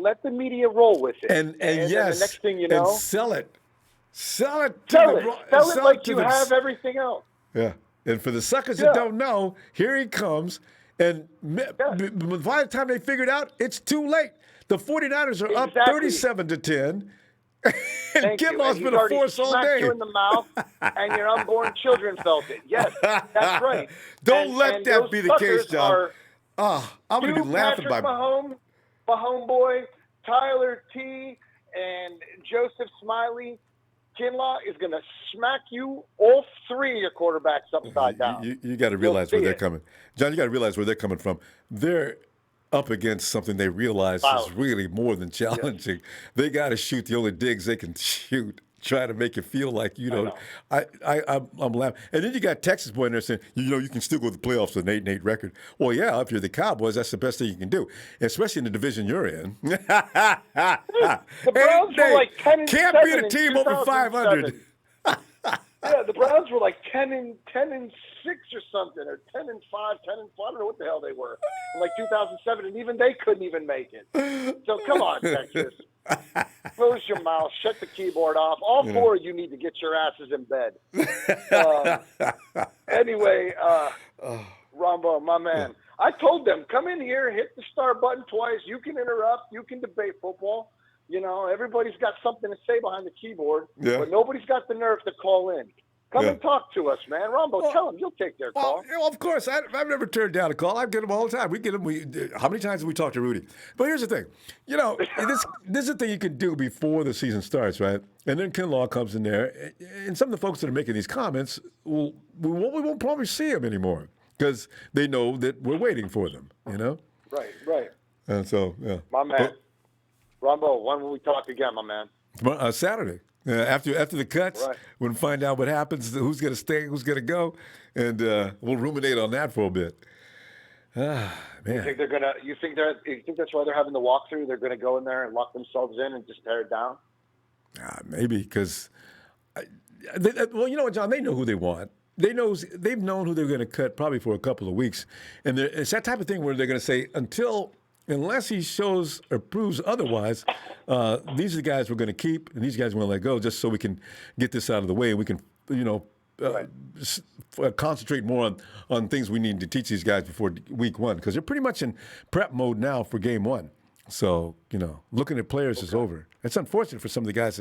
let the media roll with it. And yes, the next thing you know, and sell it like you have everything else. Yeah. And for the suckers that don't know, here he comes. And by the time they figure it out, it's too late. The 49ers are up 37-10. And Kinlaw's been a force all day. You in the mouth, and your unborn children felt it. Yes, that's right. Don't let that be the case, John. I'm going to be laughing by my homeboy, Tyler T. and Joseph Smiley, Kinlaw is going to smack you, all three of your quarterbacks, upside down. You got to realize where they're coming. John, you got to realize where they're coming from. They're up against something they realize is really more than challenging. Yeah. They got to shoot the only digs they can shoot. Try to make you feel like, I'm laughing. And then you got Texas boy in there saying, you can still go to the playoffs with an 8-8 record. Well, yeah, if you're the Cowboys, that's the best thing you can do, especially in the division you're in. The Browns were like 10 and Can't 7 beat a team over 500. Yeah, the Browns were like 10 and 6 or something, or 10 and 5, 10 and 4. I don't know what the hell they were. In like 2007, and even they couldn't even make it. So come on, Texas. Close your mouth. Shut the keyboard off. All four of you need to get your asses in bed. Anyway, Ronbo, my man, I told them, come in here, hit the start button twice. You can interrupt. You can debate football. Everybody's got something to say behind the keyboard, but nobody's got the nerve to call in. Come and talk to us, man. Ronbo, tell them you'll take their call. Of course. I've never turned down a call. I get them all the time. We get them. How many times have we talked to Rudy? But here's the thing. This is the thing you can do before the season starts, right? And then Kinlaw comes in there, and some of the folks that are making these comments, we won't probably see them anymore because they know that we're waiting for them, Right. And so, yeah. My man. Ronbo, when will we talk again, my man? Saturday. After the cuts, we'll find out what happens, who's going to stay, who's going to go, and we'll ruminate on that for a bit. Man. You think they're gonna? You think that's why they're having the walkthrough? They're going to go in there and lock themselves in and just tear it down? Maybe because, well, you know what, John? They know who they want. They've known who they're going to cut probably for a couple of weeks, and it's that type of thing where they're going to say unless he shows or proves otherwise, these are the guys we're going to keep, and these guys we're going to let go, just so we can get this out of the way, and we can, concentrate more on things we need to teach these guys before week one, because they're pretty much in prep mode now for game one. So, looking at players is over. It's unfortunate for some of the guys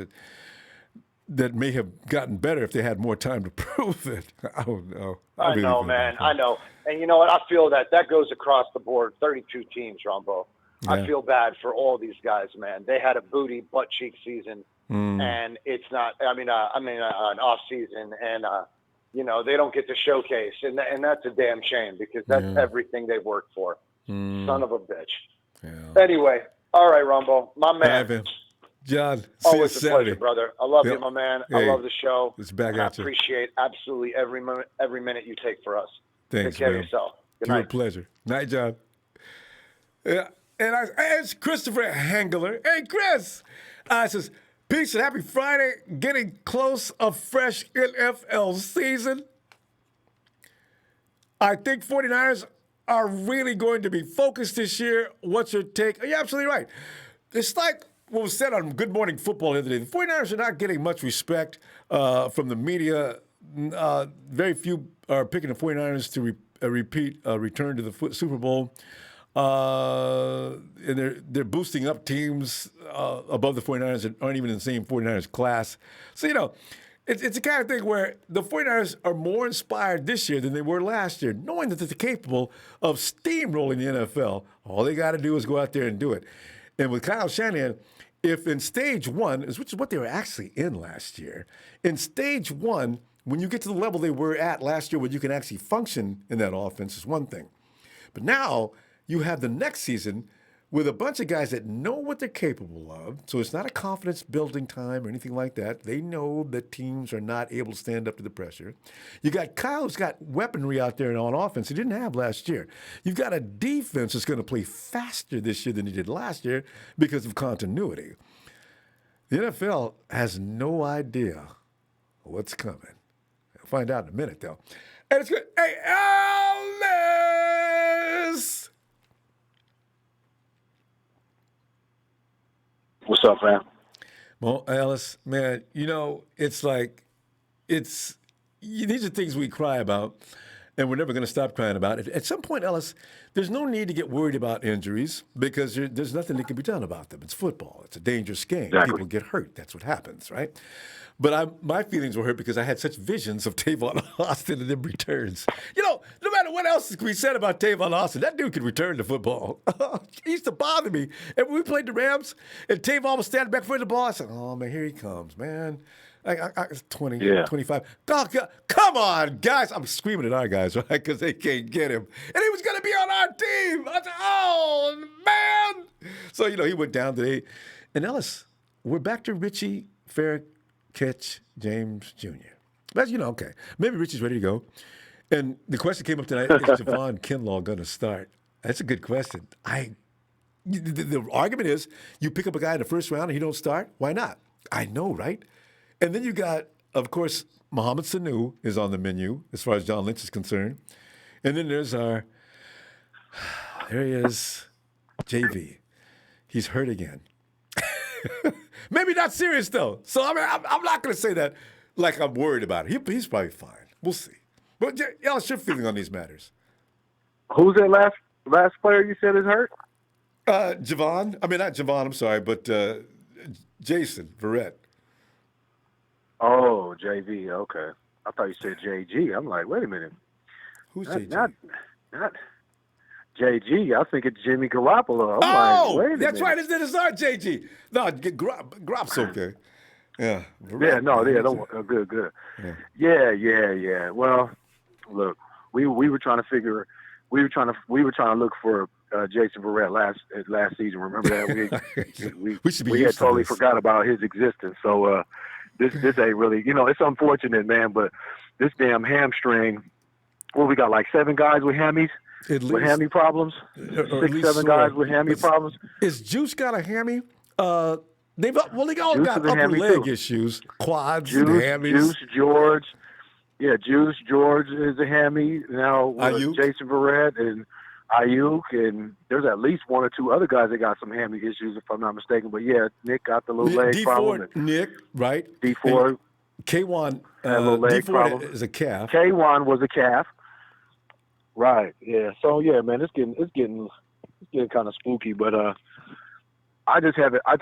that may have gotten better if they had more time to prove it. I don't know. I know, man. I know. And you know what? I feel that goes across the board. 32 teams, Ronbo. Yeah. I feel bad for all these guys, man. They had a booty butt cheek season, and it's not. An off season, and they don't get to showcase, and that's a damn shame because that's everything they worked for. Son of a bitch. Yeah. Anyway, all right, Ronbo, my man. John, always see you a pleasure, brother. I love you, my man. Hey, I love the show. It's back at you. I appreciate absolutely every minute you take for us. Thanks, Take care man. of yourself. Good Your night. pleasure. Night, John. Yeah, and it's Christopher Hangler. Hey, Chris. Says, peace and happy Friday. Getting close a fresh NFL season. I think 49ers are really going to be focused this year. What's your take? You're absolutely right. It's like what was said on Good Morning Football the other day. The 49ers are not getting much respect from the media. Very few are picking the 49ers to return to the Super Bowl. And they're boosting up teams above the 49ers that aren't even in the same 49ers class. So, it's the kind of thing where the 49ers are more inspired this year than they were last year, knowing that they're capable of steamrolling the NFL. All they got to do is go out there and do it. And with Kyle Shanahan, if in stage one, which is what they were actually in last year, in stage one, when you get to the level they were at last year where you can actually function in that offense is one thing. But now you have the next season with a bunch of guys that know what they're capable of. So it's not a confidence building time or anything like that. They know that teams are not able to stand up to the pressure. You got Kyle who's got weaponry out there on offense he didn't have last year. You've got a defense that's going to play faster this year than he did last year because of continuity. The NFL has no idea what's coming. I'll find out in a minute, though. And it's good. Hey, Ellis! What's up, fam? Well, Alice, man, it's like, these are things we cry about, and we're never going to stop crying about it. At some point, Ellis, there's no need to get worried about injuries because there's nothing that can be done about them. It's football. It's a dangerous game. Exactly. People get hurt. That's what happens, right? But my feelings were hurt because I had such visions of Tavon Austin and them returns. No matter what else can be said about Tavon Austin, that dude could return to football. He used to bother me. And when we played the Rams and Tavon was standing back for the ball, I said, oh, man, here he comes, man. Like 20, Yeah. 25. Dog, come on, guys. I'm screaming at our guys, right? Because they can't get him. And he was going to be on our team. I said, oh, man. So, he went down today. And Ellis, we're back to Richie Fair Catch James Jr. But, okay. Maybe Richie's ready to go. And the question came up tonight, is Javon Kinlaw going to start? That's a good question. The argument is you pick up a guy in the first round and he don't start. Why not? I know, right? And then you got, of course, Mohamed Sanu is on the menu as far as John Lynch is concerned. And then there's there he is, JV. He's hurt again. Maybe not serious, though. So, I'm not going to say that like I'm worried about it. He's probably fine. We'll see. But, what's your feeling on these matters? Who's that last player you said is hurt? Javon. I mean, not Javon, I'm sorry, but Jason Verrett. Oh, JV. Okay. I thought you said JG. I'm like, wait a minute. Who's JG? Not JG. I think it's Jimmy Garoppolo. I'm like, wait a that's minute. right. It's not JG. No, Grop's okay. Yeah. Yeah, don't, good. Yeah. Well, look, we were trying to look for Jason Verrett last season. Remember that we had totally forgot about his existence. So this ain't really, it's unfortunate, man. But this damn hamstring. Well, we got like 7 guys with hammies. With hammy problems. 6, 7 guys with hammy problems. Is Juice got a hammy? They all got upper leg issues, quads, and hammies. Juice George. Yeah, Juice George is a hammy. Now Jason Verrett and Ayuk, and there's at least 1 or 2 other guys that got some hammy issues, if I'm not mistaken. But yeah, Nick got the little leg problem. Nick, right? D4. K1, D4 problem. Is a calf. K1 was a calf. Right. Yeah. So yeah, man, it's getting kind of spooky, but I just have it. I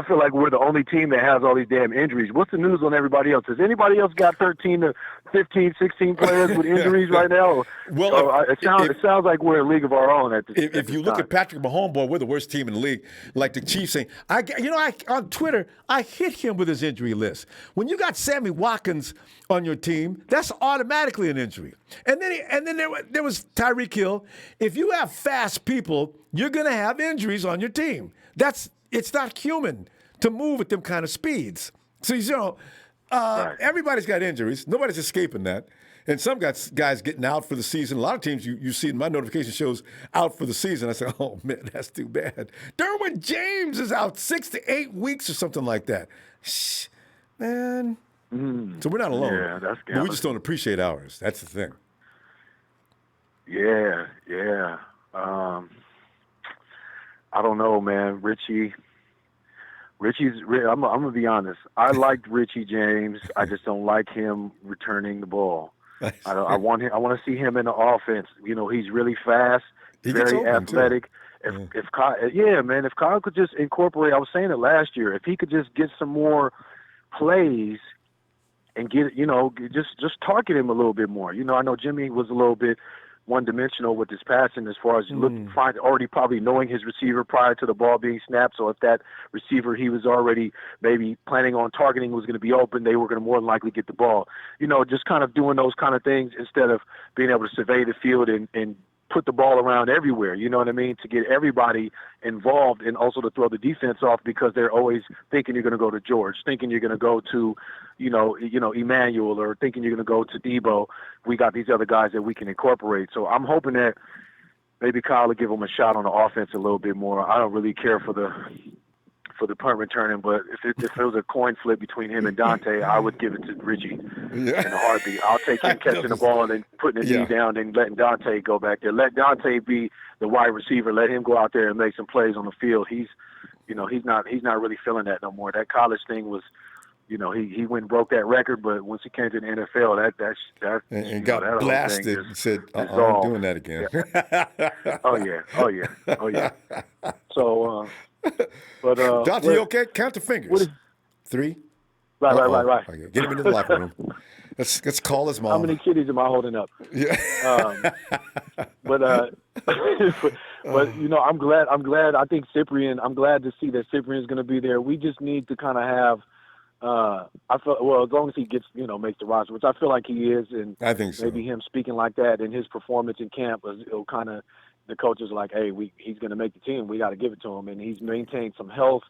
feel like we're the only team that has all these damn injuries. What's the news on everybody else? Has anybody else got 13 to 15, 16 players with injuries right now? Well, it sounds like we're a league of our own at this. If you look at Patrick Mahomes, boy, we're the worst team in the league. Like the Chiefs saying, on Twitter, I hit him with his injury list. When you got Sammy Watkins on your team, that's automatically an injury. And then there was Tyreek Hill. If you have fast people, you're going to have injuries on your team. It's not human to move at them kind of speeds. So, right. Everybody's got injuries. Nobody's escaping that. And some guys getting out for the season. A lot of teams you see in my notification shows out for the season. I say, oh, man, that's too bad. Derwin James is out 6 to 8 weeks or something like that. Shh, man. So we're not alone. Yeah, that's but we just don't appreciate ours. That's the thing. Yeah. I don't know, man. Richie's. I'm gonna be honest. I liked Richie James. I just don't like him returning the ball. I want to see him in the offense. He's really fast, very athletic. If Kyle could just incorporate. I was saying it last year. If he could just get some more plays and just target him a little bit more. I know Jimmy was a little bit one-dimensional with his passing as far as already probably knowing his receiver prior to the ball being snapped. So if that receiver he was already maybe planning on targeting was going to be open, they were going to more than likely get the ball. Just kind of doing those kind of things instead of being able to survey the field and put the ball around everywhere, you know what I mean, to get everybody involved and also to throw the defense off because they're always thinking you're going to go to George, thinking you're going to go to, Emmanuel or thinking you're going to go to Debo. We got these other guys that we can incorporate. So I'm hoping that maybe Kyle will give them a shot on the offense a little bit more. I don't really care for the punt returning, but if it was a coin flip between him and Dante, I would give it to Richie in a heartbeat. I'll take him catching the ball and then putting his knee down and letting Dante go back there. Let Dante be the wide receiver. Let him go out there and make some plays on the field. He's not really feeling that no more. That college thing was, he went and broke that record, but once he came to the NFL, that got blasted and said, I'm doing that again. Yeah. Oh yeah. So. But Dante, you okay? Count the fingers. 3. Right. Okay. Get him into the locker room. Let's call his mom. How many kitties am I holding up? Yeah. But I'm glad. I think Cyprian. I'm glad to see that Cyprian's going to be there. We just need to kind of have I feel as long as he gets, makes the roster, which I feel like he is, and I think so. Maybe him speaking like that and his performance in camp it'll kind of the coaches are like, hey, he's going to make the team. We got to give it to him, and he's maintained some health.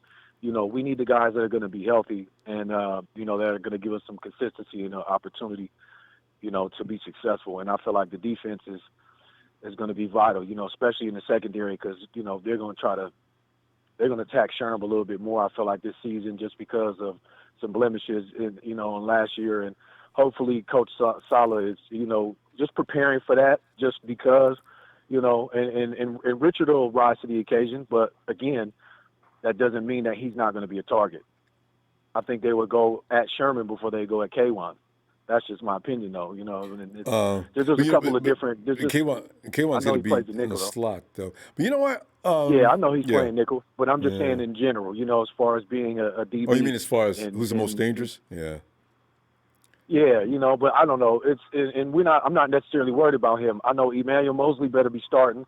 We need the guys that are going to be healthy and that are going to give us some consistency and opportunity, to be successful. And I feel like the defense is going to be vital, especially in the secondary because they're going to attack Sherm a little bit more. I feel like this season just because of some blemishes in last year, and hopefully Coach Sala is just preparing for that just because and Richard will rise to the occasion, but again, that doesn't mean that he's not going to be a target. I think they would go at Sherman before they go at K1. That's just my opinion, though. There's just a couple of different. K1's going to be in the slot, though. But you know what? I know he's playing nickel, but I'm just saying in general. As far as being a DB. Oh, you mean as far as who's the most dangerous? Yeah. Yeah, but I don't know. I'm not necessarily worried about him. I know Emmanuel Mosley better be starting.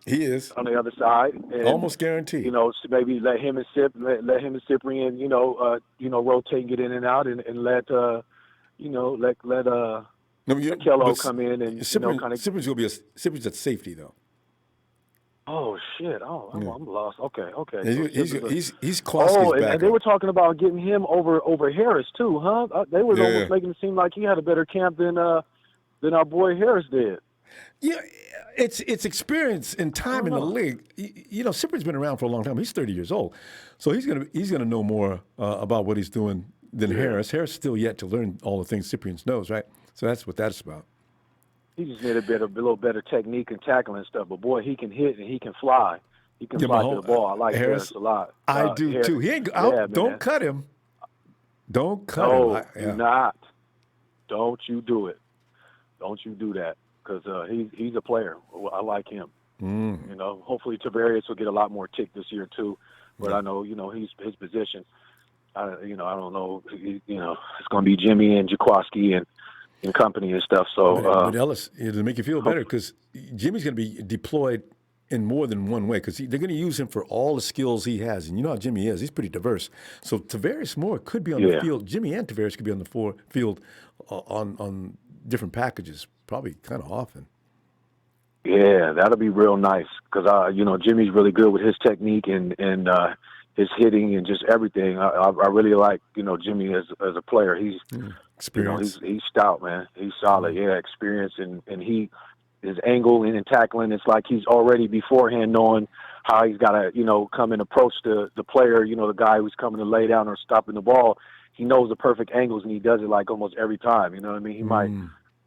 He is on the other side, and, almost guaranteed. Maybe let him and Cyprian, rotate and get in and out, and let Kello come in and Cyprian's will be Cyprian's at safety though. Oh shit! Oh, I'm lost. Okay. He's Klosky's back. And they were talking about getting him over Harris too, huh? They were almost making it seem like he had a better camp than our boy Harris did. Yeah, it's experience and time in the league. Cyprian's been around for a long time. He's 30 years old, so he's gonna know more about what he's doing than Harris. Harris is still yet to learn all the things Cyprian knows, right? So that's what that's about. He just need a little better technique and tackling and stuff. But boy, he can hit and he can fly. He can fly to the ball. I like Harris a lot. I do too. He ain't out. Don't cut him. Don't cut him. Do not. Don't you do it. Don't you do that because he's a player. I like him. Hopefully Tavarius will get a lot more tick this year too. But I know he's his position. I don't know. It's going to be Jimmy and Jaquaski and company and stuff. So, but Ellis, to make you feel better, because Jimmy's going to be deployed in more than one way, because they're going to use him for all the skills he has, and you know how Jimmy is; he's pretty diverse. So Tavarius Moore could be on the field. Jimmy and Tavarius could be on the field on different packages, probably kind of often. Yeah, that'll be real nice because Jimmy's really good with his technique and his hitting and just everything. I really like Jimmy as a player. He's experience. He's stout, man. He's solid. Yeah, experience and his angle and tackling. It's like he's already beforehand knowing how he's got to come and approach the player. The guy who's coming to lay down or stopping the ball. He knows the perfect angles and he does it like almost every time. You know what I mean? He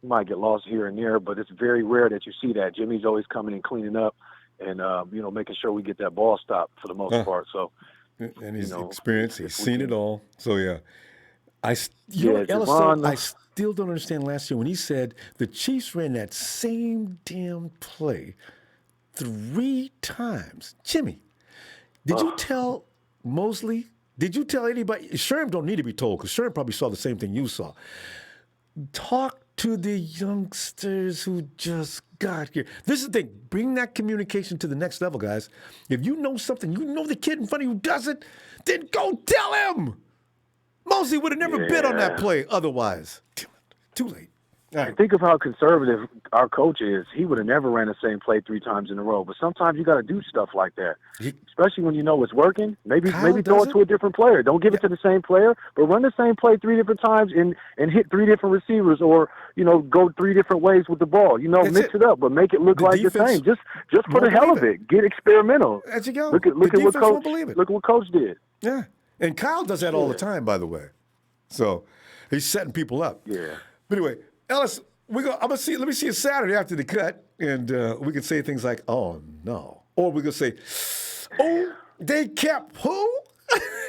might get lost here and there, but it's very rare that you see that. Jimmy's always coming and cleaning up and making sure we get that ball stopped for the most part. So. And he's experienced. He's seen it all. So yeah, Ellis, I still don't understand. Last year when he said the Chiefs ran that same damn play 3 times. Jimmy, did you tell Mosley? Did you tell anybody? Sherm don't need to be told because Sherm probably saw the same thing you saw. Talk to the youngsters who just got here. This is the thing. Bring that communication to the next level, guys. If you know something, the kid in front of you doesn't, then go tell him. Mosley would have never bid on that play otherwise. Too late. All right. Think of how conservative our coach is. He would have never ran the same play 3 times in a row. But sometimes you got to do stuff like that, especially when you know it's working. Maybe throw it to a different player. Don't give it to the same player, but run the same play 3 different times and hit 3 different receivers, or go 3 different ways with the ball. Mix it up, but make it look like the same. Just for the hell of it, get experimental. There you go. Look at what coach did. Yeah, and Kyle does that all the time, by the way. So he's setting people up. Yeah. But anyway. Ellis, let me see you Saturday after the cut, and we can say things like, "Oh no," or we can say, "Oh, they kept who,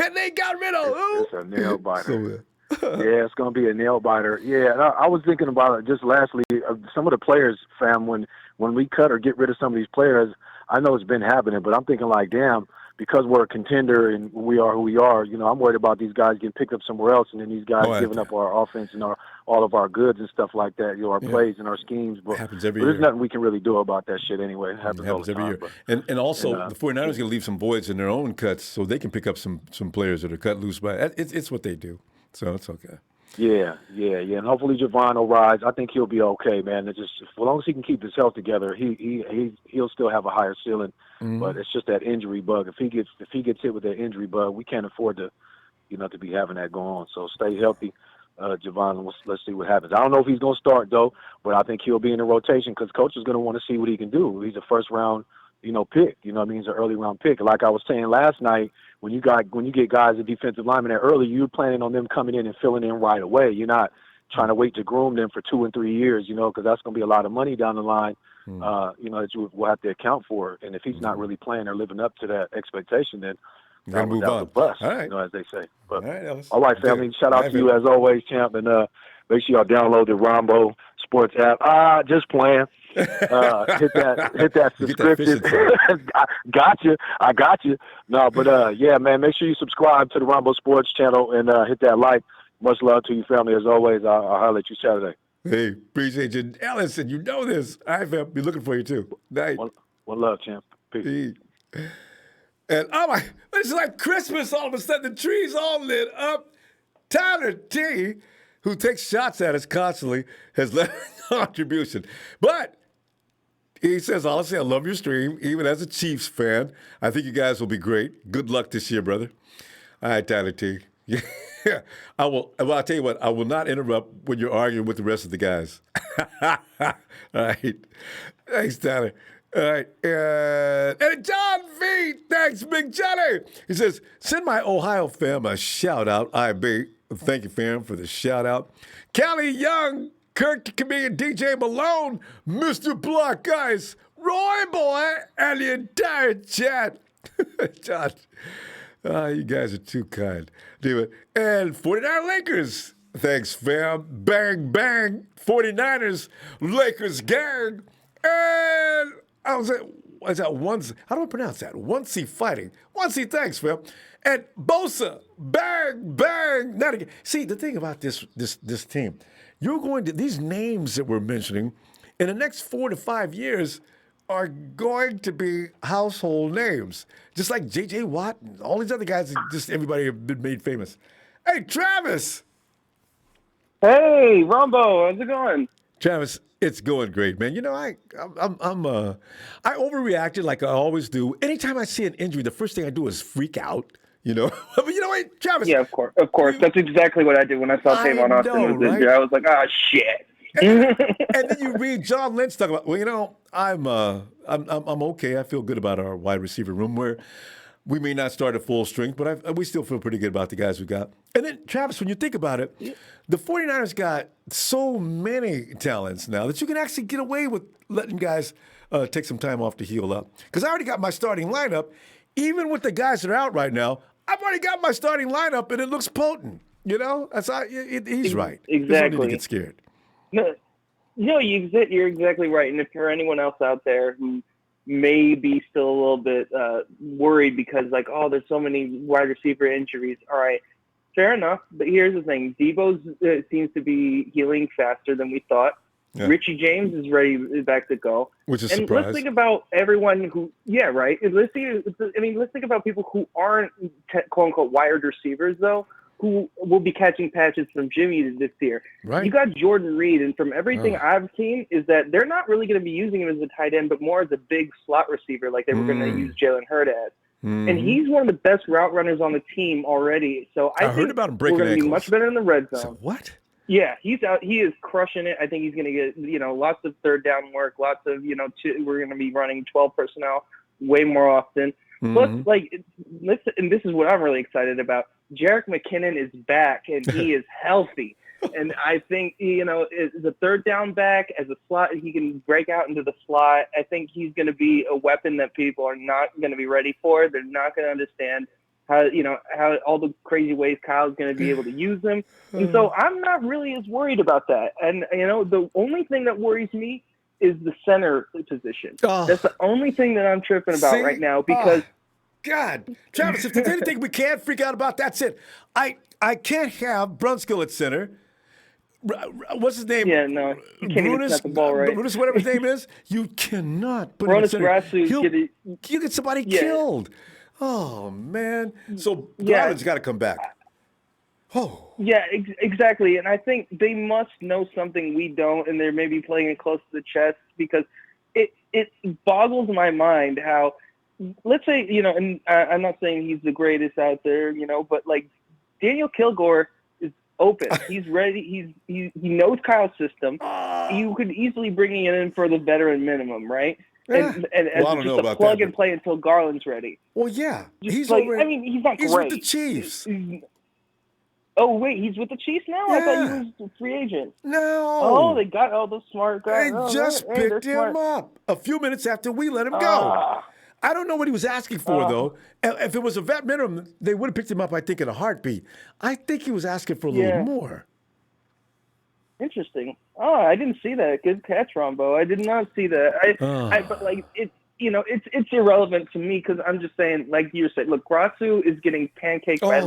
and they got rid of who." It's a nail biter. Yeah, it's gonna be a nail biter. Yeah, and I was thinking about it just lastly. Some of the players, fam, when we cut or get rid of some of these players, I know it's been happening, but I'm thinking like, damn, because we're a contender and we are who we are, I'm worried about these guys getting picked up somewhere else, and then these guys giving up our offense and all of our goods and stuff like that, our plays and our schemes. But, happens every there's year. nothing we can really do about that shit anyway. It happens all the every time. year. But, and also, the 49ers going to leave some voids in their own cuts so they can pick up some players that are cut loose by it. It's what they do. So it's okay. Yeah. And hopefully Javon will rise. I think he'll be okay, man. It's just, as long as he can keep his health together, he'll still have a higher ceiling. Mm-hmm. But it's just that injury bug. If he gets hit with that injury bug, we can't afford to, to be having that go on. So stay healthy, Javon. Let's see what happens. I don't know if he's going to start though, but I think he'll be in the rotation because coach is going to want to see what he can do. He's a first round, pick. He's an early round pick. Like I was saying last night, when you get guys at defensive linemen that early, you're planning on them coming in and filling in right away. You're not trying to wait to groom them for 2 and 3 years, because that's going to be a lot of money down the line, that you will have to account for. And if he's not really playing or living up to that expectation, then that was a bust, all right. As they say. But, all right, family. Shout out to you as always, champ, and make sure y'all download the Ronbo Sports app. Just playing. Hit that subscription. I got you. No, but yeah, man, make sure you subscribe to the Ronbo Sports channel and hit that like. Much love to you, family. As always, I'll holler at you Saturday. Hey, appreciate you. Ellison, you know this. All right, fam. Be looking for you too. Night. One love, champ. Peace. And it's like Christmas. All of a sudden, the tree's all lit up. Tyler T, who takes shots at us constantly, has left a contribution. But he says, honestly, I love your stream, even as a Chiefs fan. I think you guys will be great. Good luck this year, brother. All right, Tyler T. Yeah, Well, I'll tell you what, I will not interrupt when you're arguing with the rest of the guys. All right. Thanks, Tyler. All right. And John V. Thanks, Big Johnny. He says, send my Ohio fam a shout out, IB. Thank you, fam, for the shout out. Callie Young, Kirk the Comedian, DJ Malone, Mr. Block Ice, Roy Boy, and the entire chat. John, you guys are too kind. And 49 Lakers. Thanks, fam. Bang, bang. 49ers, Lakers gang. And I was at, what's that? How do I pronounce that? Onesie Fighting. Onesie, thanks, fam. And Bosa, bang, bang. Not again. See, the thing about this team, you're going to, these names that we're mentioning, in the next 4 to 5 years, are going to be household names. Just like J.J. Watt and all these other guys, just everybody have been made famous. Hey, Travis. Hey, Ronbo, how's it going? Travis, it's going great, man. You know, I overreacted like I always do. Anytime I see an injury, the first thing I do is freak out. You know, but you know what, Travis? Yeah, of course. That's exactly what I did when I saw Tavon Austin was injured. I was like, ah, shit. And then you read John Lynch talking about, well, you know, I'm okay. I feel good about our wide receiver room where we may not start at full strength, but we still feel pretty good about the guys we got. And then, Travis, when you think about it, the 49ers got so many talents now that you can actually get away with letting guys take some time off to heal up. Because I already got my starting lineup. Even with the guys that are out right now, I've already got my starting lineup, and it looks potent. You know, he's right. Exactly. There's no need to get scared. No, you're exactly right. And if for anyone else out there who may be still a little bit worried because, like, oh, there's so many wide receiver injuries. All right, fair enough. But here's the thing: Debo's seems to be healing faster than we thought. Yeah. Richie James is ready, back to go. Which is and surprise. Let's think about everyone who, right. Let's think about people who aren't quote unquote wide receivers though, who will be catching patches from Jimmy this year. Right. You got Jordan Reed, and from everything I've seen is that they're not really going to be using him as a tight end, but more as a big slot receiver like they were going to use Jalen Hurd as. And he's one of the best route runners on the team already. So I think heard about him breaking we're going to be ankles. much better in the red zone. So what? Yeah, he's out. He is crushing it. I think he's going to get, lots of third down work, lots of, we're going to be running 12 personnel way more often. Plus, listen, and this is what I'm really excited about. Jerick McKinnon is back, and he is healthy. And I think, as a third down back, as a slot, he can break out into the slot. I think he's going to be a weapon that people are not going to be ready for. They're not going to understand how all the crazy ways Kyle's going to be able to use them. And so I'm not really as worried about that. And, the only thing that worries me is the center position. That's the only thing that I'm tripping about right now because God, Travis, if there's anything we can't freak out about, that's it. I can't have Brunskill at center. What's his name? Yeah, no, you can't even snap the ball right. Brutus, whatever his name is, you cannot put him at Ronus center. Grasu You get somebody killed. Oh man! So Garland's got to come back. Oh. Yeah, exactly. And I think they must know something we don't, and they're maybe playing it close to the chest because it boggles my mind how, let's say, and I'm not saying he's the greatest out there, but like Daniel Kilgore is open. He's ready. He knows Kyle's system. You could easily bring it in for the veteran minimum, right? And well, just a plug and play until Garland's ready. Well, yeah. He's not great. He's with the Chiefs. Oh, wait, he's with the Chiefs now? Yeah. I thought he was a free agent. No. Oh, they got all the smart guys. They just picked him up a few minutes after we let him go. I don't know what he was asking for, though. If it was a vet minimum, they would have picked him up, I think, in a heartbeat. I think he was asking for a little more. Interesting. Oh, I didn't see that. Good catch, Ronbo. I did not see that. But like it's irrelevant to me because I'm just saying, like you said, look, Grasu is getting pancaked by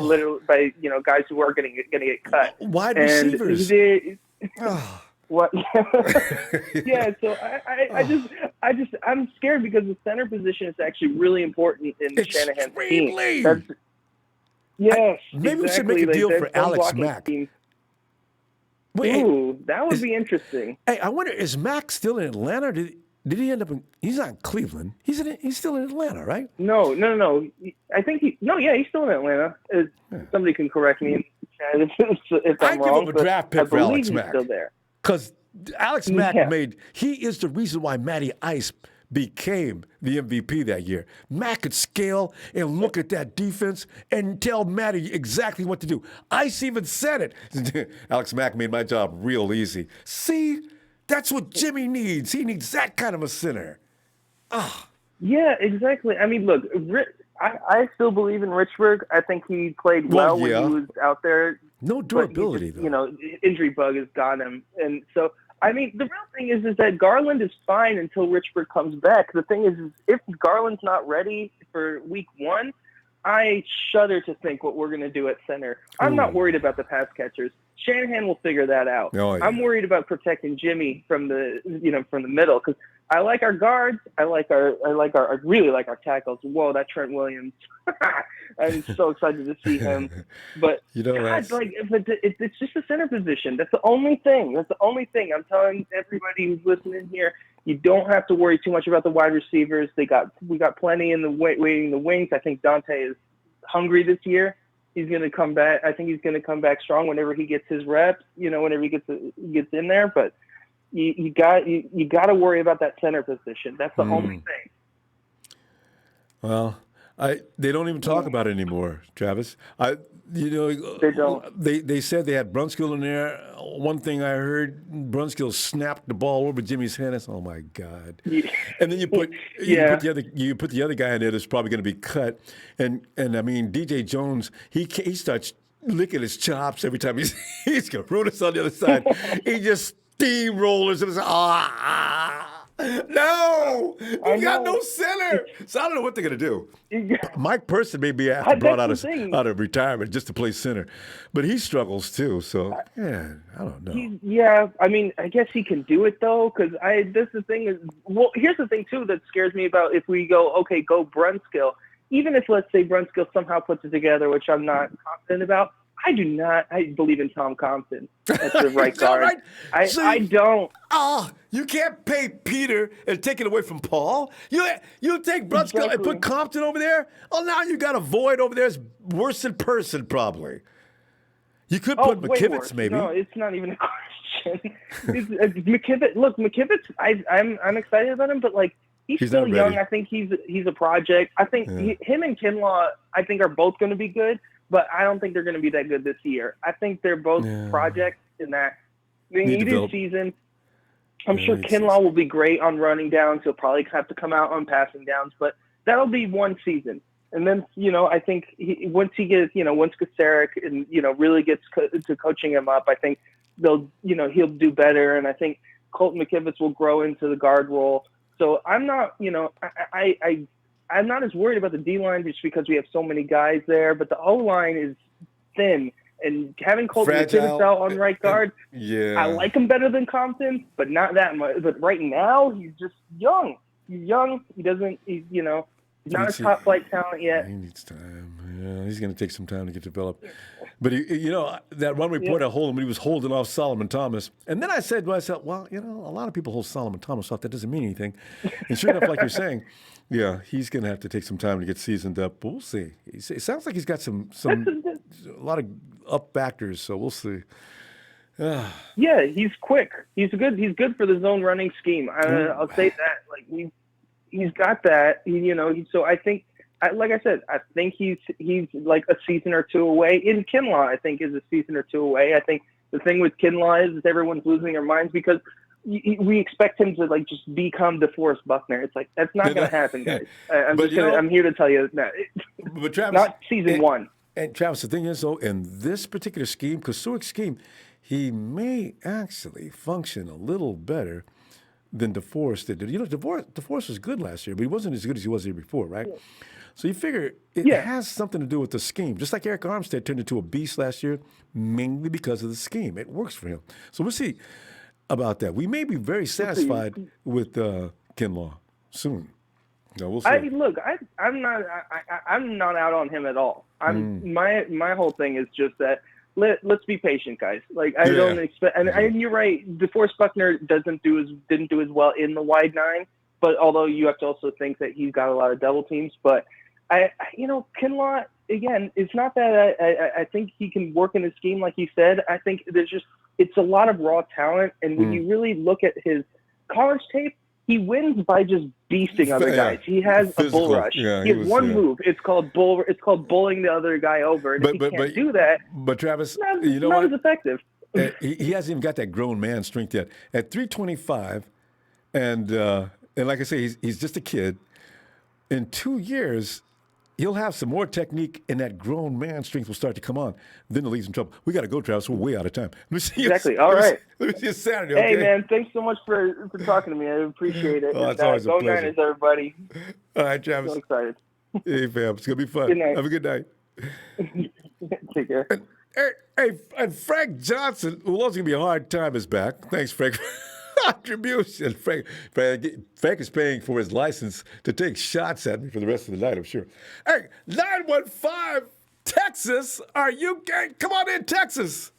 guys who are going to get cut. Wide receivers. What? Yeah. So I'm scared because the center position is actually really important in the Shanahan team. Yes. Maybe we should make a deal for Alex Mack. Ooh, that would be interesting. Hey, I wonder, is Mack still in Atlanta? Or did he end up in? He's not in Cleveland. He's still in Atlanta, right? No. I think he's still in Atlanta. Somebody can correct me if I'm wrong. I give him a draft pick for Alex Mack. Still there. Because Alex Mack he is the reason why Matty Ice became the MVP that year. Mack could scale and look at that defense and tell Matty exactly what to do. Ice even said it. Alex Mack made my job real easy. See, that's what Jimmy needs. He needs that kind of a center. Yeah, exactly. I mean, look, I still believe in Richburg. I think he played well when he was out there. No durability, though. Injury bug has got him. And so, I mean, the real thing is that Garland is fine until Richburg comes back. The thing is if Garland's not ready for week 1, I shudder to think what we're going to do at center. I'm not worried about the pass catchers. Shanahan will figure that out. Oh, yeah. I'm worried about protecting Jimmy from the middle because I like our guards. I really like our tackles. Whoa, that Trent Williams! I'm so excited to see him. But it's just the center position. That's the only thing. I'm telling everybody who's listening here. You don't have to worry too much about the wide receivers. We got plenty in the waiting in the wings. I think Dante is hungry this year. He's going to come back. I think he's going to come back strong whenever he gets his reps. Whenever he gets in there. But you got to worry about that center position. That's the only thing. Well, they don't even talk about it anymore, Travis. They don't. They said they had Brunskill in there. One thing I heard, Brunskill snapped the ball over Jimmy's head. I said, "Oh my God!" Yeah. And then you put the other guy in there that's probably going to be cut. And I mean, DJ Jones, he starts licking his chops every time he's got Rudis on the other side. He just steamrollers and no, you got no center. So I don't know what they're going to do. Mike Person may be brought out of retirement just to play center, but he struggles too. So I don't know. I mean, I guess he can do it though, because here's the thing too that scares me about if we go Brunskill. Even if let's say Brunskill somehow puts it together, which I'm not confident about. I believe in Tom Compton as the right guard. Right? I don't. You can't pay Peter and take it away from Paul. You take Brunskill and put Compton over there. Oh, now you got a void over there. It's worse than Person, probably. You could put McKivitz, maybe. No, it's not even a question. McKivitz. Look, McKivitz. I'm excited about him, but like he's still young. I think he's a project. I think him and Kinlaw, I think, are both going to be good. But I don't think they're going to be that good this year. I think they're both projects in that. You do season. I'm sure Kinlaw will be great on running downs. He'll probably have to come out on passing downs, but that'll be one season. And then, I think once Kasarik and, really gets to coaching him up, I think he'll do better. And I think Colton McKivitz will grow into the guard role. So I'm not, I I'm not as worried about the D-line just because we have so many guys there, but the O-line is thin. And having Colton McKinnis out on right guard, I like him better than Compton, but not that much. But right now, he's just young. He's young. He doesn't, he's not a top flight talent yet. He needs time. Yeah, he's going to take some time to get developed. But, that one report I hold him when he was holding off Solomon Thomas. And then I said to myself, well, a lot of people hold Solomon Thomas off. That doesn't mean anything. And sure enough, like you're saying, yeah, he's going to have to take some time to get seasoned up. But we'll see. It sounds like he's got a lot of up factors, so we'll see. Yeah, he's quick. He's good for the zone running scheme. I'll say that. Like he's got that. So I think, like I said, I think he's like a season or two away. In Kinlaw, I think is a season or two away. I think the thing with Kinlaw is everyone's losing their minds because we expect him to like just become DeForest Buckner. It's like that's not going to happen, guys. I'm here to tell you that. But Travis, not season one. And Travis, the thing is, though, in this particular scheme, Kasuik's scheme, he may actually function a little better than DeForest did. DeForest was good last year, but he wasn't as good as he was the year before, right? Yeah. So you figure it has something to do with the scheme. Just like Eric Armstead turned into a beast last year, mainly because of the scheme. It works for him. So we'll see about that. We may be very satisfied with Kinlaw soon. No, we'll see. I'm not out on him at all. My whole thing is just that let's be patient, guys. Like I don't expect, and you're right. DeForest Buckner didn't do as well in the wide nine, but although you have to also think that he's got a lot of double teams. But Kinlaw again, it's not that I think he can work in the scheme like you said. I think it's a lot of raw talent, and when you really look at his college tape, he wins by just beasting other guys. He has a bull rush. Yeah, he has one move. It's called bullying the other guy over. And if he can't do that, but Travis, not as effective. He hasn't even got that grown man strength yet. At 325, and like I say, he's just a kid. In 2 years, he'll have some more technique, and that grown man strength will start to come on. Then it leaves him trouble. We got to go, Travis. We're way out of time. Let me see exactly. All right. Let me see you Saturday. Hey, okay? Man, thanks so much for talking to me. I appreciate it. Oh, it's always a go pleasure. Niners, everybody. All right, Travis. So excited. Hey, fam. It's going to be fun. Good night. Have a good night. Take care. And Frank Johnson, who was going to be a hard time, is back. Thanks, Frank. Contribution. Frank is paying for his license to take shots at me for the rest of the night, I'm sure. Hey, 915 Texas, are you gang? Come on in, Texas.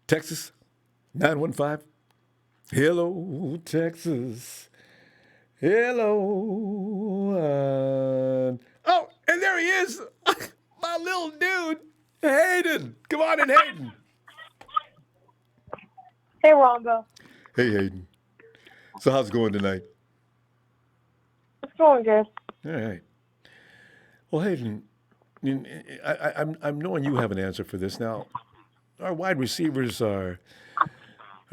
Texas, 915. Hello, Texas. Hello. And there he is, my little dude, Hayden. Come on in, Hayden. Hey, Ronbo. Hey, Hayden. So how's it going tonight? It's going good. All right. Well, Hayden, I'm knowing you have an answer for this. Now, our wide receivers are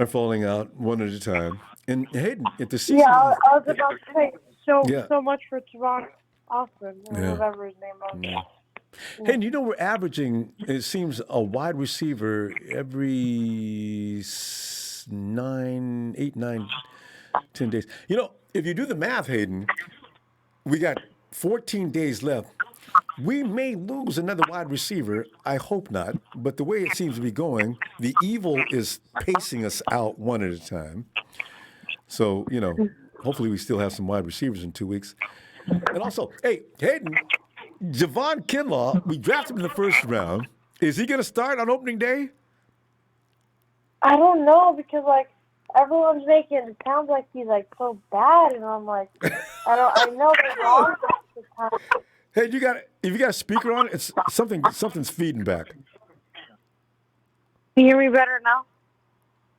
falling out one at a time. And Hayden, at the season... Yeah, I was about to say, so much for Tavon Austin, or whatever his name was. Yeah. Hayden, we're averaging, it seems, a wide receiver every 8, 9, 10 days. If you do the math, Hayden, we got 14 days left. We may lose another wide receiver. I hope not. But the way it seems to be going, the evil is pacing us out one at a time. So, hopefully we still have some wide receivers in 2 weeks. And also, hey, Hayden, Javon Kinlaw, we drafted him in the first round. Is he going to start on opening day? I don't know because, everyone's making it sound like he's, so bad. And I'm like, I know they're wrong. Hey, if you got a speaker on, it's something's feeding back. Can you hear me better now?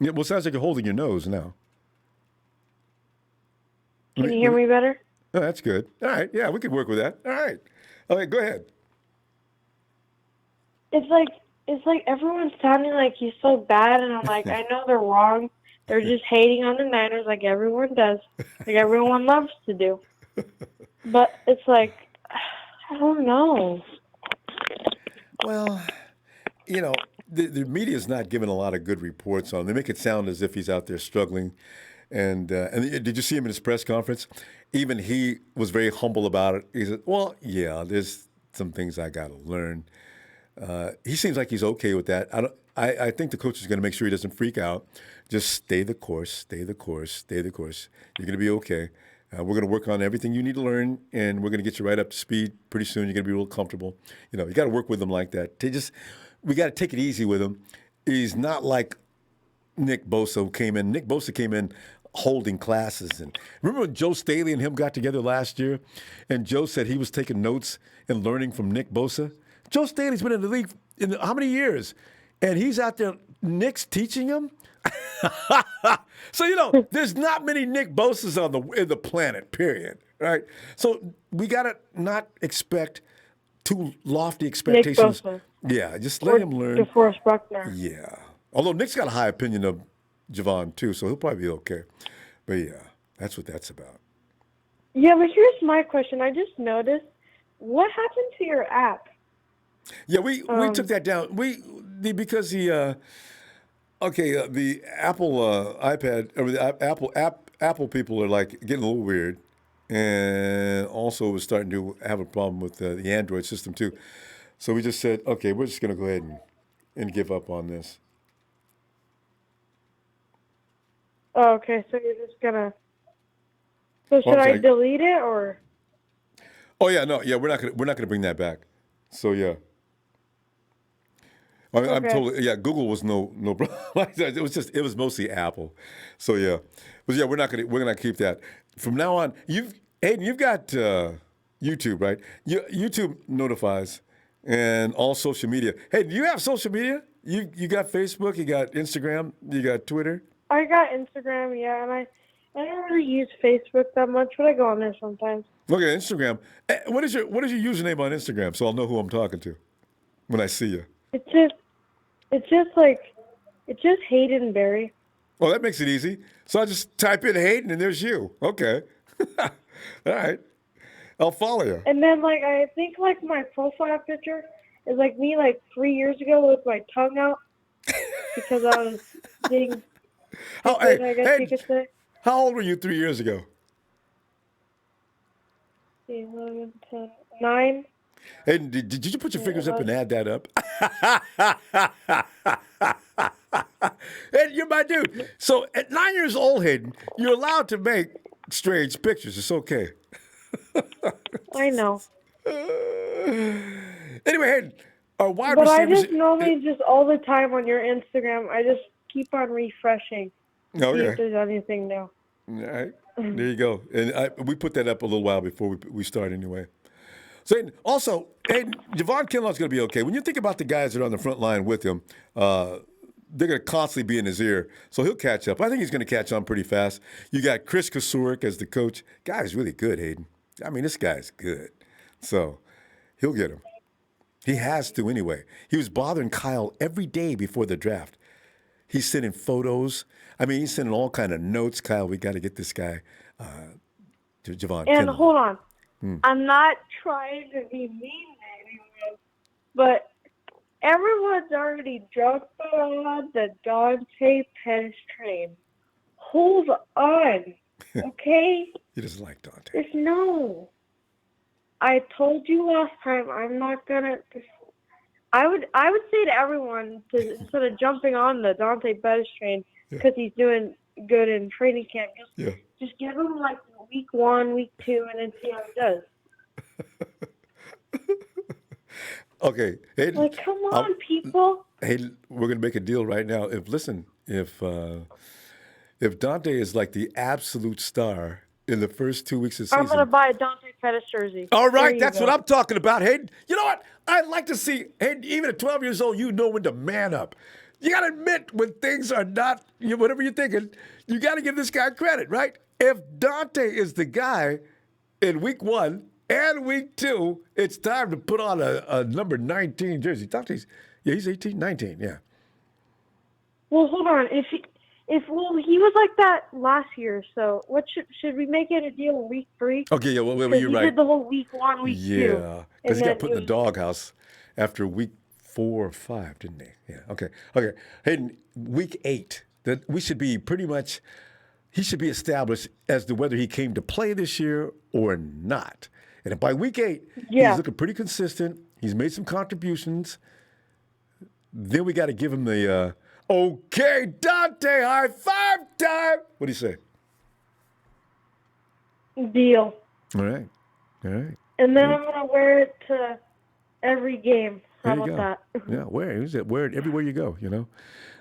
Yeah, well, it sounds like you're holding your nose now. Can you hear me better? Oh, that's good. All right. Yeah, we could work with that. All right. Okay, go ahead. It's like everyone's sounding like he's so bad, and I'm like, I know they're wrong. They're just hating on the Niners like everyone does, like everyone loves to do. But it's like, I don't know. Well, the media is not giving a lot of good reports on him. They make it sound as if he's out there struggling. And did you see him in his press conference? Even he was very humble about it. He said, well, yeah, there's some things I got to learn. He seems like he's okay with that. I think the coach is going to make sure he doesn't freak out. Just stay the course, stay the course, stay the course. You're going to be okay. We're going to work on everything you need to learn, and we're going to get you right up to speed. Pretty soon, you're going to be real comfortable. You got to work with him like that. We got to take it easy with him. He's not like Nick Bosa who came in. Nick Bosa came in holding classes. And remember when Joe Staley and him got together last year, and Joe said he was taking notes and learning from Nick Bosa? Joe Staley's been in the league how many years? And he's out there, Nick's teaching him? So, there's not many Nick Bosas in the planet, period, right? So we got to not expect too lofty expectations. Nick Bosa. Yeah, just let him learn. DeForest Buckner. Yeah. Although Nick's got a high opinion of Javon, too, so he'll probably be okay. But, yeah, that's what that's about. Yeah, but here's my question. I just noticed, what happened to your app? Yeah, we took that down. Because the Apple iPad, or the Apple people are like getting a little weird, and also was starting to have a problem with the Android system too. So we just said, okay, we're just going to go ahead and give up on this. Oh, okay, so you're just gonna. So should I delete it or? Oh yeah, no, yeah, we're not gonna bring that back. So yeah. I'm totally Google was no problem. It was mostly Apple, so yeah, but yeah, we're gonna keep that from now on. Hayden, you've got YouTube, right? YouTube notifies and all social media. Hey, do you have social media? You got Facebook, you got Instagram, you got Twitter. I got Instagram, yeah, and I don't really use Facebook that much, but I go on there sometimes. Okay, Instagram. What is your username on Instagram so I'll know who I'm talking to when I see you? It's just Hayden Berry. Oh, that makes it easy. So I just type in Hayden and there's you. Okay. All right. I'll follow you. And then I think my profile picture is me 3 years ago with my tongue out because I was being I guess you could say. How old were you 3 years ago? 11, 10, 9. Hey, did you put your fingers up and add that up? Hey, you're my dude. So at 9 years old, Hayden, you're allowed to make strange pictures. It's okay. I know. Anyway, Hayden, our wide but receivers. I just normally just all the time on your Instagram, I just keep on refreshing. Okay. See if there's anything new. All right. There you go. And we put that up a little while before we start anyway. So also, Javon Kinlaw's going to be okay. When you think about the guys that are on the front line with him, they're going to constantly be in his ear. So he'll catch up. I think he's going to catch on pretty fast. You got Chris Kasurik as the coach. Guy's really good, Hayden. I mean, this guy's good. So he'll get him. He has to anyway. He was bothering Kyle every day before the draft. He's sending photos. I mean, he's sending all kind of notes. Kyle, we got to get this guy to Javon Kinlaw. And hold on. I'm not trying to be mean to anyone, but everyone's already jumped on the Dante Pettis train. Hold on, okay? He doesn't like Dante. There's no. I told you last time I'm not gonna. I would say to everyone to instead of jumping on the Dante Pettis train because he's doing good in training camp, just give him week 1, week 2, and then see how he does. Okay, Hayden. Come on, people. Hayden, we're gonna make a deal right now. If Dante is the absolute star in the first 2 weeks of the season, I'm gonna buy a Dante Pettis jersey. All right, that's what I'm talking about, Hayden. You know what? I'd like to see Hayden. Even at 12 years old, you know when to man up. You gotta admit when things are not whatever you're thinking. You gotta give this guy credit, right? If Dante is the guy in week 1 and week 2, it's time to put on a number 19 jersey. Dante's, he's 18, 19, yeah. Well, hold on. If he was like that last year. So what should we make it a deal in week 3? Okay, yeah, well you're he right. He did the whole week 1, week 2. Yeah, because he got put in the doghouse after week 4 or 5, didn't they? Yeah. Okay. Okay. Hayden, week 8, that we should be pretty much. He should be established as to whether he came to play this year or not. And by week 8, he's looking pretty consistent. He's made some contributions. Then we got to give him the okay, Dante, high five time. What do you say? Deal. All right. All right. And then I'm gonna wear it to every game. How There you about go. that? Yeah, wear it everywhere you go, you know.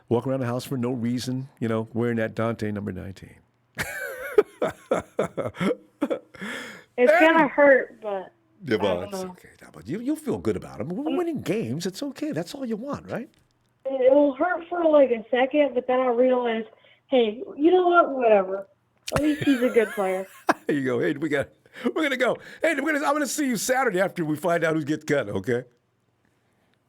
Walk around the house for no reason, you know, wearing that Dante number 19. It's gonna hurt, but Yeah, I well, don't it's know. okay. But you'll feel good about them. We're winning games. It's okay. That's all you want, right? It'll hurt for like a second, but then I'll realize, hey, you know what? Whatever. At least he's a good player. There you go. Hey, we're gonna go. Hey, I'm gonna see you Saturday after we find out who gets cut. Okay.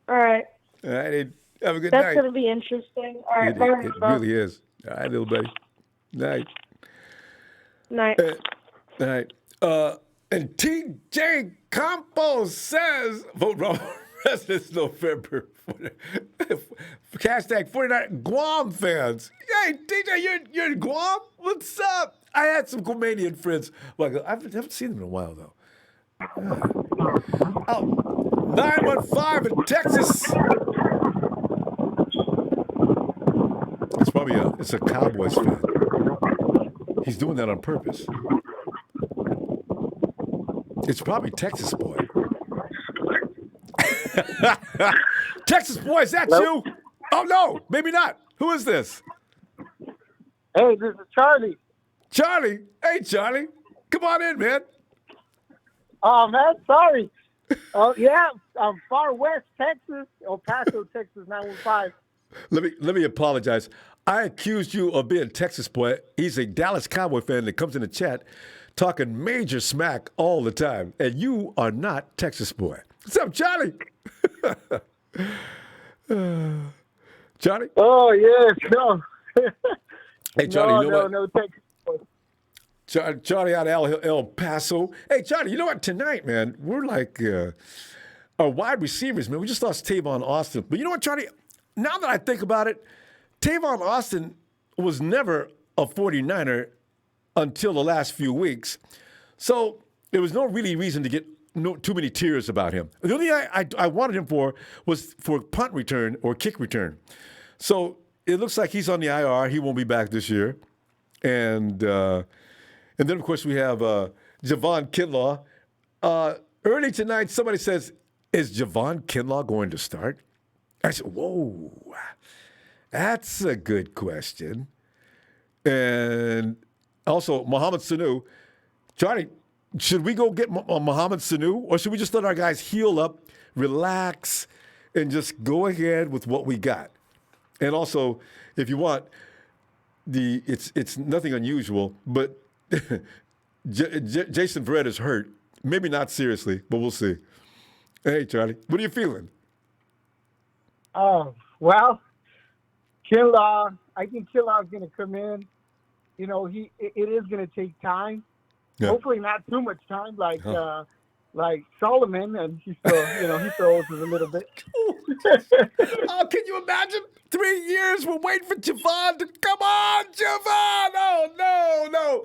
All right. All right. Hey, have a good That's night. gonna be interesting. All right. It really is. All right, little buddy. Night. Night. All right. And TJ Campos says, vote wrong. Rest this November. Hashtag 49 Guam fans. Hey, TJ, you're in Guam? What's up? I had some Guamanian friends. Well, I haven't seen them in a while, though. Oh, 915 in Texas. It's a Cowboys fan. He's doing that on purpose. It's probably Texas boy. Texas boy, is that you? Oh no, maybe not. Who is this? Hey, this is Charlie. Charlie. Hey, Charlie. Come on in, man. Oh man, sorry. Oh yeah, far west Texas, El Paso, Texas, 915. Let me apologize. I accused you of being a Texas boy. He's a Dallas Cowboy fan that comes in the chat talking major smack all the time. And you are not Texas boy. What's up, Charlie? Charlie? Oh, yes. No. Hey, Charlie, you know what? No, Texas boy. Charlie out of El Paso. Hey, Charlie, you know what? Tonight, man, we're like our wide receivers, man. We just lost Tavon Austin. But you know what, Charlie? Now that I think about it, Tavon Austin was never a 49er until the last few weeks. So there was no really reason to get too many tears about him. The only thing I wanted him for was for punt return or kick return. So it looks like he's on the IR. He won't be back this year. And then, of course, we have Javon Kinlaw. Early tonight, somebody says, is Javon Kinlaw going to start? I said, whoa, that's a good question. And also, Mohammed Sanu. Johnny, should we go get Mohammed Sanu, or should we just let our guys heal up, relax, and just go ahead with what we got? And also, if you want, it's nothing unusual, but Jason Verrett is hurt. Maybe not seriously, but we'll see. Hey, Charlie, what are you feeling? Well, Kinlaw, I think Kinlaw is going to come in. You know, it is going to take time. Yeah. Hopefully not too much time like Solomon, and he still, he throws us a little bit. Oh, can you imagine? 3 years we're waiting for Javon to come on, Javon! Oh, no.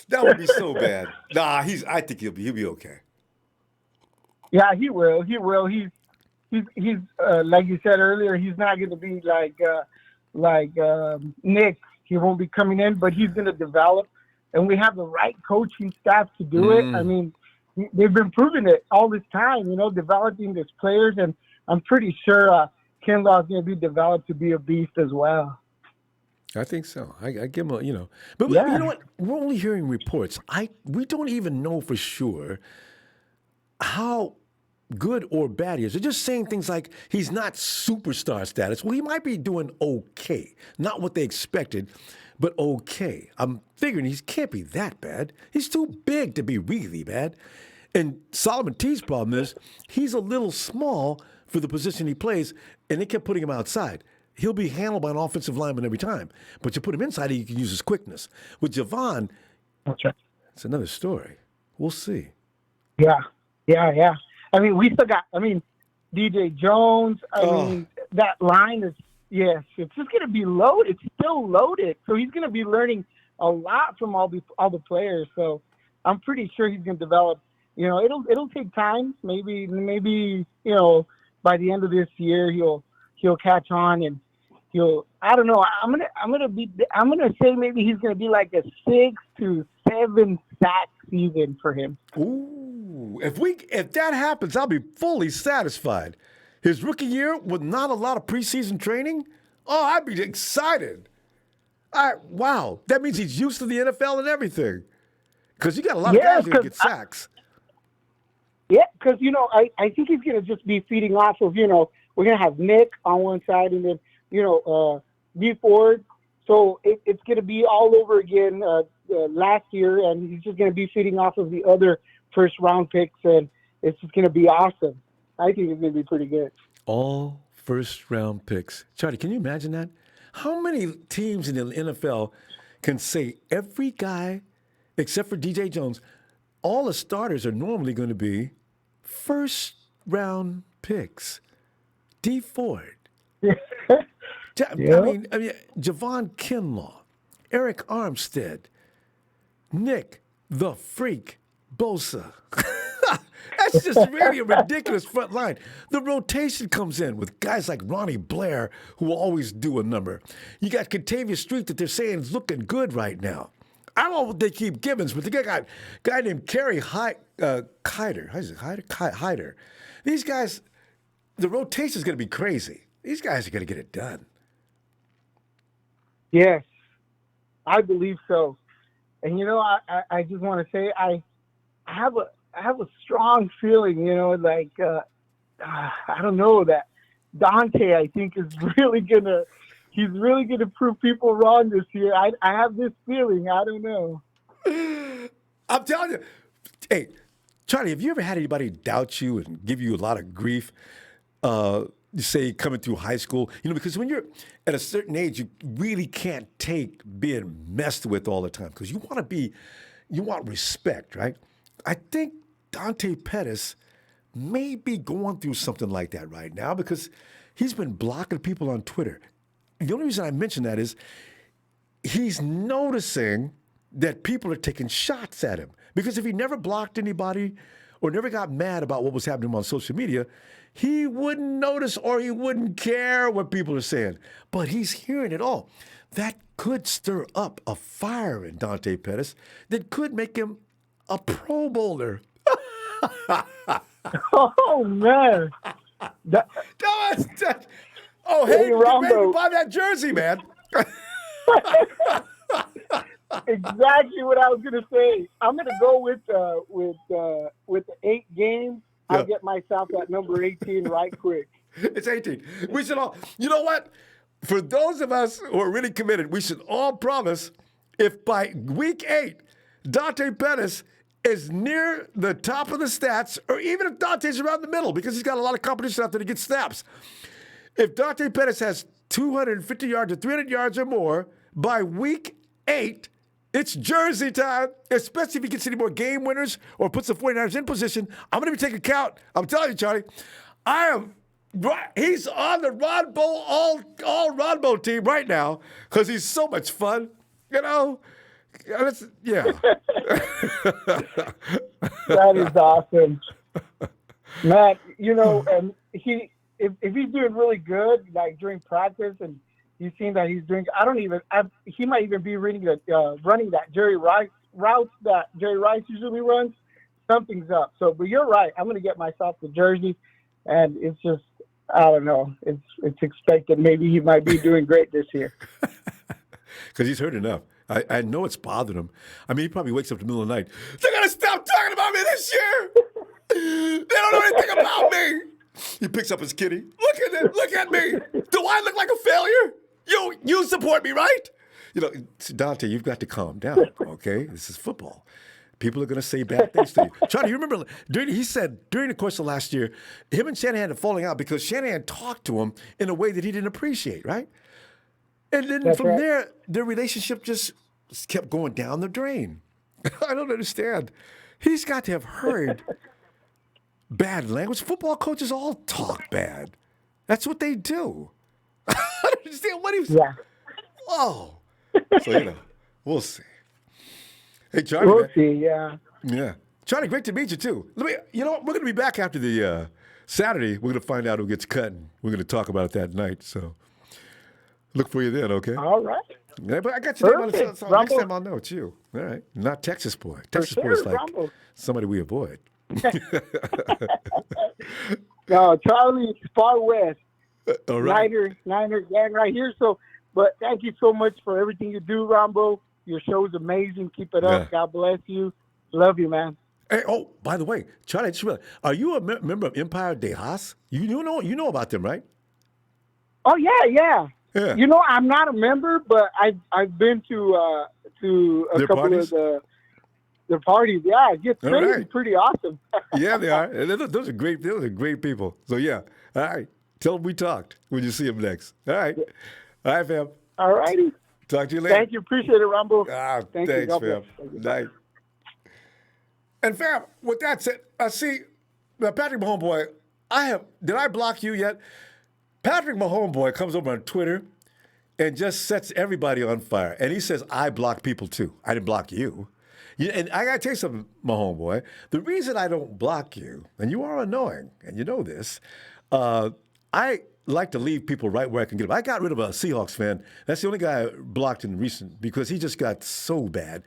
That would be so bad. Nah, I think he'll be okay. Yeah, he will. He's like you said earlier, he's not going to be like Nick. He won't be coming in, but he's going to develop, and we have the right coaching staff to do it. I mean, they've been proving it all this time, developing these players, and I'm pretty sure Kinlaw is going to be developed to be a beast as well. I think so. I give him But you know what? We're only hearing reports. We don't even know for sure how good or bad he is. They're just saying things like he's not superstar status. Well, he might be doing okay. Not what they expected, but okay. I'm figuring he can't be that bad. He's too big to be really bad. And Solomon T's problem is he's a little small for the position he plays, and they kept putting him outside. He'll be handled by an offensive lineman every time. But you put him inside, he can use his quickness. With Javon, it's another story. We'll see. Yeah. I mean, we still got, DJ Jones. I mean, that line is, yes, it's just going to be loaded. It's still loaded. So he's going to be learning a lot from all the players. So I'm pretty sure he's going to develop. You know, it'll take time. Maybe by the end of this year he'll catch on and I don't know. I'm gonna say maybe he's gonna be like a 6 to 7 sack season for him. Ooh, if that happens, I'll be fully satisfied. His rookie year with not a lot of preseason training, I'd be excited. Wow, that means he's used to the NFL and everything. Because you got a lot of guys who get sacks. Yeah, because I think he's gonna just be feeding off of we're gonna have Nick on one side and then B Ford. So it's going to be all over again last year, and he's just going to be feeding off of the other first-round picks, and it's just going to be awesome. I think it's going to be pretty good. All first-round picks. Charlie, can you imagine that? How many teams in the NFL can say every guy, except for DJ Jones, all the starters are normally going to be first-round picks? D Ford. I mean, Javon Kinlaw, Eric Armstead, Nick the Freak Bosa. That's just really a ridiculous front line. The rotation comes in with guys like Ronnie Blair, who will always do a number. You got Kentavious Street that they're saying is looking good right now. I don't know what they keep Gibbons, but they got a guy named Kerry Hyder. How is it? Hyder. These guys, the rotation is going to be crazy. These guys are going to get it done. Yes, I believe so. And I just want to say I have a strong feeling, I don't know, that Dante I think is he's really gonna prove people wrong this year. I have this feeling. I don't know. I'm telling you. Hey, Charlie, have you ever had anybody doubt you and give you a lot of grief? Say coming through high school, because when you're at a certain age, you really can't take being messed with all the time because you want respect, right? I think Dante Pettis may be going through something like that right now because he's been blocking people on Twitter. The only reason I mention that is he's noticing that people are taking shots at him because if he never blocked anybody or never got mad about what was happening on social media, he wouldn't notice or he wouldn't care what people are saying. But he's hearing it all. That could stir up a fire in Dante Pettis that could make him a Pro Bowler. Oh, man. Hey, Ronbo, buy that jersey, man. Exactly what I was going to say. I'm going to go with the 8 games. I'll get myself that number 18 right quick. It's 18. We should all, you know what? For those of us who are really committed, we should all promise if by week 8, Dante Pettis is near the top of the stats, or even if Dante's around the middle, because he's got a lot of competition out there to get snaps. If Dante Pettis has 250 yards or 300 yards or more, by week 8, it's jersey time, especially if he gets any more game winners or puts the 49ers in position. I'm going to be taking count. I'm telling you, Charlie, he's on the Ronbo, all Ronbo team right now because he's so much fun. Yeah. That is awesome. Matt, and if he's doing really good, like during practice and you've seen that he's doing. He might even be running that Jerry Rice route that Jerry Rice usually runs. Something's up. So, but you're right. I'm going to get myself the jersey, and it's just I don't know. It's expected. Maybe he might be doing great this year. Because he's heard enough. I know it's bothering him. I mean, he probably wakes up in the middle of the night. They're going to stop talking about me this year. They don't know anything about me. He picks up his kitty. Look at it. Look at me. Do I look like a failure? You support me, right? Dante, you've got to calm down, okay? This is football. People are going to say bad things to you. Charlie, you remember, he said during the course of last year, him and Shanahan had falling out because Shanahan talked to him in a way that he didn't appreciate, right? And then there, their relationship just kept going down the drain. I don't understand. He's got to have heard bad language. Football coaches all talk bad. That's what they do. I don't understand what he was. Yeah. Oh. So, we'll see. Hey, Charlie, We'll man. see, yeah. Yeah. Charlie, great to meet you, too. You know what? We're going to be back after the Saturday. We're going to find out who gets cut. And we're going to talk about it that night. So look for you then, okay? All right. Yeah, but I got your name on the Perfect, phone. Next Ronbo. time I'll know it's you. All right. Not Texas boy. For Texas boy sure, is like Ronbo. somebody we avoid. No, Charlie's far west. All right. Niner gang right here. So, but thank you so much for everything you do, Ronbo. Your show is amazing. Keep it up. Yeah. God bless you. Love you, man. Hey, oh, by the way, Charlie, I just realized, are you a member of Empire de Haas? You know about them, right? Oh yeah. Yeah. You know, I'm not a member, but I've been to a Their couple parties? of the parties. Yeah, it gets All crazy, right. pretty awesome. Yeah, they are. And those are great. Those are great people. So yeah. All right. Tell them we talked when you see them next. All right. All right, fam. All righty. Talk to you later. Thank you. Appreciate it, Rumble. Thanks, God fam. bless. Thank you. Night. And fam, with that said, see, Patrick Mahomeboy, did I block you yet? Patrick Mahomeboy comes over on Twitter and just sets everybody on fire. And he says, I block people too. I didn't block you. And I got to tell you something, Mahomeboy. The reason I don't block you, and you are annoying, and you know this, I like to leave people right where I can get them. I got rid of a Seahawks fan. That's the only guy I blocked in recent because he just got so bad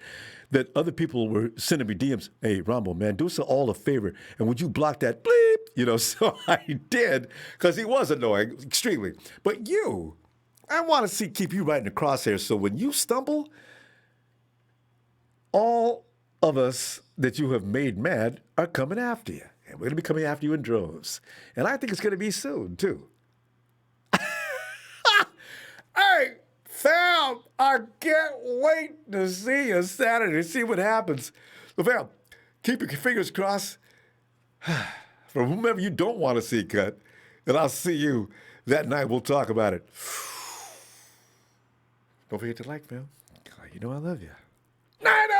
that other people were sending me DMs. Hey, Ronbo, man, do us all a favor. And would you block that bleep? So I did because he was annoying, extremely. But you, I want to keep you right in the crosshairs. So when you stumble, all of us that you have made mad are coming after you. And we're going to be coming after you in droves. And I think it's going to be soon, too. Hey, fam, I can't wait to see you Saturday, see what happens. So, fam, keep your fingers crossed for whomever you don't want to see cut. And I'll see you that night. We'll talk about it. Don't forget to like, fam. You know I love you. Niners!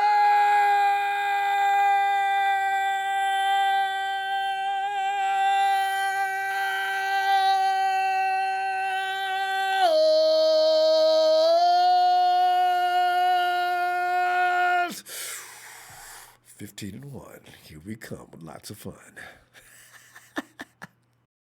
15-1. Here we come with lots of fun.